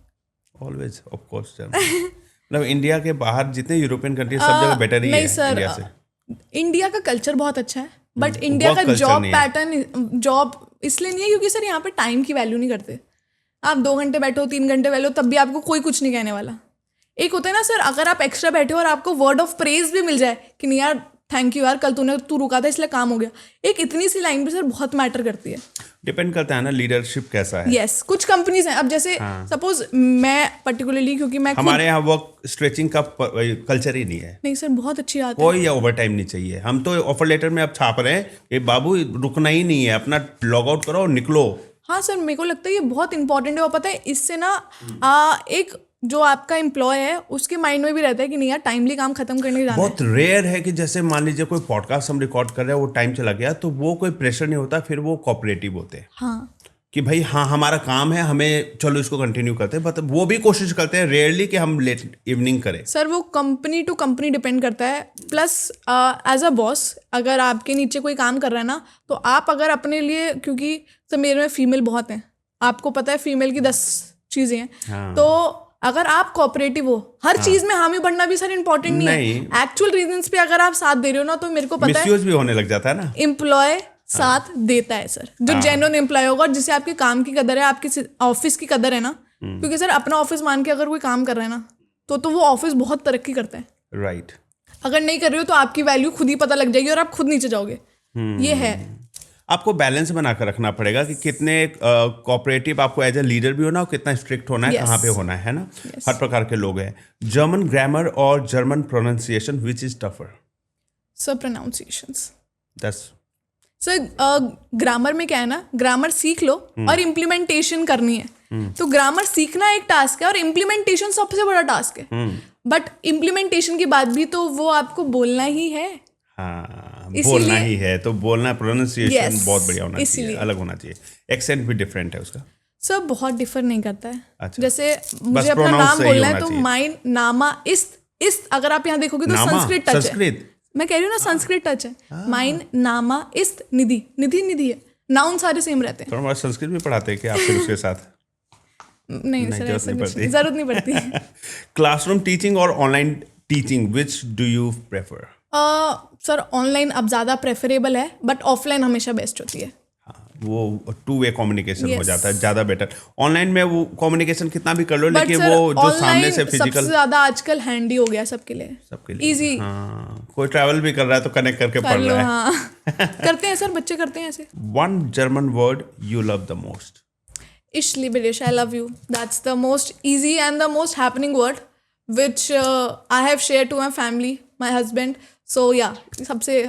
Always of course Germany. मतलब इंडिया के बाहर जितने यूरोपियन कंट्री सब जगह बेटर ही है इंडिया से. इंडिया का कल्चर बहुत अच्छा है, बट इंडिया का जॉब पैटर्न, जॉब इसलिए नहीं है क्योंकि सर यहाँ पे टाइम की वैल्यू नहीं करते. आप 2 घंटे बैठो, 3 घंटे बैठो, तब भी आपको कोई कुछ नहीं कहने वाला. एक होता है ना सर, अगर आप एक्स्ट्रा बैठे हो और आपको वर्ड ऑफ प्रेज भी मिल जाए कि नहीं यार थैंक यू यार, कल तू रुका था इसलिए काम हो गया, एक इतनी सी लाइन भी सर बहुत मैटर करती है. डिपेंड करता है ना लीडरशिप कैसा है. यस, कुछ कंपनीज हैं, अब जैसे सपोज मैं पर्टिकुलरली, क्योंकि मैं हमारे यहाँ वर्क स्ट्रेचिंग का कल्चर ही नहीं है. नहीं सर, बहुत अच्छी बात है. कोई ओवर टाइम नहीं चाहिए. हम तो ऑफर लेटर में अब छाप रहे हैं कि बाबू रुकना ही नहीं है, अपना लॉग आउट करो और निकलो. हाँ सर, मेरे को लगता है ये बहुत इंपॉर्टेंट है. और पता है इससे ना एक जो आपका एम्प्लॉय है उसके माइंड में भी रहता है कि नहीं यार टाइमली काम खत्म करने जाना है. बहुत रेयर है कि जैसे मान लीजिए कोई पॉडकास्ट हम रिकॉर्ड कर रहे हैं, वो टाइम चला गया तो वो कोई प्रेशर नहीं होता, फिर वो कोऑपरेटिव होते हैं. हाँ, कि भाई हाँ हमारा काम है, हमें चलो इसको कंटिन्यू करते हैं, बट वो भी कोशिश करते हैं रेयरली कि हम लेट इवनिंग करें। सर वो कंपनी टू कंपनी डिपेंड करता है। प्लस एज अ बॉस अगर आपके नीचे कोई काम कर रहा है ना, तो आप अगर अपने लिए, क्योंकि सर मेरे में फीमेल बहुत हैं, आपको पता है फीमेल की 10 चीज़ें हैं। हाँ। तो अगर आप कोऑपरेटिव हो, हर चीज़ में हामी बनना भी सर इंपॉर्टेंट नहीं है। एक्चुअल रीजंस पे अगर आप साथ दे रहे हो ना, तो मेरे को पता है मिसयूज भी होने लग जाता है ना। एम्प्लॉय साथ देता है सर, जो जेन्युइन एम्प्लॉय होगा और जिसे आपके काम की कदर है, आपके ऑफिस की कदर है ना। क्योंकि सर अपना ऑफिस मान के अगर कोई काम कर रहा है ना, तो वो ऑफिस बहुत तरक्की करता है। राइट। अगर नहीं कर रहे हो तो आपकी वैल्यू खुद ही पता लग जाएगी और आप खुद नीचे जाओगे। ये है। आपको बैलेंस बना कर रखना पड़ेगा कि कितने कोऑपरेटिव आपको एज ए लीडर भी होना और कितना स्ट्रिक्ट होना है, Yes. कहाँ पे होना है ना। हर प्रकार के लोग हैं। जर्मन ग्रामर और German pronunciation which is tougher? Sir pronunciations. That's sir grammar में क्या है ना, ग्रामर सीख लो और इम्प्लीमेंटेशन करनी है। तो ग्रामर सीखना एक टास्क है और इम्प्लीमेंटेशन सबसे बड़ा टास्क है। बट इम्प्लीमेंटेशन के बाद भी तो वो आपको बोलना ही है। हाँ, बोलना ही है तो बोलना, प्रोनाउंसिएशन Yes, बहुत बढ़िया होना चाहिए, इसीलिए। अलग होना चाहिए। एक्सेंट भी डिफरेंट है उसका। सर बहुत डिफर नहीं करता है। अच्छा। जैसे मुझे अपना pronounce नाम सही बोलना है होना तो चाहिए। माइन नामा इस्त अगर आप यहाँ देखोगे तो नामा? संस्कृत टच है। संस्कृत? मैं कह रही हूँ ना संस्कृत टच है। माइन नामा इस्त निधि, निधि निधि है। नाउन सारे सेम रहते हैं। तो हमारा संस्कृत भी पढ़ाते हैं कि आप फिर उसके साथ? नहीं सर, जरूरत ऐसा नहीं कुछ पड़ती। नहीं, जरूरत नहीं पड़ती। क्लासरूम टीचिंग और online teaching which do you prefer? Sir online अब ज़्यादा प्रेफरेबल है, बट ऑफलाइन हमेशा बेस्ट होती है। वो टू वे कम्युनिकेशन हो Yes. जाता है, ज़्यादा बेटर। ऑनलाइन में वो कम्युनिकेशन कितना भी कर लो, बट लेकिन सर वो जो सामने से ऑनलाइन सबसे फिजिकल ज़्यादा आजकल हैंडी हो गया सबके लिए। सबके लिए Easy। हाँ, कोई ट्रैवल भी कर रहा है तो कनेक्ट करके कर पढ़ लो, रहा है। हाँ। करते हैं सर, बच्चे करते हैं ऐसे। One German word you love the most? Ich liebe dich, I love you. That's the most easy and the most happening word which I have shared to my family, my husband. So yeah, सबसे,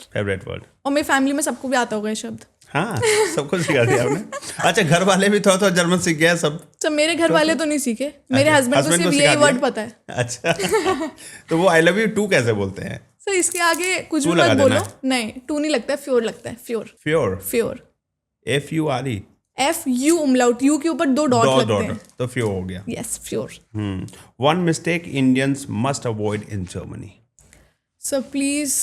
favourite word? और मेरी family में सबको भी आता होगा ये शब्द। हाँ, सबको सिखा दिया आपने। अच्छा, घर वाले भी थोड़ा थोड़ा जर्मन सीख गया सब? तो मेरे घर वाले तो नहीं सीखे, मेरे हस्बैंड को husband सिर्फ सिखा यही दिया? वर्ड पता है। अच्छा। तो वो आई लव यू टू कैसे बोलते हैं? सर इसके आगे कुछ टू भी लगा मत देना बोलो। नहीं, टू नहीं लगता है, फ्योर लगता है। फ्योर फ्योर? फ्योर FURE? FU umlaut, यू के ऊपर 2 डॉट लगते हैं। तो फ्योर हो गया। यस, फ्योर। One mistake Indians must avoid in Germany? Sir please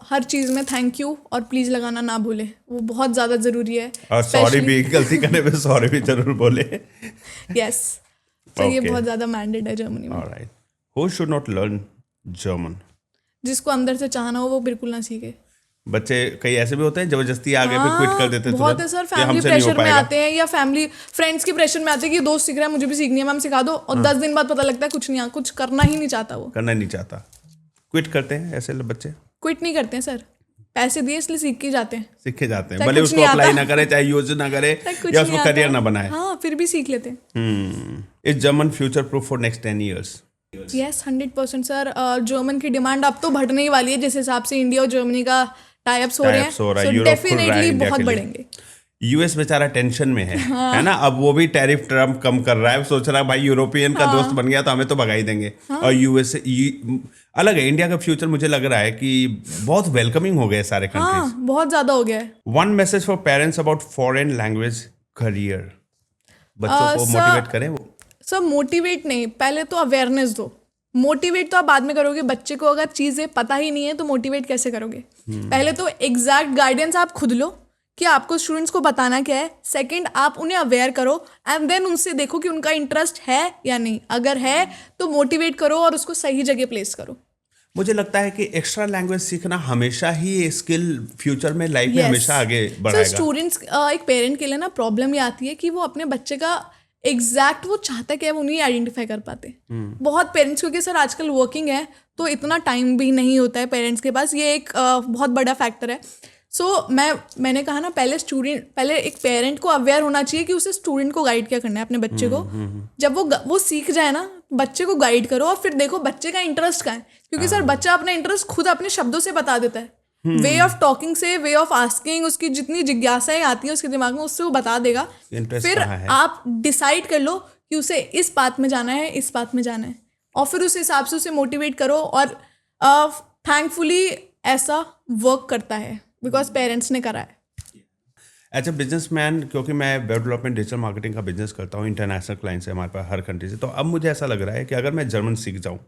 हर चीज़ में थैंक यू और प्लीज़ लगाना ना भूले, वो बहुत ज़्यादा ज़रूरी है। और सॉरी भी, गलती करने पे सॉरी भी जरूर बोले। यस सर, ये Okay. बहुत ज़्यादा मैंडेट है जर्मनी में। Alright. Who should not learn German? जिसको अंदर से चाहना हो वो बिल्कुल ना सीखे। बच्चे कई ऐसे भी होते हैं जबरदस्ती आगे पे क्विट कर देते हैं बहुत तुरंत, है सर, कि फैमिली हमसे नहीं हो प्रेशर में पाएगा। आते हैं या फैमिली फ्रेंड्स के प्रेशर में आते हैं कि ये दोस्त सीख रहा है मुझे भी सीखनी है, मैम सिखा दो, और 10 दिन बाद पता लगता है कुछ नहीं, कुछ करना ही नहीं चाहता, वो करना नहीं चाहता, क्विट करते हैं ऐसे बच्चे। क्विट नहीं करते हैं सर, पैसे दिए इसलिए सीख के जाते हैं। सीखे जाते हैं, चाहे भले कुछ उसको नहीं अप्लाई आता। ना करे, चाहे यूज ना करे, कुछ या नहीं उसको करियर आता। ना बनाए। हाँ, फिर भी सीख लेते हैं। Is German future proof for next 10 years? Yes 100% sir. German की डिमांड अब तो बढ़ने ही वाली है, जिस हिसाब से इंडिया और जर्मनी का टाइप्स हो रहे हैं, Types हो रहा है, सो यूरोप खुल रहा है डेफिनेटली इंडिया बहुत के लिए। बढ़ेंगे। यूएस बेचारा टेंशन में है ना। अब वो भी टैरिफ ट्रम्प कम कर रहा है, सोच रहा है भाई यूरोपियन का दोस्त बन गया तो हमें तो भगा ही देंगे। और यूएस अलग है, इंडिया का फ्यूचर मुझे लग रहा है कि बहुत वेलकमिंग हो गए सारे कंट्रीज। हाँ, बहुत ज़्यादा हो गया है। One message for parents about foreign language career? बच्चों को sir, मोटिवेट करें वो? सर मोटिवेट नहीं, पहले तो अवेयरनेस दो। मोटिवेट तो आप बाद में करोगे, बच्चे को अगर चीज़ें पता ही नहीं है तो मोटिवेट कैसे करोगे? पहले तो एग्जैक्ट गाइडेंस आप खुद लो कि आपको स्टूडेंट्स को बताना क्या है। सेकंड, आप उन्हें अवेयर करो एंड देन उनसे देखो कि उनका इंटरेस्ट है या नहीं। अगर है तो मोटिवेट करो और उसको सही जगह प्लेस करो। मुझे लगता है कि एक्स्ट्रा लैंग्वेज सीखना हमेशा ही स्किल फ्यूचर में लाइफ में हमेशा आगे सो बढ़ाएगा। स्टूडेंट्स, एक पेरेंट के लिए ना प्रॉब्लम ये आती है कि वो अपने बच्चे का एग्जैक्ट वो चाहता क्या है वो नहीं आइडेंटिफाई कर पाते। बहुत पेरेंट्स, क्योंकि सर आजकल वर्किंग है तो इतना टाइम भी नहीं होता है पेरेंट्स के पास, ये एक बहुत बड़ा फैक्टर है। सो मैंने कहा ना, पहले एक पेरेंट को अवेयर होना चाहिए कि उसे स्टूडेंट को गाइड क्या करना है, अपने बच्चे को। जब वो सीख जाए ना, बच्चे को गाइड करो और फिर देखो बच्चे का इंटरेस्ट क्या है, क्योंकि सर बच्चा अपना इंटरेस्ट खुद अपने शब्दों से बता देता है। वे ऑफ टॉकिंग से, वे ऑफ आस्किंग, उसकी जितनी जिज्ञासाएं आती हैं उसके दिमाग में, उससे वो बता देगा। Interest फिर कहाँ है? आप डिसाइड कर लो कि उसे इस बात में जाना है, इस बात में जाना है, और फिर उस हिसाब से उसे मोटिवेट करो। और थैंकफुली ऐसा वर्क करता है बिकॉज पेरेंट्स ने करा है। एज ए बिजनेसमैन, क्योंकि मैं वेब डेवलपमेंट डिजिटल मार्केटिंग का बिजनेस करता हूँ, इंटरनेशनल क्लाइंट्स है हमारे पास हर कंट्री से, तो अब मुझे ऐसा लग रहा है कि अगर मैं जर्मन सीख जाऊँ,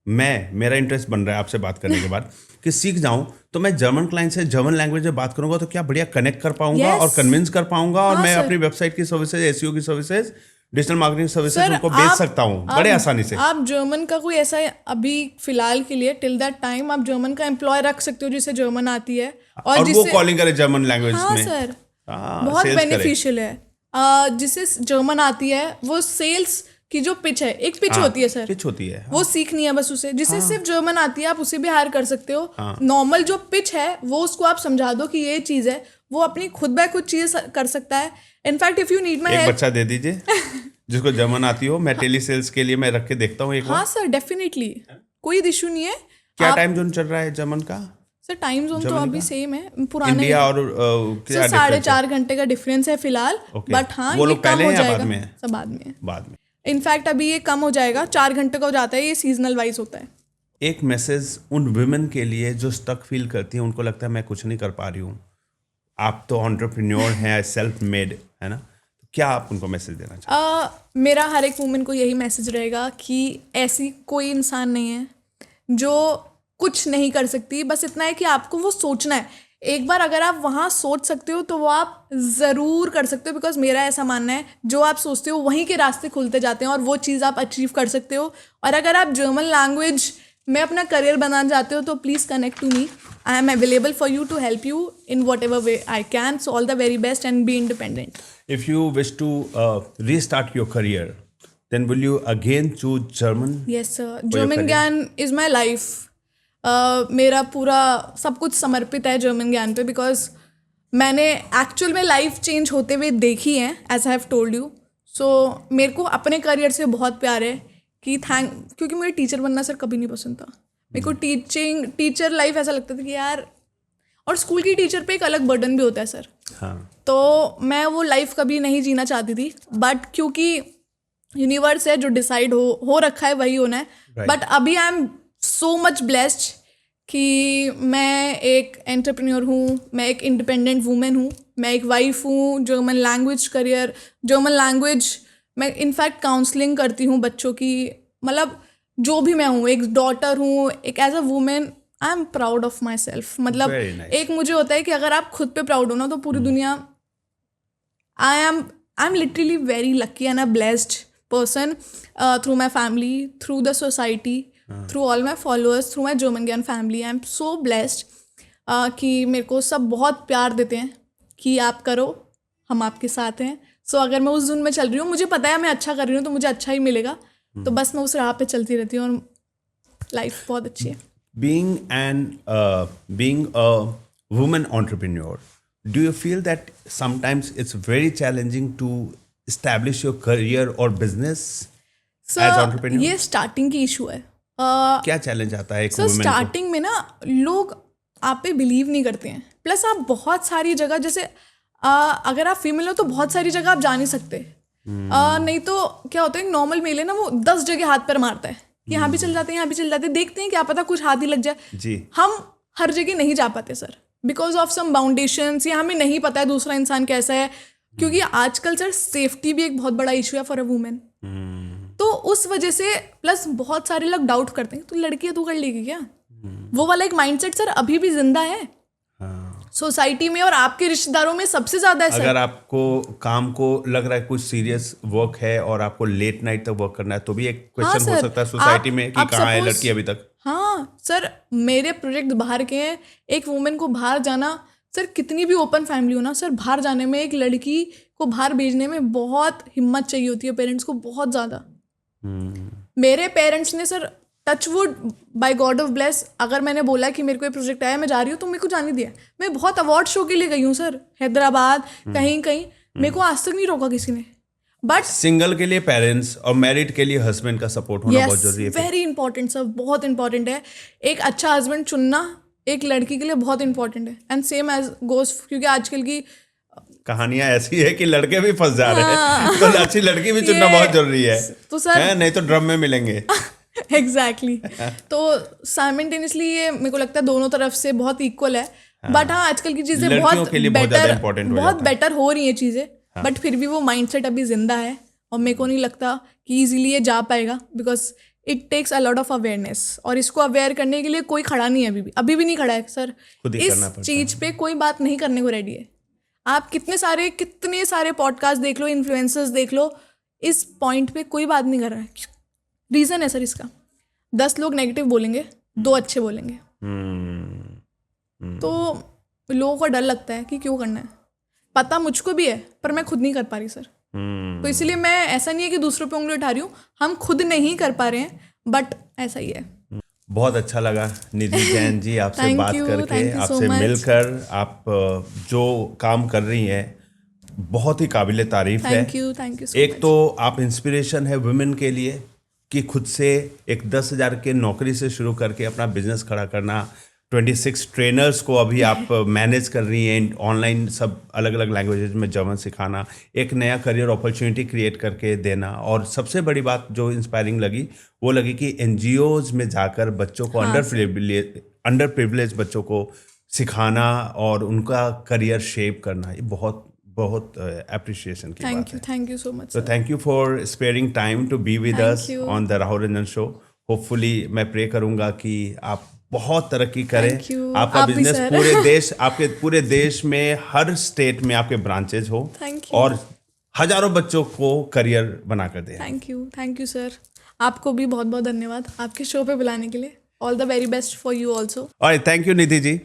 मेरा इंटरेस्ट बन रहा है आपसे बात करने के बाद कि सीख जाऊं, तो मैं जर्मन क्लाइंट से जर्मन लैंग्वेज में बात करूंगा तो क्या बढ़िया कनेक्ट कर पाऊंगा Yes. और कन्विंस कर पाऊंगा, और हाँ, मैं sir. अपनी वेबसाइट की सर्विसेज, एसईओ की services, digital marketing services sir, उनको बेच सकता हूँ बड़े आसानी से। आप जर्मन का कोई ऐसा अभी फिलहाल के लिए टिल दैट टाइम आप जर्मन का एम्प्लॉय रख सकते हो जिसे जर्मन आती है और वो कॉलिंग करे जर्मन लैंग्वेज हाँ में। सर, हाँ, बहुत sales करे। बेनिफिशियल है। जिसे जर्मन आती है वो सेल्स की जो पिच है, एक पिच होती है सर, पिच होती है, वो सीखनी है बस उसे। जिसे सिर्फ जर्मन आती है आप उसे भी हायर कर सकते हो। नॉर्मल जो पिच है वो उसको आप समझा दो कि ये चीज है, वो अपनी खुद बाय खुद चीज कर सकता है। इनफैक्ट इफ यू नीड माई एक हेल्प, बच्चा दे दीजिए जिसको जर्मन आती हो, मैं टेली सेल्स के लिए मैं रख के देखता हूँ एक बार। हाँ सर डेफिनेटली, कोई इशू नहीं है। क्या टाइम जोन चल रहा है जर्मन का? सर टाइम जोन तो अभी सेम है, पुराने इंडिया और क्या सर 4.5 घंटे का डिफरेंस है फिलहाल। Okay. बट हाँ वो ये लोग कम पहले हो हैं या जाएगा, बाद में है? सब बाद में है। बाद में। इनफैक्ट अभी ये कम हो जाएगा, 4 घंटे का हो जाता है, ये सीजनल वाइज होता है। एक मैसेज उन वुमेन के लिए जो स्टक फील करती हैं, उनको लगता है मैं कुछ नहीं कर पा रही हूँ, आप तो एंटरप्रेन्योर हैं, सेल्फ मेड है ना, तो क्या आप उनको मैसेज देना चाहते मेरा हर एक वुमेन को यही मैसेज रहेगा कि ऐसी कोई इंसान नहीं है जो कुछ नहीं कर सकती। बस इतना है कि आपको वो सोचना है। एक बार अगर आप वहाँ सोच सकते हो तो वो आप ज़रूर कर सकते हो, बिकॉज मेरा ऐसा मानना है जो आप सोचते हो वहीं के रास्ते खुलते जाते हैं और वो चीज़ आप अचीव कर सकते हो। और अगर आप जर्मन लैंग्वेज में अपना करियर बनाना चाहते हो तो please connect to me, I am available for you to help you in whatever way I can. So all the very best and be independent. If you wish to restart your career, then will you again choose German? Yes sir, German ज्ञान is my life. मेरा पूरा सब कुछ समर्पित है German ज्ञान पे, because मैंने एक्चुअल में लाइफ चेंज होते हुए देखी है, as I have told you. So मेरे को अपने करियर से बहुत प्यार है कि क्योंकि मुझे टीचर बनना सर कभी नहीं पसंद था। मेरे को टीचर लाइफ ऐसा लगता था कि यार, और स्कूल की टीचर पे एक अलग बर्डन भी होता है सर। हाँ, तो मैं वो लाइफ कभी नहीं जीना चाहती थी, बट क्योंकि यूनिवर्स है जो डिसाइड हो रखा है वही होना है। बट अभी I am so much blessed कि मैं एक एंटरप्रेन्योर हूँ, मैं एक इंडिपेंडेंट वूमेन हूँ, मैं एक वाइफ हूँ। जर्मन लैंग्वेज मैं इनफैक्ट काउंसलिंग करती हूँ बच्चों की, मतलब जो भी मैं हूँ, एक डॉटर हूँ, एक as a women I am proud of myself. मतलब Very nice. एक मुझे होता है कि अगर आप खुद पे प्राउड हो ना तो पूरी दुनिया। I am literally very lucky and a blessed person through my family, through the society, through all my followers, through my German Gyan family. I am so blessed कि मेरे को सब बहुत प्यार देते हैं कि आप करो, हम आपके साथ हैं। सो अगर मैं उस जोन में चल रही हूँ, मुझे पता है मैं अच्छा कर रही हूँ तो मुझे अच्छा ही मिलेगा, तो बस मैं उस राह पे चलती रहती हूँ और लाइफ बहुत अच्छी है। being a woman entrepreneur, do you feel that sometimes it's very challenging to establish your career or business as entrepreneur? ये स्टार्टिंग की इशू है। क्या चैलेंज आता है एक सर woman को? स्टार्टिंग में ना लोग आप पे बिलीव नहीं करते हैं, प्लस आप बहुत सारी जगह, जैसे अगर आप फीमेल हो तो बहुत सारी जगह आप जा नहीं सकते। नहीं तो क्या होता है, नॉर्मल मेल है ना, वो 10 जगह हाथ पर मारता है कि यहाँ भी चल जाते हैं, यहाँ भी चल जाते हैं, देखते हैं क्या पता कुछ हाथ ही लग जाए। जी, हम हर जगह नहीं जा पाते sir, because of some boundations, या हमें नहीं पता है दूसरा इंसान कैसा है। क्योंकि आजकल सर सेफ्टी भी एक बहुत बड़ा इशू है फॉर अ वुमेन। तो उस वजह से, प्लस बहुत सारे लोग डाउट करते हैं तो लड़की है तू कर लेगी क्या, वो वाला एक माइंडसेट सर अभी भी जिंदा है सोसाइटी में और आपके रिश्तेदारों में सबसे ज्यादा है सर। अगर आपको काम को लग रहा है कुछ सीरियस वर्क है और आपको लेट नाइट तक वर्क करना है, तो भी एक क्वेश्चन हो सकता है सोसाइटी में कि कहाँ है लड़की अभी तक। हाँ सर, मेरे प्रोजेक्ट बाहर के हैं। एक वुमेन को बाहर जाना सर, कितनी भी ओपन फैमिली हो ना सर, बाहर जाने में, एक लड़की को बाहर भेजने में बहुत हिम्मत चाहिए होती है पेरेंट्स को, बहुत ज़्यादा। मेरे पेरेंट्स ने sir, touchwood by god of bless, अगर मैंने बोला कि मेरे को ये प्रोजेक्ट आया मैं जा रही हूँ तो मेरे को जाने दिया। मैं बहुत अवार्ड शो के लिए गई हूँ सर, हैदराबाद, कहीं कहीं, मेरे को आज तक नहीं रोका किसी ने। बट सिंगल के लिए पेरेंट्स और मैरिड के लिए हस्बैंड का सपोर्ट होना बहुत जरूरी है। वेरी इंपॉर्टेंट सर, बहुत इंपॉर्टेंट है। एक अच्छा हस्बैंड चुनना एक लड़की के लिए बहुत इंपॉर्टेंट है, एंड सेम एज गोज, क्योंकि आजकल की कहानियां ऐसी है कि लड़के भी फंस जा रहे हैं, तो अच्छी लड़की भी चुनना बहुत जरूरी है। तो सर नहीं तो ड्रम में मिलेंगे। एग्जैक्टली तो साइमल्टेनियसली ये मेरे को लगता है दोनों तरफ से बहुत इक्वल है। बट हाँ आजकल की चीजें लड़कियों बहुत के लिए बहुत ज़्यादा बेटर important हो बहुत जाता है। बेटर हो रही हैं चीजें, बट फिर भी वो माइंडसेट अभी जिंदा है और मेरे को नहीं लगता कि इजीली ये जा पाएगा, because it takes a lot of awareness, और इसको अवेयर करने के लिए कोई खड़ा नहीं है अभी भी नहीं खड़ा है सर। खुद ही इस करना पड़ता चीज पे कोई बात नहीं करने को रेडी है। आप कितने सारे पॉडकास्ट देख लो, इन्फ्लुएंसर्स देख लो, इस पॉइंट पे कोई बात नहीं कर रहा है। रीजन है सर इसका, 10 लोग नेगेटिव बोलेंगे, 2 अच्छे बोलेंगे, तो लोगों को डर लगता है कि क्यों करना है। पता मुझको भी है पर मैं खुद नहीं कर पा रही सर। तो इसीलिए मैं, ऐसा नहीं है कि दूसरों पे उंगली उठा रही हूँ, हम खुद नहीं कर पा रहे हैं, बट ऐसा ही है। बहुत अच्छा लगा निधि जैन जी आपसे Thank बात you, करके, thank you so आपसे much. मिलकर। आप जो काम कर रही हैं बहुत ही काबिले तारीफ है। थैंक यू सो एक तो आप इंस्पिरेशन है वुमेन के लिए कि खुद से एक 10,000 के नौकरी से शुरू करके अपना बिजनेस खड़ा करना, 26 ट्रेनर्स को अभी आप मैनेज कर रही हैं, ऑनलाइन सब अलग अलग लैंग्वेजेस में जर्मन सिखाना, एक नया करियर अपॉर्चुनिटी क्रिएट करके देना, और सबसे बड़ी बात जो इंस्पायरिंग लगी वो लगी कि एनजीओज में जाकर बच्चों को अंडर प्रिविलेज बच्चों को सिखाना और उनका करियर शेप करना, ये बहुत बहुत अप्रिशिएशन की बात है। Thank you so much. So thank you for sparing time to be with Thank us you. on the Rahul Ranjan show. Hopefully मैं प्रे करूंगा कि आप बहुत तरक्की करें। Thank you. आपका आप भी बिजनेस sir. आपके पूरे देश में हर स्टेट में आपके ब्रांचेज हो Thank you. और हजारों बच्चों को करियर बनाकर दें। Thank you sir. आपको भी बहुत बहुत धन्यवाद आपके शो पे बुलाने के लिए। All the very best for you also. और थैंक यू निधि जी।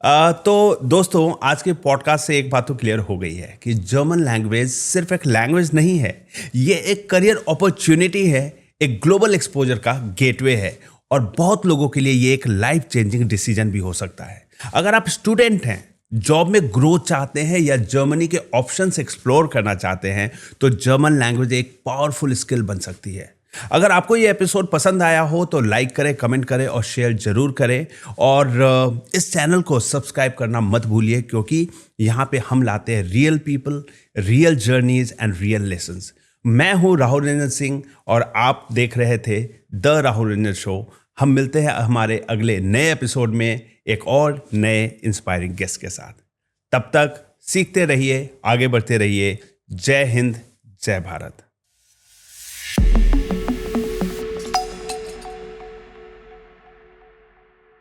तो दोस्तों आज के पॉडकास्ट से एक बात तो क्लियर हो गई है कि जर्मन लैंग्वेज सिर्फ एक लैंग्वेज नहीं है, ये एक करियर अपॉर्चुनिटी है, एक ग्लोबल एक्सपोजर का गेटवे है, और बहुत लोगों के लिए ये एक लाइफ चेंजिंग डिसीजन भी हो सकता है। अगर आप स्टूडेंट हैं, जॉब में ग्रोथ चाहते हैं या जर्मनी के ऑप्शंस एक्सप्लोर करना चाहते हैं, तो जर्मन लैंग्वेज एक पावरफुल स्किल बन सकती है। अगर आपको ये एपिसोड पसंद आया हो तो लाइक करें, कमेंट करें और शेयर जरूर करें, और इस चैनल को सब्सक्राइब करना मत भूलिए, क्योंकि यहाँ पे हम लाते हैं real people, real journeys and real lessons. मैं हूँ राहुल रंजन सिंह और आप देख रहे थे द राहुल रंजन शो। हम मिलते हैं हमारे अगले नए एपिसोड में एक और नए इंस्पायरिंग गेस्ट के साथ। तब तक सीखते रहिए, आगे बढ़ते रहिए। जय हिंद, जय भारत।